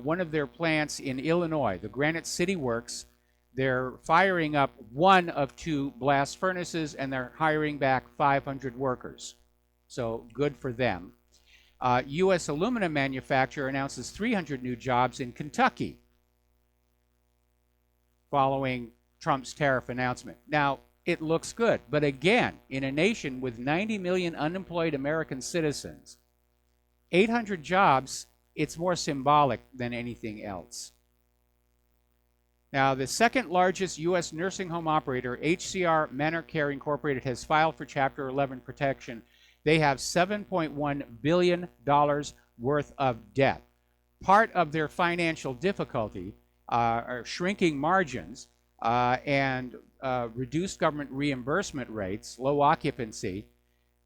one of their plants in Illinois, the Granite City Works. They're firing up one of 2 blast furnaces, and they're hiring back 500 workers. So good for them. U.S. aluminum manufacturer announces 300 new jobs in Kentucky following Trump's tariff announcement. Now, it looks good, but again, in a nation with 90 million unemployed American citizens, 800 jobs, it's more symbolic than anything else. Now, the second largest U.S. nursing home operator, HCR Manor Care Incorporated, has filed for Chapter 11 protection They have $7.1 billion worth of debt. Part of their financial difficulty are shrinking margins and reduced government reimbursement rates, low occupancy,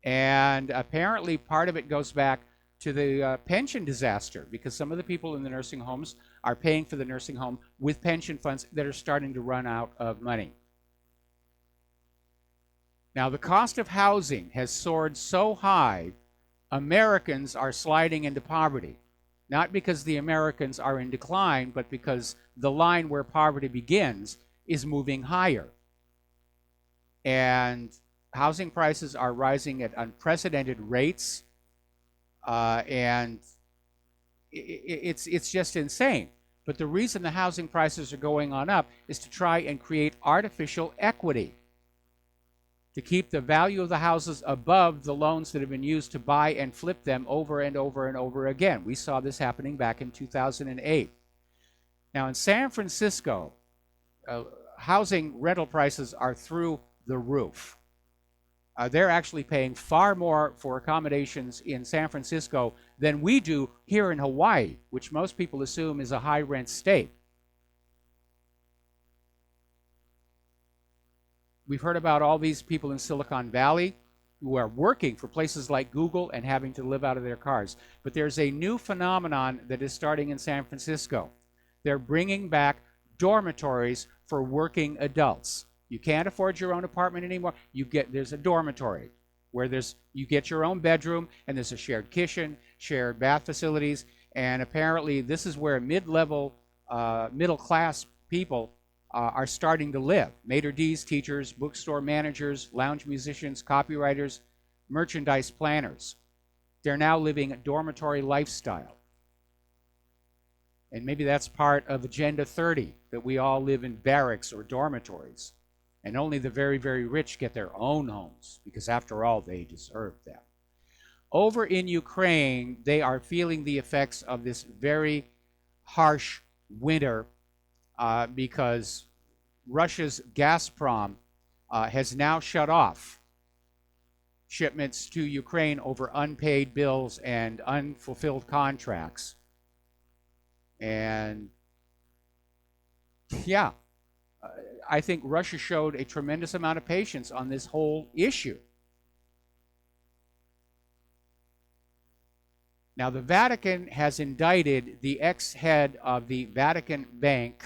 and apparently part of it goes back to the pension disaster, because some of the people in the nursing homes are paying for the nursing home with pension funds that are starting to run out of money. Now, the cost of housing has soared so high, Americans are sliding into poverty. Not because the Americans are in decline, but because the line where poverty begins is moving higher. And housing prices are rising at unprecedented rates, and it's just insane. But the reason the housing prices are going on up is to try and create artificial equity, to keep the value of the houses above the loans that have been used to buy and flip them over and over and over again. We saw this happening back in 2008. Now, in San Francisco, housing rental prices are through the roof. They're actually paying far more for accommodations in San Francisco than we do here in Hawaii, which most people assume is a high-rent state. We've heard about all these people in Silicon Valley who are working for places like Google and having to live out of their cars. But there's a new phenomenon that is starting in San Francisco. They're bringing back dormitories for working adults. You can't afford your own apartment anymore. There's a dormitory where you get your own bedroom, and there's a shared kitchen, shared bath facilities, and apparently this is where mid-level, middle-class people are starting to live. Maitre d's, teachers, bookstore managers, lounge musicians, copywriters, merchandise planners. They're now living a dormitory lifestyle. And maybe that's part of Agenda 30, that we all live in barracks or dormitories. And only the very, very rich get their own homes, because after all, they deserve them. Over in Ukraine, they are feeling the effects of this very harsh winter because Russia's Gazprom has now shut off shipments to Ukraine over unpaid bills and unfulfilled contracts. And yeah, I think Russia showed a tremendous amount of patience on this whole issue. Now, the Vatican has indicted the ex-head of the Vatican Bank,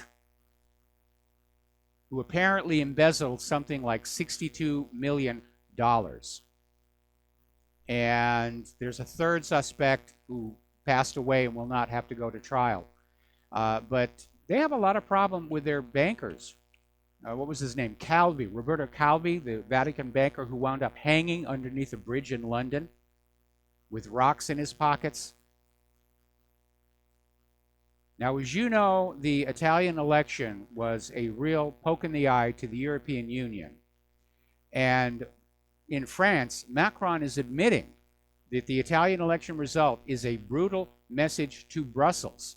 who apparently embezzled something like $62 million. And there's a third suspect who passed away and will not have to go to trial. But they have a lot of problem with their bankers. What was his name? Calvi, Roberto Calvi, the Vatican banker who wound up hanging underneath a bridge in London with rocks in his pockets. Now, as you know, the Italian election was a real poke in the eye to the European Union. And in France, Macron is admitting that the Italian election result is a brutal message to Brussels.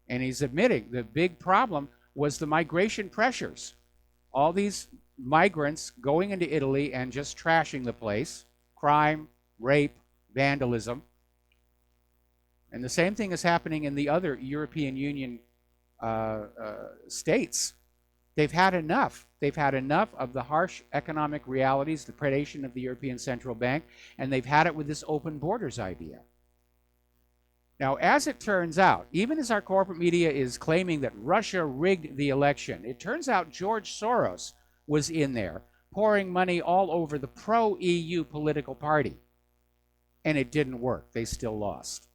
And he's admitting the big problem was the migration pressures. All these migrants going into Italy and just trashing the place, crime, rape, vandalism. And the same thing is happening in the other European Union states. They've had enough. They've had enough of the harsh economic realities, the predation of the European Central Bank, and they've had it with this open borders idea. Now, as it turns out, even as our corporate media is claiming that Russia rigged the election, it turns out George Soros was in there pouring money all over the pro-EU political party. And it didn't work. They still lost.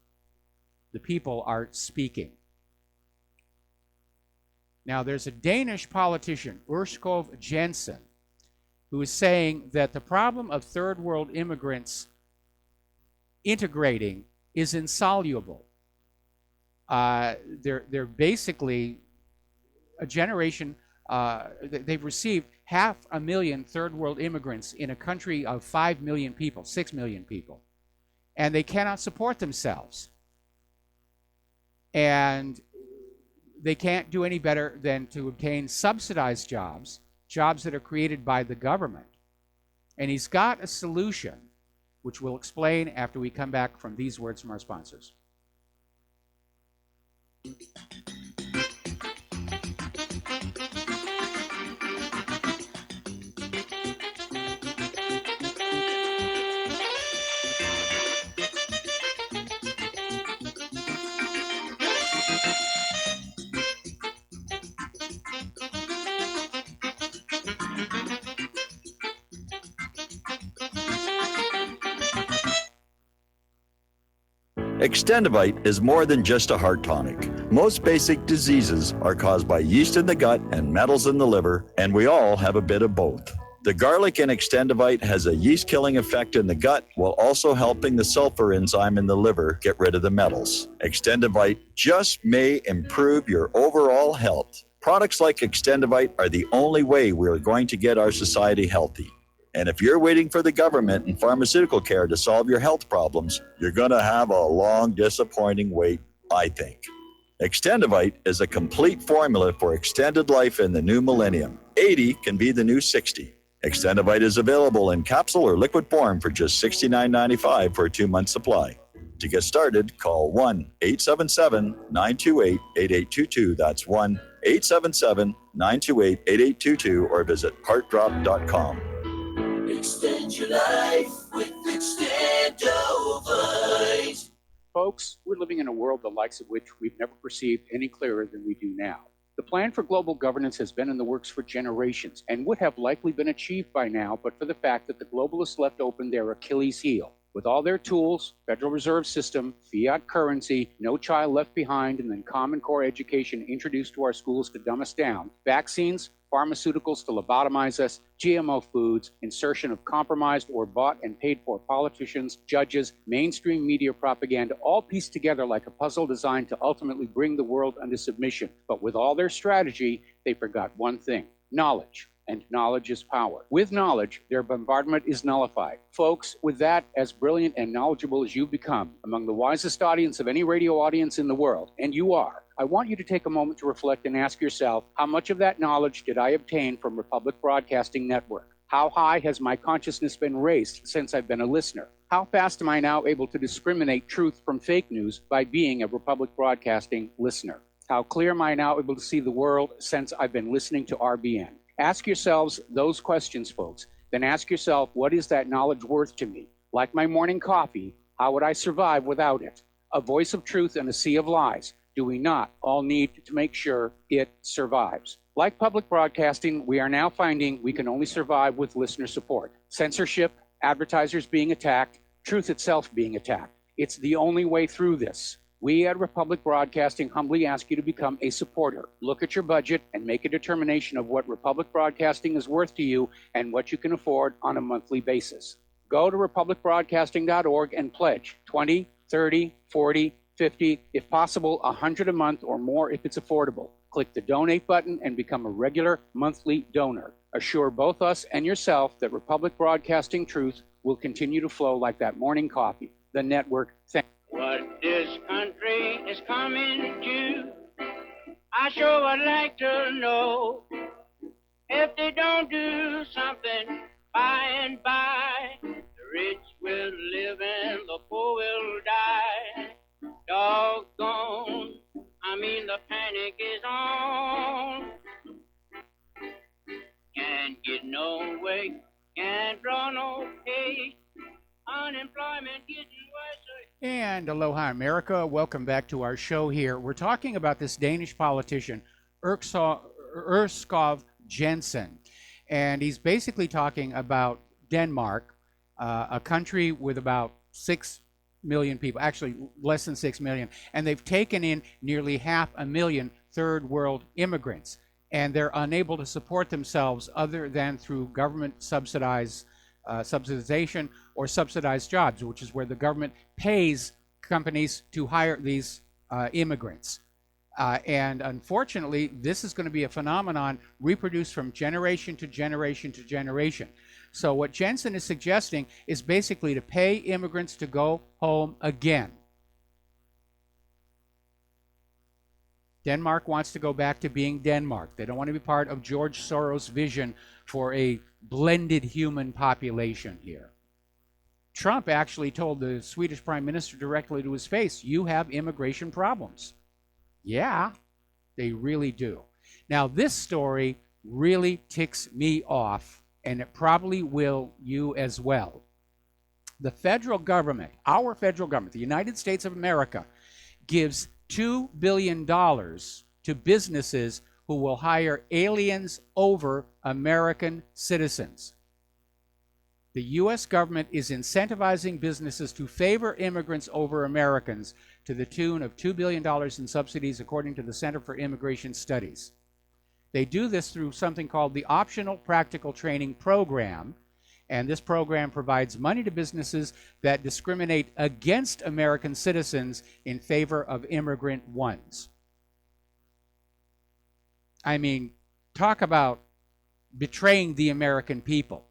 The people are speaking. Now, there's a Danish politician, Urskov Jensen, who is saying that the problem of third world immigrants integrating is insoluble. They're basically a generation, they've received 500,000 third world immigrants in a country of 5 million people, 6 million people, and they cannot support themselves. And they can't do any better than to obtain subsidized jobs, jobs that are created by the government. And he's got a solution which we'll explain after we come back from these words from our sponsors. Extendivite is more than just a heart tonic. Most basic diseases are caused by yeast in the gut and metals in the liver, and we all have a bit of both. The garlic in Extendivite has a yeast-killing effect in the gut while also helping the sulfur enzyme in the liver get rid of the metals. Extendivite just may improve your overall health. Products like Extendivite are the only way we are going to get our society healthy. And if you're waiting for the government and pharmaceutical care to solve your health problems, you're going to have a long, disappointing wait, I think. Extendivite is a complete formula for extended life in the new millennium. 80 can be the new 60. Extendivite is available in capsule or liquid form for just $69.95 for a 2-month supply. To get started, call 1-877-928-8822. That's 1-877-928-8822 or visit heartdrop.com. Extend your life with Extendovite. Folks, we're living in a world the likes of which we've never perceived any clearer than we do now. The plan for global governance has been in the works for generations and would have likely been achieved by now, but for the fact that the globalists left open their Achilles heel. With all their tools, Federal Reserve System, fiat currency, no child left behind, and then Common Core education introduced to our schools to dumb us down, vaccines, pharmaceuticals to lobotomize us, GMO foods, insertion of compromised or bought and paid for politicians, judges, mainstream media propaganda, all pieced together like a puzzle designed to ultimately bring the world under submission. But with all their strategy, they forgot one thing: knowledge. And knowledge is power. With knowledge, their bombardment is nullified. Folks, with that, as brilliant and knowledgeable as you've become, among the wisest audience of any radio audience in the world, and you are, I want you to take a moment to reflect and ask yourself, how much of that knowledge did I obtain from Republic Broadcasting Network? How high has my consciousness been raised since I've been a listener? How fast am I now able to discriminate truth from fake news by being a Republic Broadcasting listener? How clear am I now able to see the world since I've been listening to RBN? Ask yourselves those questions, folks. Then ask yourself, what is that knowledge worth to me? Like my morning coffee, how would I survive without it? A voice of truth in a sea of lies. Do we not all need to make sure it survives? Like public broadcasting, we are now finding we can only survive with listener support. Censorship, advertisers being attacked, truth itself being attacked. It's the only way through this. We at Republic Broadcasting humbly ask you to become a supporter. Look at your budget and make a determination of what Republic Broadcasting is worth to you and what you can afford on a monthly basis. Go to republicbroadcasting.org and pledge 20, 30, 40, 50, if possible, 100 a month or more if it's affordable. Click the donate button and become a regular monthly donor. Assure both us and yourself that Republic Broadcasting truth will continue to flow like that morning coffee. The network, thank What this country is coming to, I sure would like to know. If they don't do something by and by, the rich will live and the poor will die. Doggone, I mean the panic is on. Can't get no way, can't draw no pay. Unemployment getting worse. And aloha, America. Welcome back to our show here. We're talking about this Danish politician, Erskov Jensen. And he's basically talking about Denmark, a country with about 6 million people, actually less than 6 million. And they've taken in nearly 500,000 third world immigrants. And they're unable to support themselves other than through government subsidization or subsidized jobs, which is where the government pays companies to hire these immigrants. And unfortunately, this is going to be a phenomenon reproduced from generation to generation to generation. So what Jensen is suggesting is basically to pay immigrants to go home again. Denmark wants to go back to being Denmark. They don't want to be part of George Soros' vision for a blended human population here. Trump actually told the Swedish prime minister directly to his face, you have immigration problems. Yeah, they really do. Now, this story really ticks me off, and it probably will you as well. The federal government, our federal government, the United States of America, gives $2 billion to businesses who will hire aliens over American citizens. The U.S. government is incentivizing businesses to favor immigrants over Americans to the tune of $2 billion in subsidies, according to the Center for Immigration Studies. They do this through something called the Optional Practical Training Program, and this program provides money to businesses that discriminate against American citizens in favor of immigrant ones. I mean, talk about betraying the American people.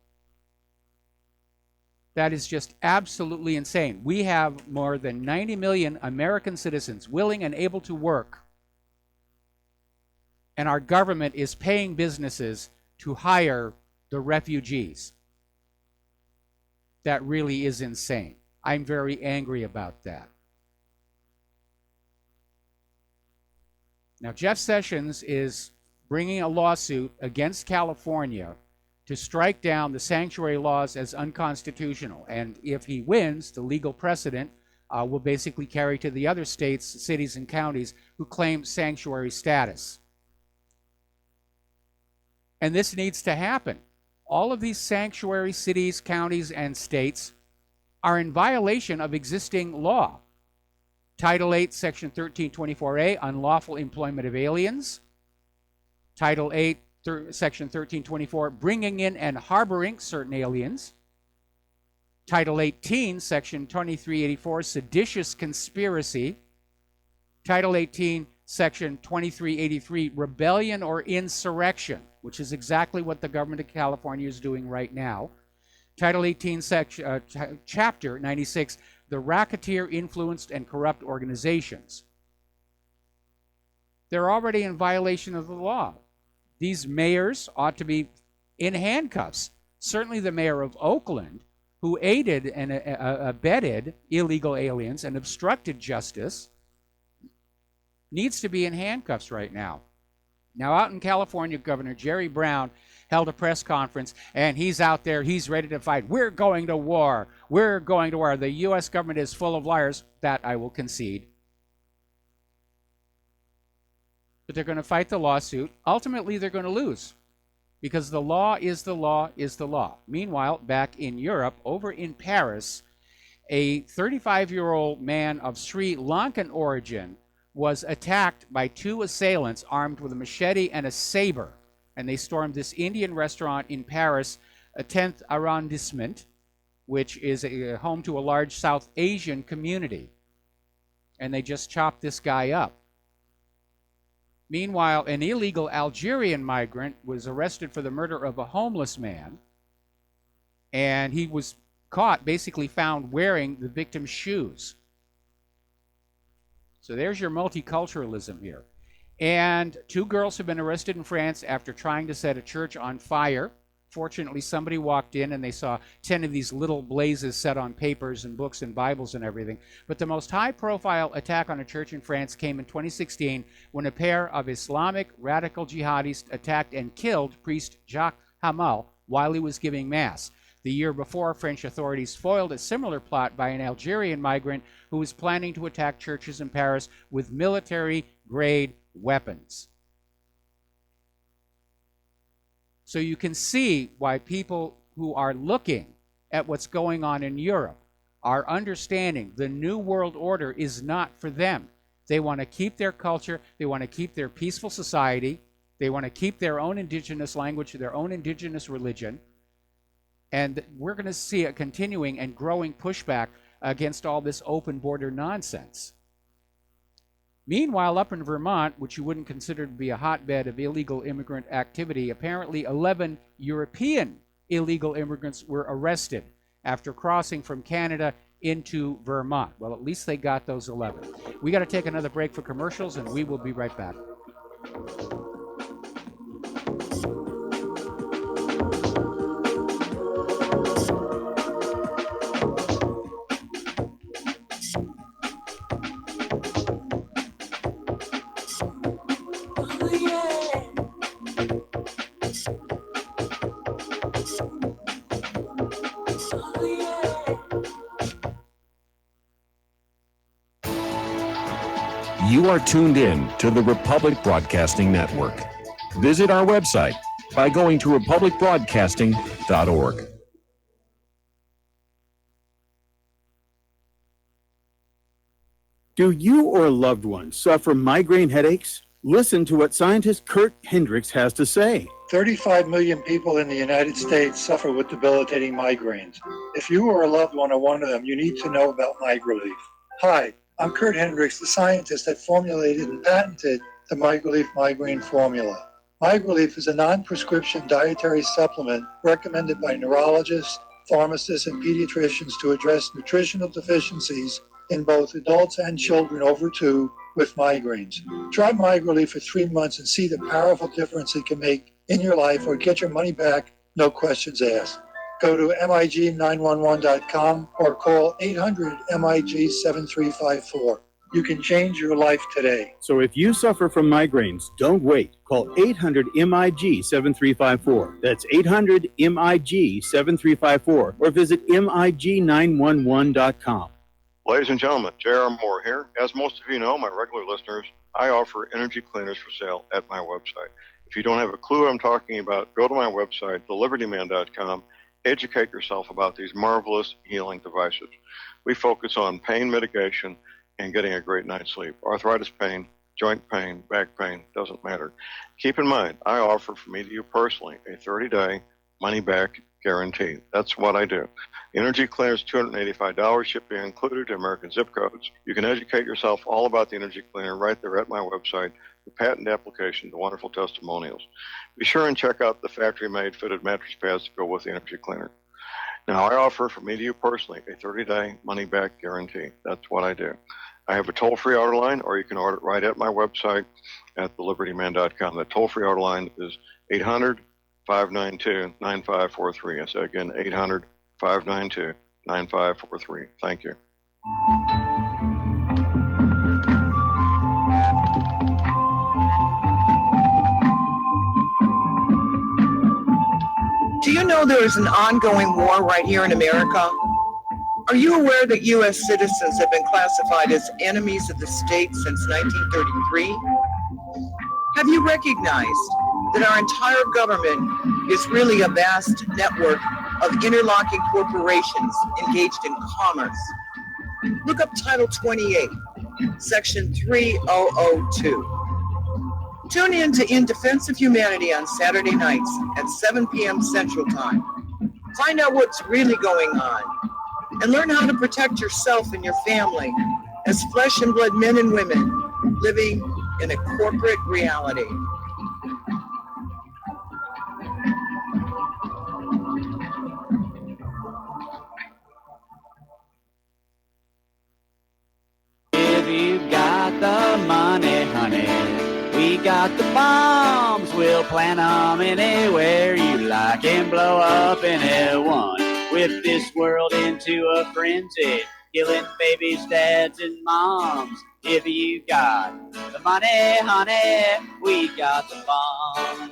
That is just absolutely insane. We have more than 90 million American citizens willing and able to work, and our government is paying businesses to hire the refugees. That really is insane. I'm very angry about that. Now, Jeff Sessions is bringing a lawsuit against California to strike down the sanctuary laws as unconstitutional. And if he wins, the legal precedent will basically carry to the other states, cities, and counties who claim sanctuary status. And this needs to happen. All of these sanctuary cities, counties, and states are in violation of existing law. Title 8, Section 1324A, unlawful employment of aliens. Title 8, Section 1324, bringing in and harboring certain aliens. Title 18, Section 2384, seditious conspiracy. Title 18, Section 2383, rebellion or insurrection, which is exactly what the government of California is doing right now. Title 18, Chapter 96, the racketeer, influenced, and corrupt organizations. They're already in violation of the law. These mayors ought to be in handcuffs. Certainly the mayor of Oakland, who aided and abetted illegal aliens and obstructed justice, needs to be in handcuffs right now. Now, out in California, Governor Jerry Brown held a press conference, and he's out there, he's ready to fight. We're going to war. We're going to war. The U.S. government is full of liars. That I will concede. But they're going to fight the lawsuit. Ultimately, they're going to lose, because the law is the law is the law. Meanwhile, back in Europe, over in Paris, a 35-year-old man of Sri Lankan origin was attacked by two assailants armed with a machete and a saber, and they stormed this Indian restaurant in Paris, a 10th arrondissement, which is home to a large South Asian community, and they just chopped this guy up. Meanwhile, an illegal Algerian migrant was arrested for the murder of a homeless man, and he was caught, basically found wearing the victim's shoes. So there's your multiculturalism here. And two girls have been arrested in France after trying to set a church on fire. Fortunately, somebody walked in and they saw 10 of these little blazes set on papers and books and Bibles and everything. But the most high-profile attack on a church in France came in 2016 when a pair of Islamic radical jihadists attacked and killed priest Jacques Hamal while he was giving Mass. The year before, French authorities foiled a similar plot by an Algerian migrant who was planning to attack churches in Paris with military-grade weapons. So you can see why people who are looking at what's going on in Europe are understanding the New World Order is not for them. They want to keep their culture. They want to keep their peaceful society. They want to keep their own indigenous language, their own indigenous religion. And we're going to see a continuing and growing pushback against all this open border nonsense. Meanwhile, up in Vermont, which you wouldn't consider to be a hotbed of illegal immigrant activity, apparently 11 European illegal immigrants were arrested after crossing from Canada into Vermont. Well, at least they got those 11. We got to take another break for commercials, and we will be right back. You are tuned in to the Republic Broadcasting Network. Visit our website by going to republicbroadcasting.org. Do you or a loved one suffer migraine headaches? Listen to what scientist Kurt Hendricks has to say. 35 million people in the United States suffer with debilitating migraines. If you or a loved one are one of them, you need to know about MiGrelief. Hi, I'm Kurt Hendricks, the scientist that formulated and patented the MiGrelief migraine formula. MiGrelief is a non-prescription dietary supplement recommended by neurologists, pharmacists, and pediatricians to address nutritional deficiencies in both adults and children over 2 with migraines. Try MiGrelief for 3 months and see the powerful difference it can make in your life, or get your money back, no questions asked. Go to MIG911.com or call 800-MIG-7354. You can change your life today. So if you suffer from migraines, don't wait. Call 800-MIG-7354. That's 800-MIG-7354, or visit MIG911.com. Ladies and gentlemen, J.R. Moore here. As most of you know, my regular listeners, I offer energy cleaners for sale at my website. If you don't have a clue what I'm talking about, go to my website, thelibertyman.com, educate yourself about these marvelous healing devices. We focus on pain mitigation and getting a great night's sleep. Arthritis pain, joint pain, back pain, doesn't matter. Keep in mind, I offer from me to you personally a 30-day money-back guarantee. That's what I do. Energy Cleaners, $285, shipping included to American zip codes. You can educate yourself all about the Energy Cleaner right there at my website, the patent application, the wonderful testimonials. Be sure and check out the factory-made fitted mattress pads to go with the Energy Cleaner. Now, I offer from me to you personally a 30-day money-back guarantee. That's what I do. I have a toll-free order line, or you can order it right at my website at thelibertyman.com. The toll-free order line is 800-592-9543. I say again, 800-592-9543. Thank you. Do you know there is an ongoing war right here in America? Are you aware that U.S. citizens have been classified as enemies of the state since 1933? Have you recognized that our entire government is really a vast network of interlocking corporations engaged in commerce? Look up Title 28, Section 3002. Tune in to In Defense of Humanity on Saturday nights at 7 p.m. Central Time. Find out what's really going on and learn how to protect yourself and your family as flesh and blood men and women living in a corporate reality. If you got the money, honey, we got the bombs. We'll plant them anywhere you like and blow up anyone. Whip this world into a frenzy, killing babies, dads, and moms. If you got the money, honey, we got the bombs.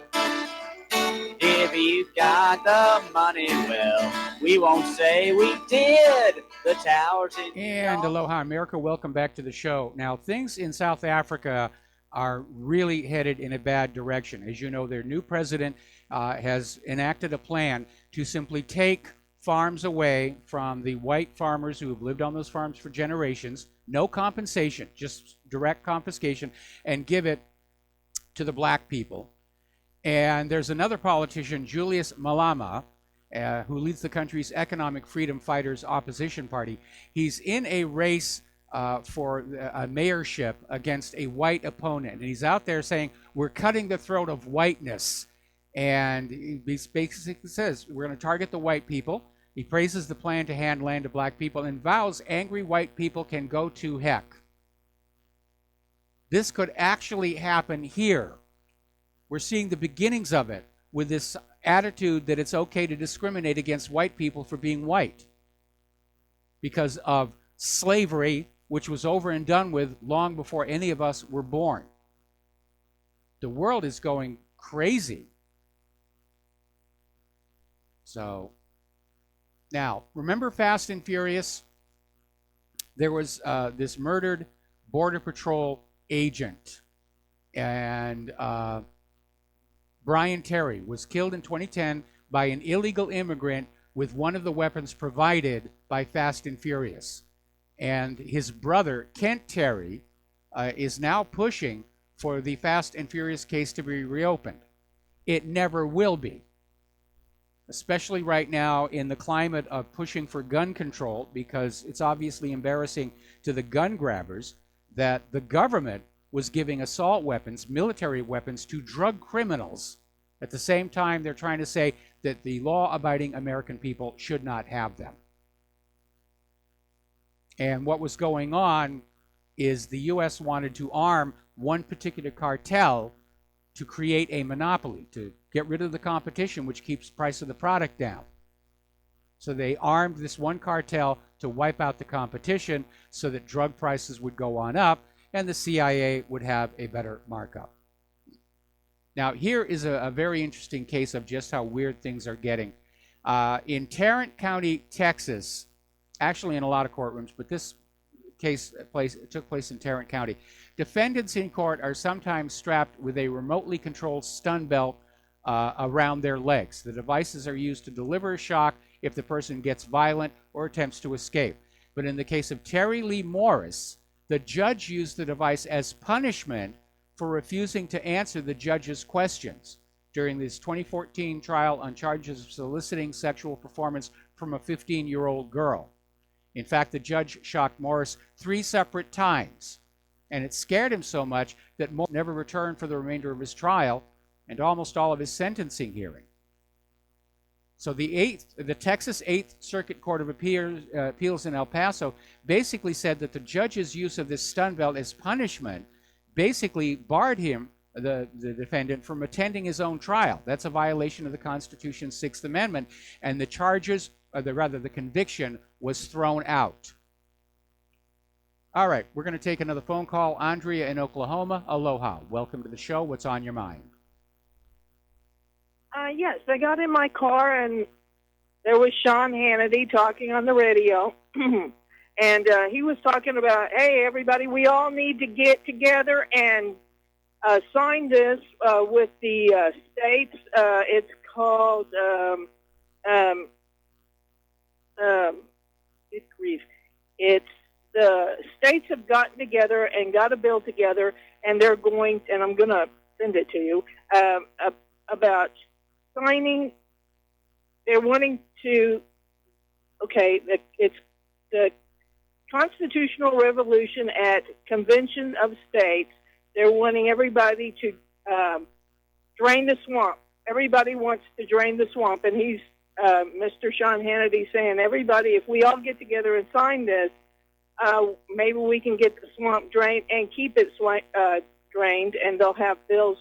If you got the money, well, we won't say we did. The towers in And aloha, America. Welcome back to the show. Now, things in South Africa are really headed in a bad direction. As you know, their new president has enacted a plan to simply take farms away from the white farmers who have lived on those farms for generations, no compensation, just direct confiscation, and give it to the black people. And there's another politician, Julius Malema, who leads the country's Economic Freedom Fighters Opposition Party. He's in a race for a mayorship against a white opponent. And he's out there saying, we're cutting the throat of whiteness. And he basically says, we're going to target the white people. He praises the plan to hand land to black people and vows angry white people can go to heck. This could actually happen here. We're seeing the beginnings of it with this attitude that it's okay to discriminate against white people for being white because of slavery, which was over and done with long before any of us were born. The world is going crazy. So, now, remember Fast and Furious? There was this murdered Border Patrol agent. And Brian Terry was killed in 2010 by an illegal immigrant with one of the weapons provided by Fast and Furious. And his brother, Kent Terry, is now pushing for the Fast and Furious case to be reopened. It never will be, especially right now in the climate of pushing for gun control, because it's obviously embarrassing to the gun grabbers that the government was giving assault weapons, military weapons, to drug criminals. At the same time, they're trying to say that the law-abiding American people should not have them. And what was going on is the U.S. wanted to arm one particular cartel to create a monopoly, to get rid of the competition, which keeps the price of the product down. So they armed this one cartel to wipe out the competition so that drug prices would go on up and the CIA would have a better markup. Now, here is a very interesting case of just how weird things are getting. In Tarrant County, Texas, actually in a lot of courtrooms, but this case took place in Tarrant County. Defendants in court are sometimes strapped with a remotely controlled stun belt around their legs. The devices are used to deliver a shock if the person gets violent or attempts to escape. But in the case of Terry Lee Morris, the judge used the device as punishment for refusing to answer the judge's questions during this 2014 trial on charges of soliciting sexual performance from a 15-year-old girl. In fact, the judge shocked Morris 3 separate times, and it scared him so much that Morris never returned for the remainder of his trial and almost all of his sentencing hearing. So the Texas 8th Circuit Court of Appeals in El Paso basically said that the judge's use of this stun belt as punishment basically barred him, the defendant, from attending his own trial. That's a violation of the Constitution's 6th Amendment, and the charges, or the conviction, was thrown out. All right, we're going to take another phone call. Andrea in Oklahoma, aloha. Welcome to the show. What's on your mind? Yes, I got in my car and there was Sean Hannity talking on the radio. And he was talking about, hey, everybody, we all need to get together and sign this with the states. It's called, it's the states have gotten together and got a bill together, and they're going, and I'm going to send it to you, about signing. They're wanting to, it's the Constitutional Revolution at Convention of States. They're wanting everybody to drain the swamp. Everybody wants to drain the swamp, and he's Mr. Sean Hannity saying, everybody, if we all get together and sign this, maybe we can get the swamp drained and keep it drained, and they'll have bills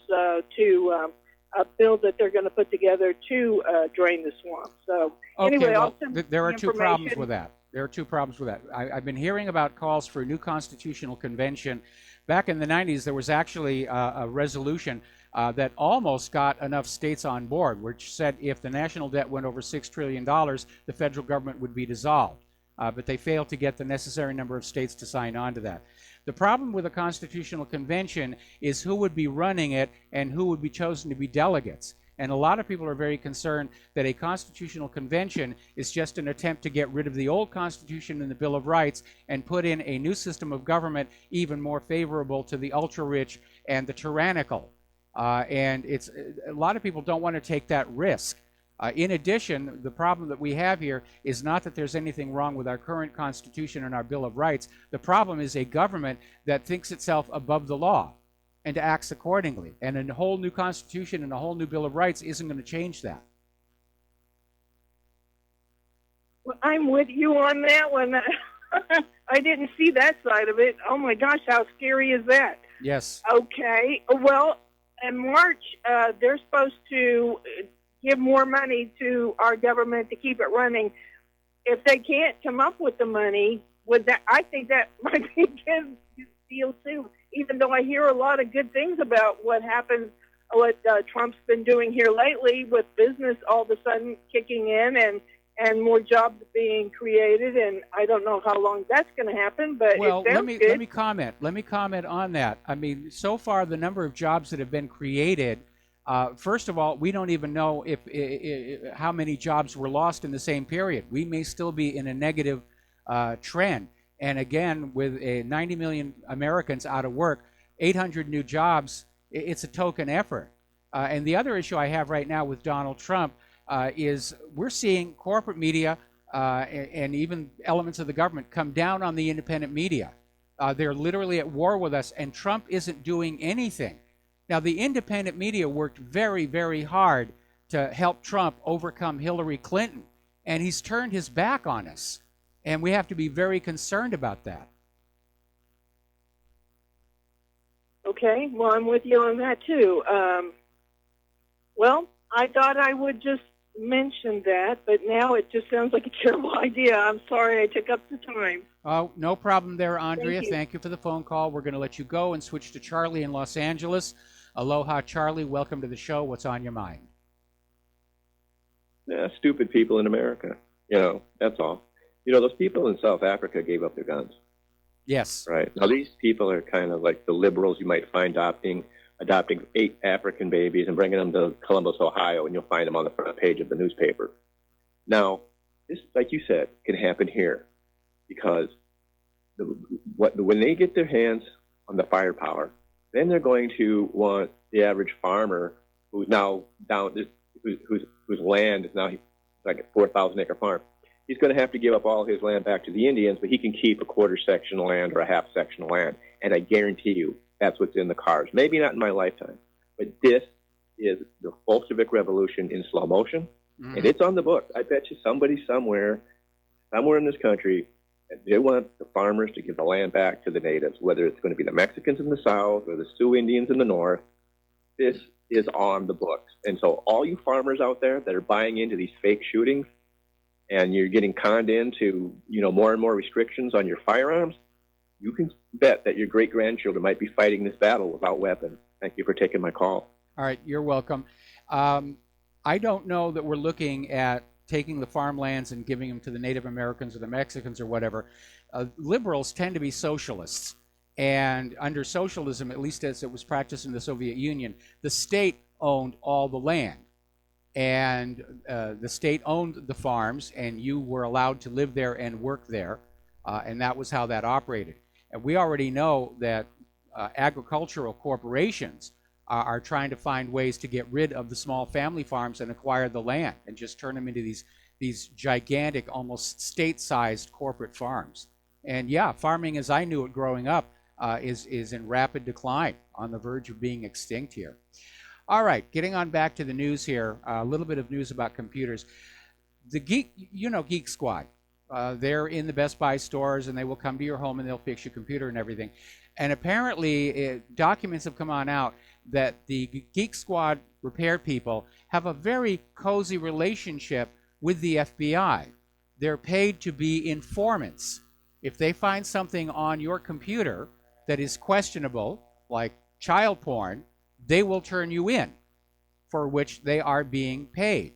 a bill that they're going to put together to drain the swamp. So anyway, well, I'll send there are the two problems information. with that. There are 2 problems with that. I've been hearing about calls for a new constitutional convention. Back in the 90s, there was actually a resolution that almost got enough states on board, which said if the national debt went over $6 trillion, the federal government would be dissolved. But they failed to get the necessary number of states to sign on to that. The problem with a constitutional convention is who would be running it and who would be chosen to be delegates. And a lot of people are very concerned that a constitutional convention is just an attempt to get rid of the old Constitution and the Bill of Rights and put in a new system of government even more favorable to the ultra-rich and the tyrannical. And a lot of people don't want to take that risk. In addition, the problem that we have here is not that there's anything wrong with our current Constitution and our Bill of Rights. The problem is a government that thinks itself above the law and acts accordingly. And a whole new Constitution and a whole new Bill of Rights isn't going to change that. Well, I'm with you on that one. I didn't see that side of it. Oh, my gosh, how scary is that? Yes. Okay. Well, in March, they're supposed to give more money to our government to keep it running. If they can't come up with the money, I think that might be a good deal too. Even though I hear a lot of good things about what Trump's been doing here lately with business all of a sudden kicking in and more jobs being created, and I don't know how long that's going to happen, but well, it sounds good. let me comment. Let me comment on that. I mean, so far the number of jobs that have been created. First of all, we don't even know if how many jobs were lost in the same period. We may still be in a negative trend. And again, with 90 million Americans out of work, 800 new jobs, it's a token effort. And the other issue I have right now with Donald Trump is we're seeing corporate media and even elements of the government come down on the independent media. They're literally at war with us, and Trump isn't doing anything. Now, the independent media worked very, very hard to help Trump overcome Hillary Clinton, and he's turned his back on us, and we have to be very concerned about that. Okay, well, I'm with you on that, too. Well, I thought I would just mention that, but now it just sounds like a terrible idea. I'm sorry I took up the time. Oh, no problem there, Andrea. Thank you. Thank you for the phone call. We're going to let you go and switch to Charlie in Los Angeles. Aloha, Charlie. Welcome to the show. What's on your mind? Yeah, stupid people in America. You know, that's all. You know, those people in South Africa gave up their guns. Yes. Right. Now, these people are kind of like the liberals you might find adopting 8 African babies and bringing them to Columbus, Ohio, and you'll find them on the front page of the newspaper. Now, this, like you said, can happen here because when they get their hands on the firepower, then they're going to want the average farmer who's now down, whose land is now like a 4,000-acre farm. He's going to have to give up all his land back to the Indians, but he can keep a quarter section of land or a half section of land. And I guarantee you, that's what's in the cards. Maybe not in my lifetime, but this is the Bolshevik Revolution in slow motion, and it's on the books. I bet you somebody somewhere in this country, they want the farmers to give the land back to the natives, whether it's going to be the Mexicans in the South or the Sioux Indians in the North. This is on the books. And so all you farmers out there that are buying into these fake shootings and you're getting conned into, you know, more and more restrictions on your firearms, you can bet that your great-grandchildren might be fighting this battle without weapons. Thank you for taking my call. All right, you're welcome. I don't know that we're looking at taking the farmlands and giving them to the Native Americans or the Mexicans or whatever. Liberals tend to be socialists. And under socialism, at least as it was practiced in the Soviet Union, the state owned all the land. And the state owned the farms, and you were allowed to live there and work there. And that was how that operated. And we already know that agricultural corporations are trying to find ways to get rid of the small family farms and acquire the land and just turn them into these gigantic, almost state-sized corporate farms. And yeah, farming as I knew it growing up is in rapid decline, on the verge of being extinct here. All right, getting on back to the news here, a little bit of news about computers. The Geek Squad. They're in the Best Buy stores, and they will come to your home and they'll fix your computer and everything. And apparently, documents have come on out that the Geek Squad repair people have a very cozy relationship with the FBI. They're paid to be informants. If they find something on your computer that is questionable, like child porn, they will turn you in, for which they are being paid.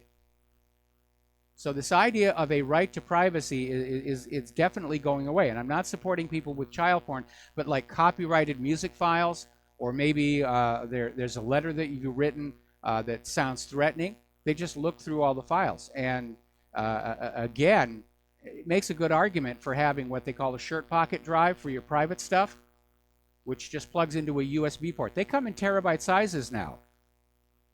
So this idea of a right to privacy is definitely going away. And I'm not supporting people with child porn, but like copyrighted music files, or maybe there's a letter that you've written that sounds threatening. They just look through all the files. And again, it makes a good argument for having what they call a shirt pocket drive for your private stuff, which just plugs into a USB port. They come in terabyte sizes now.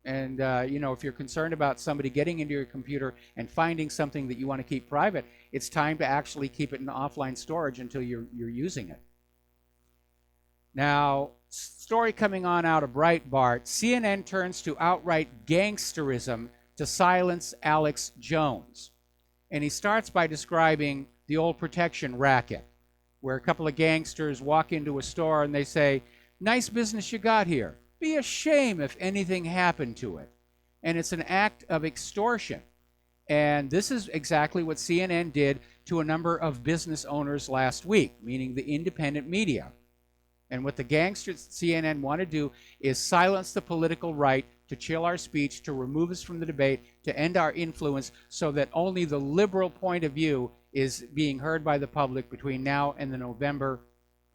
And, if you're concerned about somebody getting into your computer and finding something that you want to keep private, it's time to actually keep it in offline storage until you're using it. Now, story coming on out of Breitbart, CNN turns to outright gangsterism to silence Alex Jones. And he starts by describing the old protection racket, where a couple of gangsters walk into a store and they say, "Nice business you got here. Be a shame if anything happened to it." And it's an act of extortion. And this is exactly what CNN did to a number of business owners last week, meaning the independent media. And what the gangsters at CNN want to do is silence the political right to chill our speech, to remove us from the debate, to end our influence so that only the liberal point of view is being heard by the public between now and the November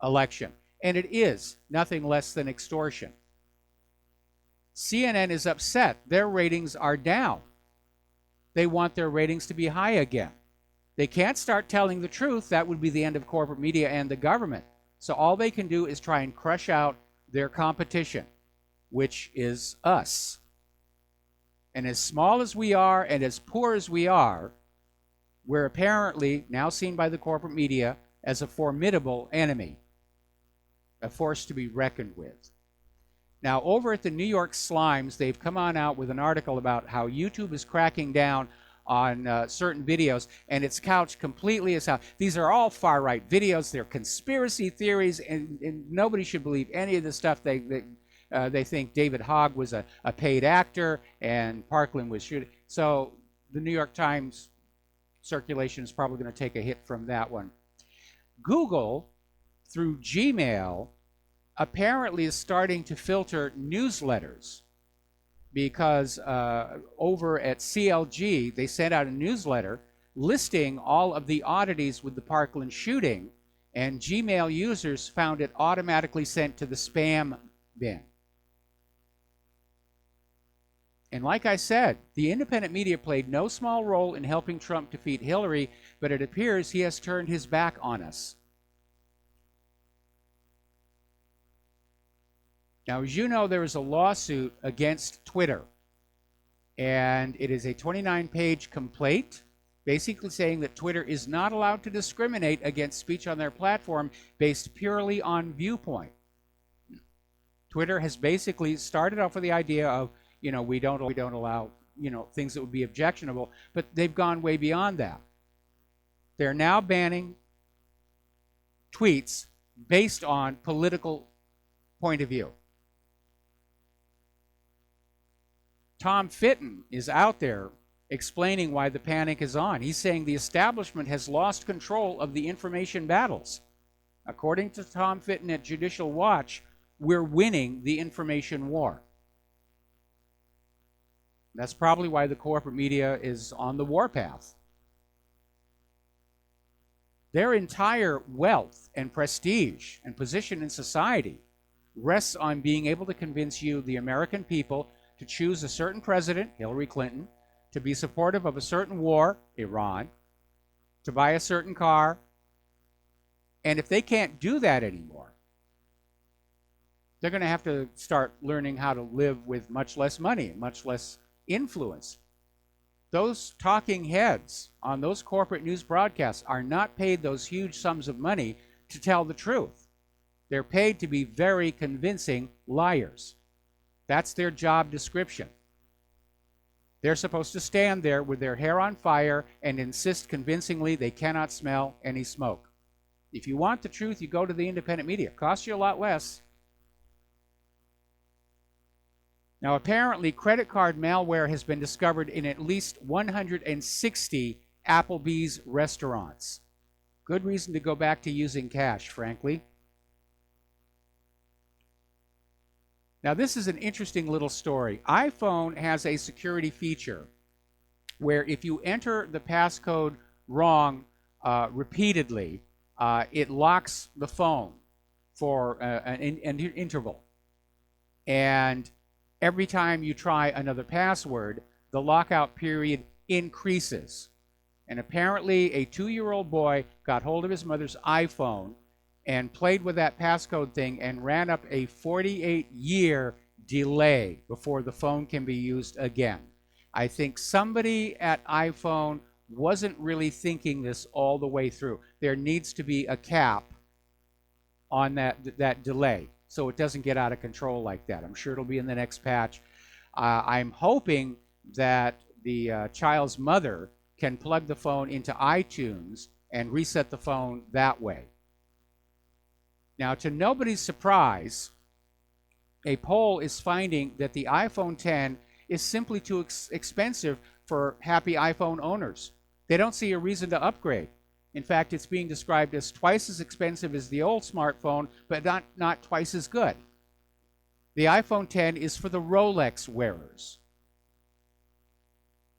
election. And it is nothing less than extortion. CNN is upset. Their ratings are down. They want their ratings to be high again. They can't start telling the truth. That would be the end of corporate media and the government. So all they can do is try and crush out their competition, which is us. And as small as we are and as poor as we are, we're apparently now seen by the corporate media as a formidable enemy, a force to be reckoned with. Now, over at the New York Slimes, they've come on out with an article about how YouTube is cracking down on certain videos, and it's couched completely as how these are all far-right videos. They're conspiracy theories, and nobody should believe any of the stuff they think David Hogg was a paid actor and Parkland was shooting. So the New York Times circulation is probably going to take a hit from that one. Google, through Gmail, apparently is starting to filter newsletters because over at CLG, they sent out a newsletter listing all of the oddities with the Parkland shooting, and Gmail users found it automatically sent to the spam bin. And like I said, the independent media played no small role in helping Trump defeat Hillary, but it appears he has turned his back on us. Now, as you know, there is a lawsuit against Twitter, and it is a 29-page complaint basically saying that Twitter is not allowed to discriminate against speech on their platform based purely on viewpoint. Twitter has basically started off with the idea of, we don't allow, things that would be objectionable, but they've gone way beyond that. They're now banning tweets based on political point of view. Tom Fitton is out there explaining why the panic is on. He's saying the establishment has lost control of the information battles. According to Tom Fitton at Judicial Watch, we're winning the information war. That's probably why the corporate media is on the warpath. Their entire wealth and prestige and position in society rests on being able to convince you, the American people, to choose a certain president, Hillary Clinton, to be supportive of a certain war, Iran, to buy a certain car. And if they can't do that anymore, they're going to have to start learning how to live with much less money and much less influence. Those talking heads on those corporate news broadcasts are not paid those huge sums of money to tell the truth. They're paid to be very convincing liars. That's their job description. They're supposed to stand there with their hair on fire and insist convincingly they cannot smell any smoke. If you want the truth, you go to the independent media. It costs you a lot less. Now, apparently, credit card malware has been discovered in at least 160 Applebee's restaurants. Good reason to go back to using cash, frankly. Now, this is an interesting little story. iPhone has a security feature where if you enter the passcode wrong repeatedly, it locks the phone for an interval. And every time you try another password, the lockout period increases. And apparently, a 2-year-old boy got hold of his mother's iPhone and played with that passcode thing and ran up a 48-year delay before the phone can be used again. I think somebody at iPhone wasn't really thinking this all the way through. There needs to be a cap on that delay so it doesn't get out of control like that. I'm sure it'll be in the next patch. I'm hoping that the child's mother can plug the phone into iTunes and reset the phone that way. Now, to nobody's surprise, a poll is finding that the iPhone X is simply too expensive for happy iPhone owners. They don't see a reason to upgrade. In fact, it's being described as twice as expensive as the old smartphone, but not twice as good. The iPhone 10 is for the Rolex wearers.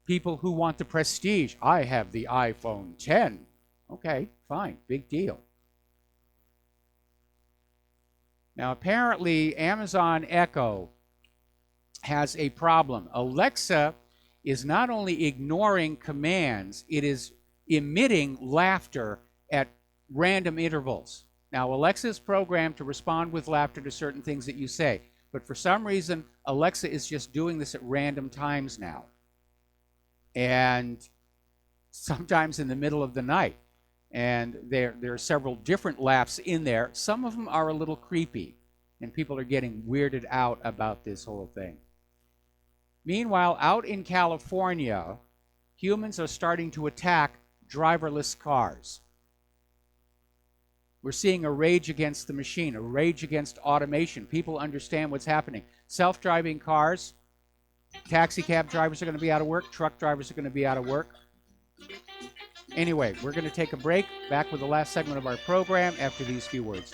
People who want the prestige. I have the iPhone 10. Okay, fine, big deal. Now, apparently, Amazon Echo has a problem. Alexa is not only ignoring commands, it is emitting laughter at random intervals. Now, Alexa is programmed to respond with laughter to certain things that you say, but for some reason, Alexa is just doing this at random times now. And sometimes in the middle of the night. And there are several different laughs in there. Some of them are a little creepy, and people are getting weirded out about this whole thing. Meanwhile, out in California, humans are starting to attack driverless cars. We're seeing a rage against the machine, a rage against automation. People understand what's happening. Self-driving cars, taxi cab drivers are going to be out of work, truck drivers are going to be out of work. Anyway, we're going to take a break. Back with the last segment of our program after these few words.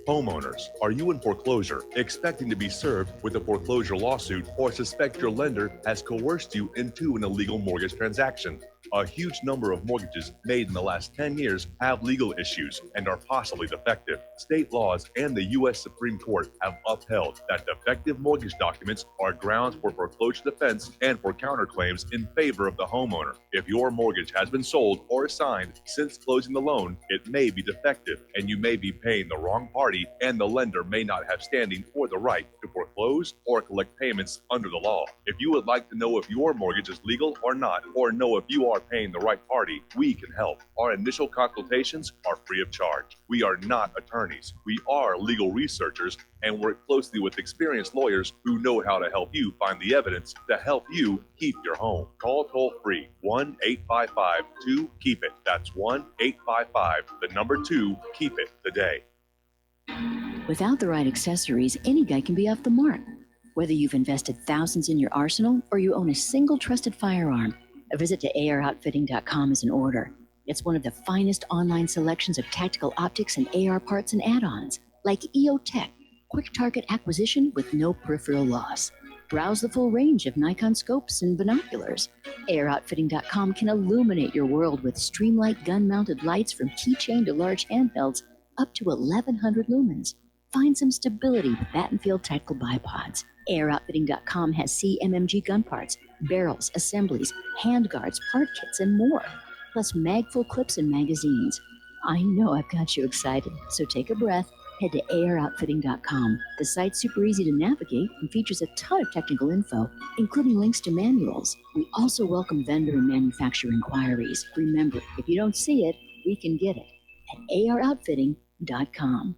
Homeowners, are you in foreclosure, expecting to be served with a foreclosure lawsuit, or suspect your lender has coerced you into an illegal mortgage transaction? A huge number of mortgages made in the last 10 years have legal issues and are possibly defective. State laws and the U.S. Supreme Court have upheld that defective mortgage documents are grounds for foreclosure defense and for counterclaims in favor of the homeowner. If your mortgage has been sold or assigned since closing the loan, it may be defective, and you may be paying the wrong party, and the lender may not have standing or the right to foreclose or collect payments under the law. If you would like to know if your mortgage is legal or not, or know if you are paying the right party, we can help. Our initial consultations are free of charge. We are not attorneys. We are legal researchers and work closely with experienced lawyers who know how to help you find the evidence to help you keep your home. Call toll free 1-855-2-KEEP-IT. That's 1-855-2-KEEP-IT today. Without the right accessories, any guy can be off the mark. Whether you've invested thousands in your arsenal or you own a single trusted firearm, a visit to AROutfitting.com is in order. It's one of the finest online selections of tactical optics and AR parts and add-ons, like EOTech, quick target acquisition with no peripheral loss. Browse the full range of Nikon scopes and binoculars. AROutfitting.com can illuminate your world with Streamlight gun-mounted lights from keychain to large handhelds up to 1,100 lumens. Find some stability with Battenfield tactical bipods. AirOutfitting.com has CMMG gun parts, barrels, assemblies, handguards, part kits, and more, plus mag-full clips and magazines. I know I've got you excited, so take a breath. Head to AirOutfitting.com. The site's super easy to navigate and features a ton of technical info, including links to manuals. We also welcome vendor and manufacturer inquiries. Remember, if you don't see it, we can get it at AirOutfitting.com.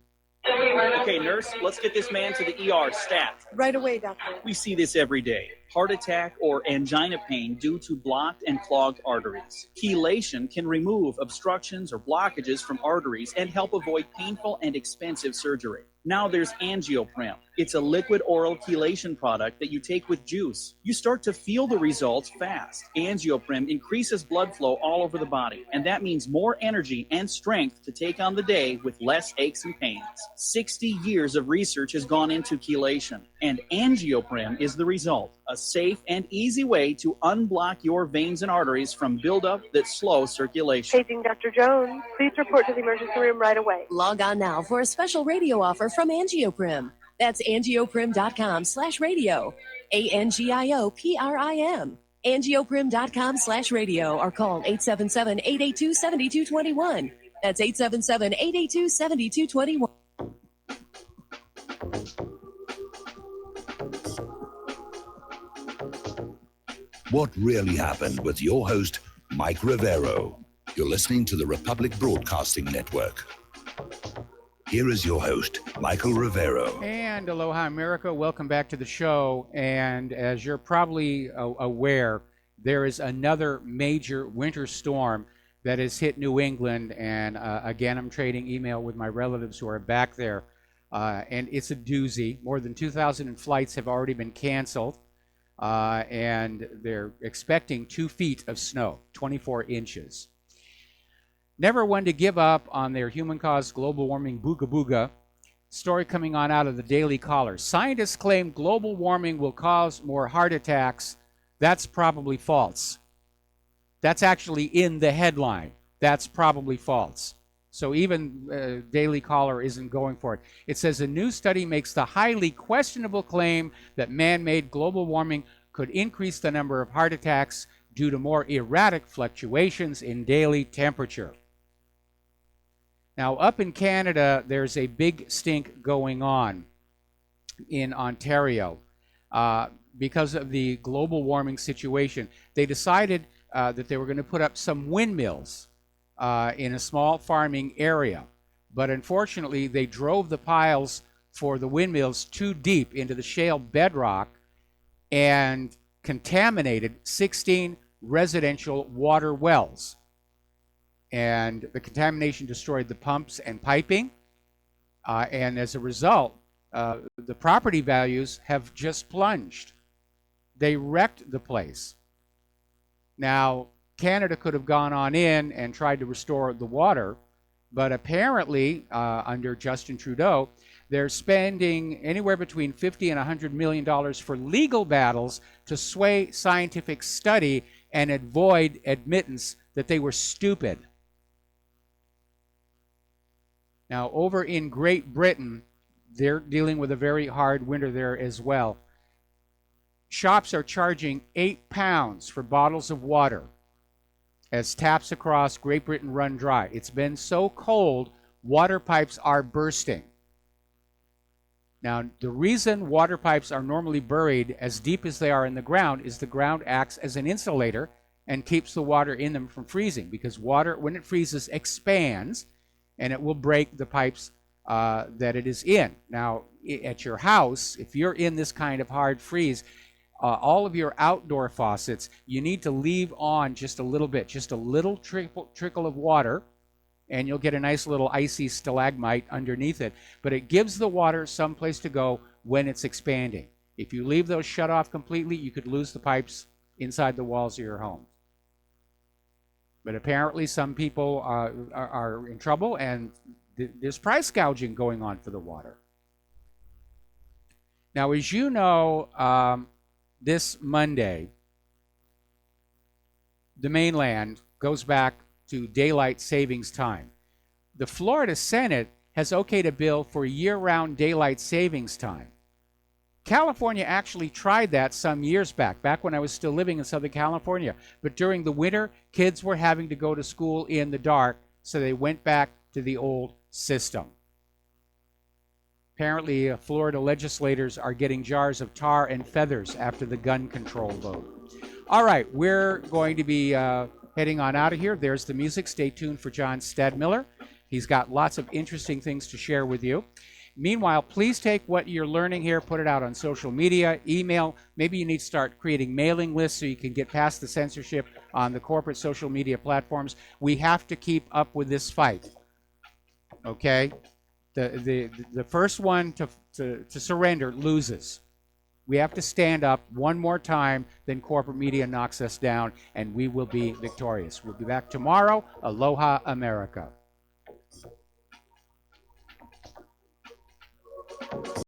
Okay, nurse, let's get this man to the ER stat. Right away, doctor. We see this every day. Heart attack or angina pain due to blocked and clogged arteries. Chelation can remove obstructions or blockages from arteries and help avoid painful and expensive surgery. Now there's Angioprim. It's a liquid oral chelation product that you take with juice. You start to feel the results fast. Angioprim increases blood flow all over the body, and that means more energy and strength to take on the day with less aches and pains. 60 years of research has gone into chelation, and Angioprim is the result. A safe and easy way to unblock your veins and arteries from buildup that slow circulation. Paging Dr. Jones. Please report to the emergency room right away. Log on now for a special radio offer from Angioprim. That's angioprim.com/radio. ANGIOPRIM. Angioprim.com/radio or call 877-882-7221. That's 877-882-7221. What really happened with your host, Mike Rivero. You're listening to the Republic Broadcasting Network. Here is your host, Michael Rivero. And aloha, America. Welcome back to the show. And as you're probably aware, there is another major winter storm that has hit New England. And again, I'm trading email with my relatives who are back there. and it's a doozy. More than 2,000 flights have already been canceled, and they're expecting 2 feet of snow, 24 inches. Never one to give up on their human-caused global warming booga booga. Story coming on out of the Daily Caller. Scientists claim global warming will cause more heart attacks. That's probably false. That's actually in the headline. That's probably false. So even Daily Caller isn't going for it. It says a new study makes the highly questionable claim that man-made global warming could increase the number of heart attacks due to more erratic fluctuations in daily temperature. Now, up in Canada, there's a big stink going on in Ontario because of the global warming situation. They decided that they were going to put up some windmills in a small farming area. But unfortunately, they drove the piles for the windmills too deep into the shale bedrock and contaminated 16 residential water wells. And the contamination destroyed the pumps and piping. And as a result, the property values have just plunged. They wrecked the place. Now, Canada could have gone on in and tried to restore the water, but apparently, under Justin Trudeau, they're spending anywhere between $50 and $100 million for legal battles to sway scientific study and avoid admittance that they were stupid. Now, over in Great Britain, they're dealing with a very hard winter there as well. Shops are charging £8 for bottles of water as taps across Great Britain run dry. It's been so cold, water pipes are bursting. Now, the reason water pipes are normally buried as deep as they are in the ground is the ground acts as an insulator and keeps the water in them from freezing, because water, when it freezes, expands, and it will break the pipes that it is in. Now, at your house, if you're in this kind of hard freeze, all of your outdoor faucets, you need to leave on just a little bit, just a little trickle of water, and you'll get a nice little icy stalagmite underneath it. But it gives the water some place to go when it's expanding. If you leave those shut off completely, you could lose the pipes inside the walls of your home. But apparently some people are in trouble, and there's price gouging going on for the water. Now, as you know, this Monday, the mainland goes back to daylight savings time. The Florida Senate has okayed a bill for year-round daylight savings time. California actually tried that some years back when I was still living in Southern California. But during the winter, kids were having to go to school in the dark, so they went back to the old system. Apparently, Florida legislators are getting jars of tar and feathers after the gun control vote. All right, we're going to be heading on out of here. There's the music. Stay tuned for John Stadmiller. He's got lots of interesting things to share with you. Meanwhile, please take what you're learning here, put it out on social media, email. Maybe you need to start creating mailing lists so you can get past the censorship on the corporate social media platforms. We have to keep up with this fight. Okay? The first one to surrender loses. We have to stand up one more time, then corporate media knocks us down, and we will be victorious. We'll be back tomorrow. Aloha, America.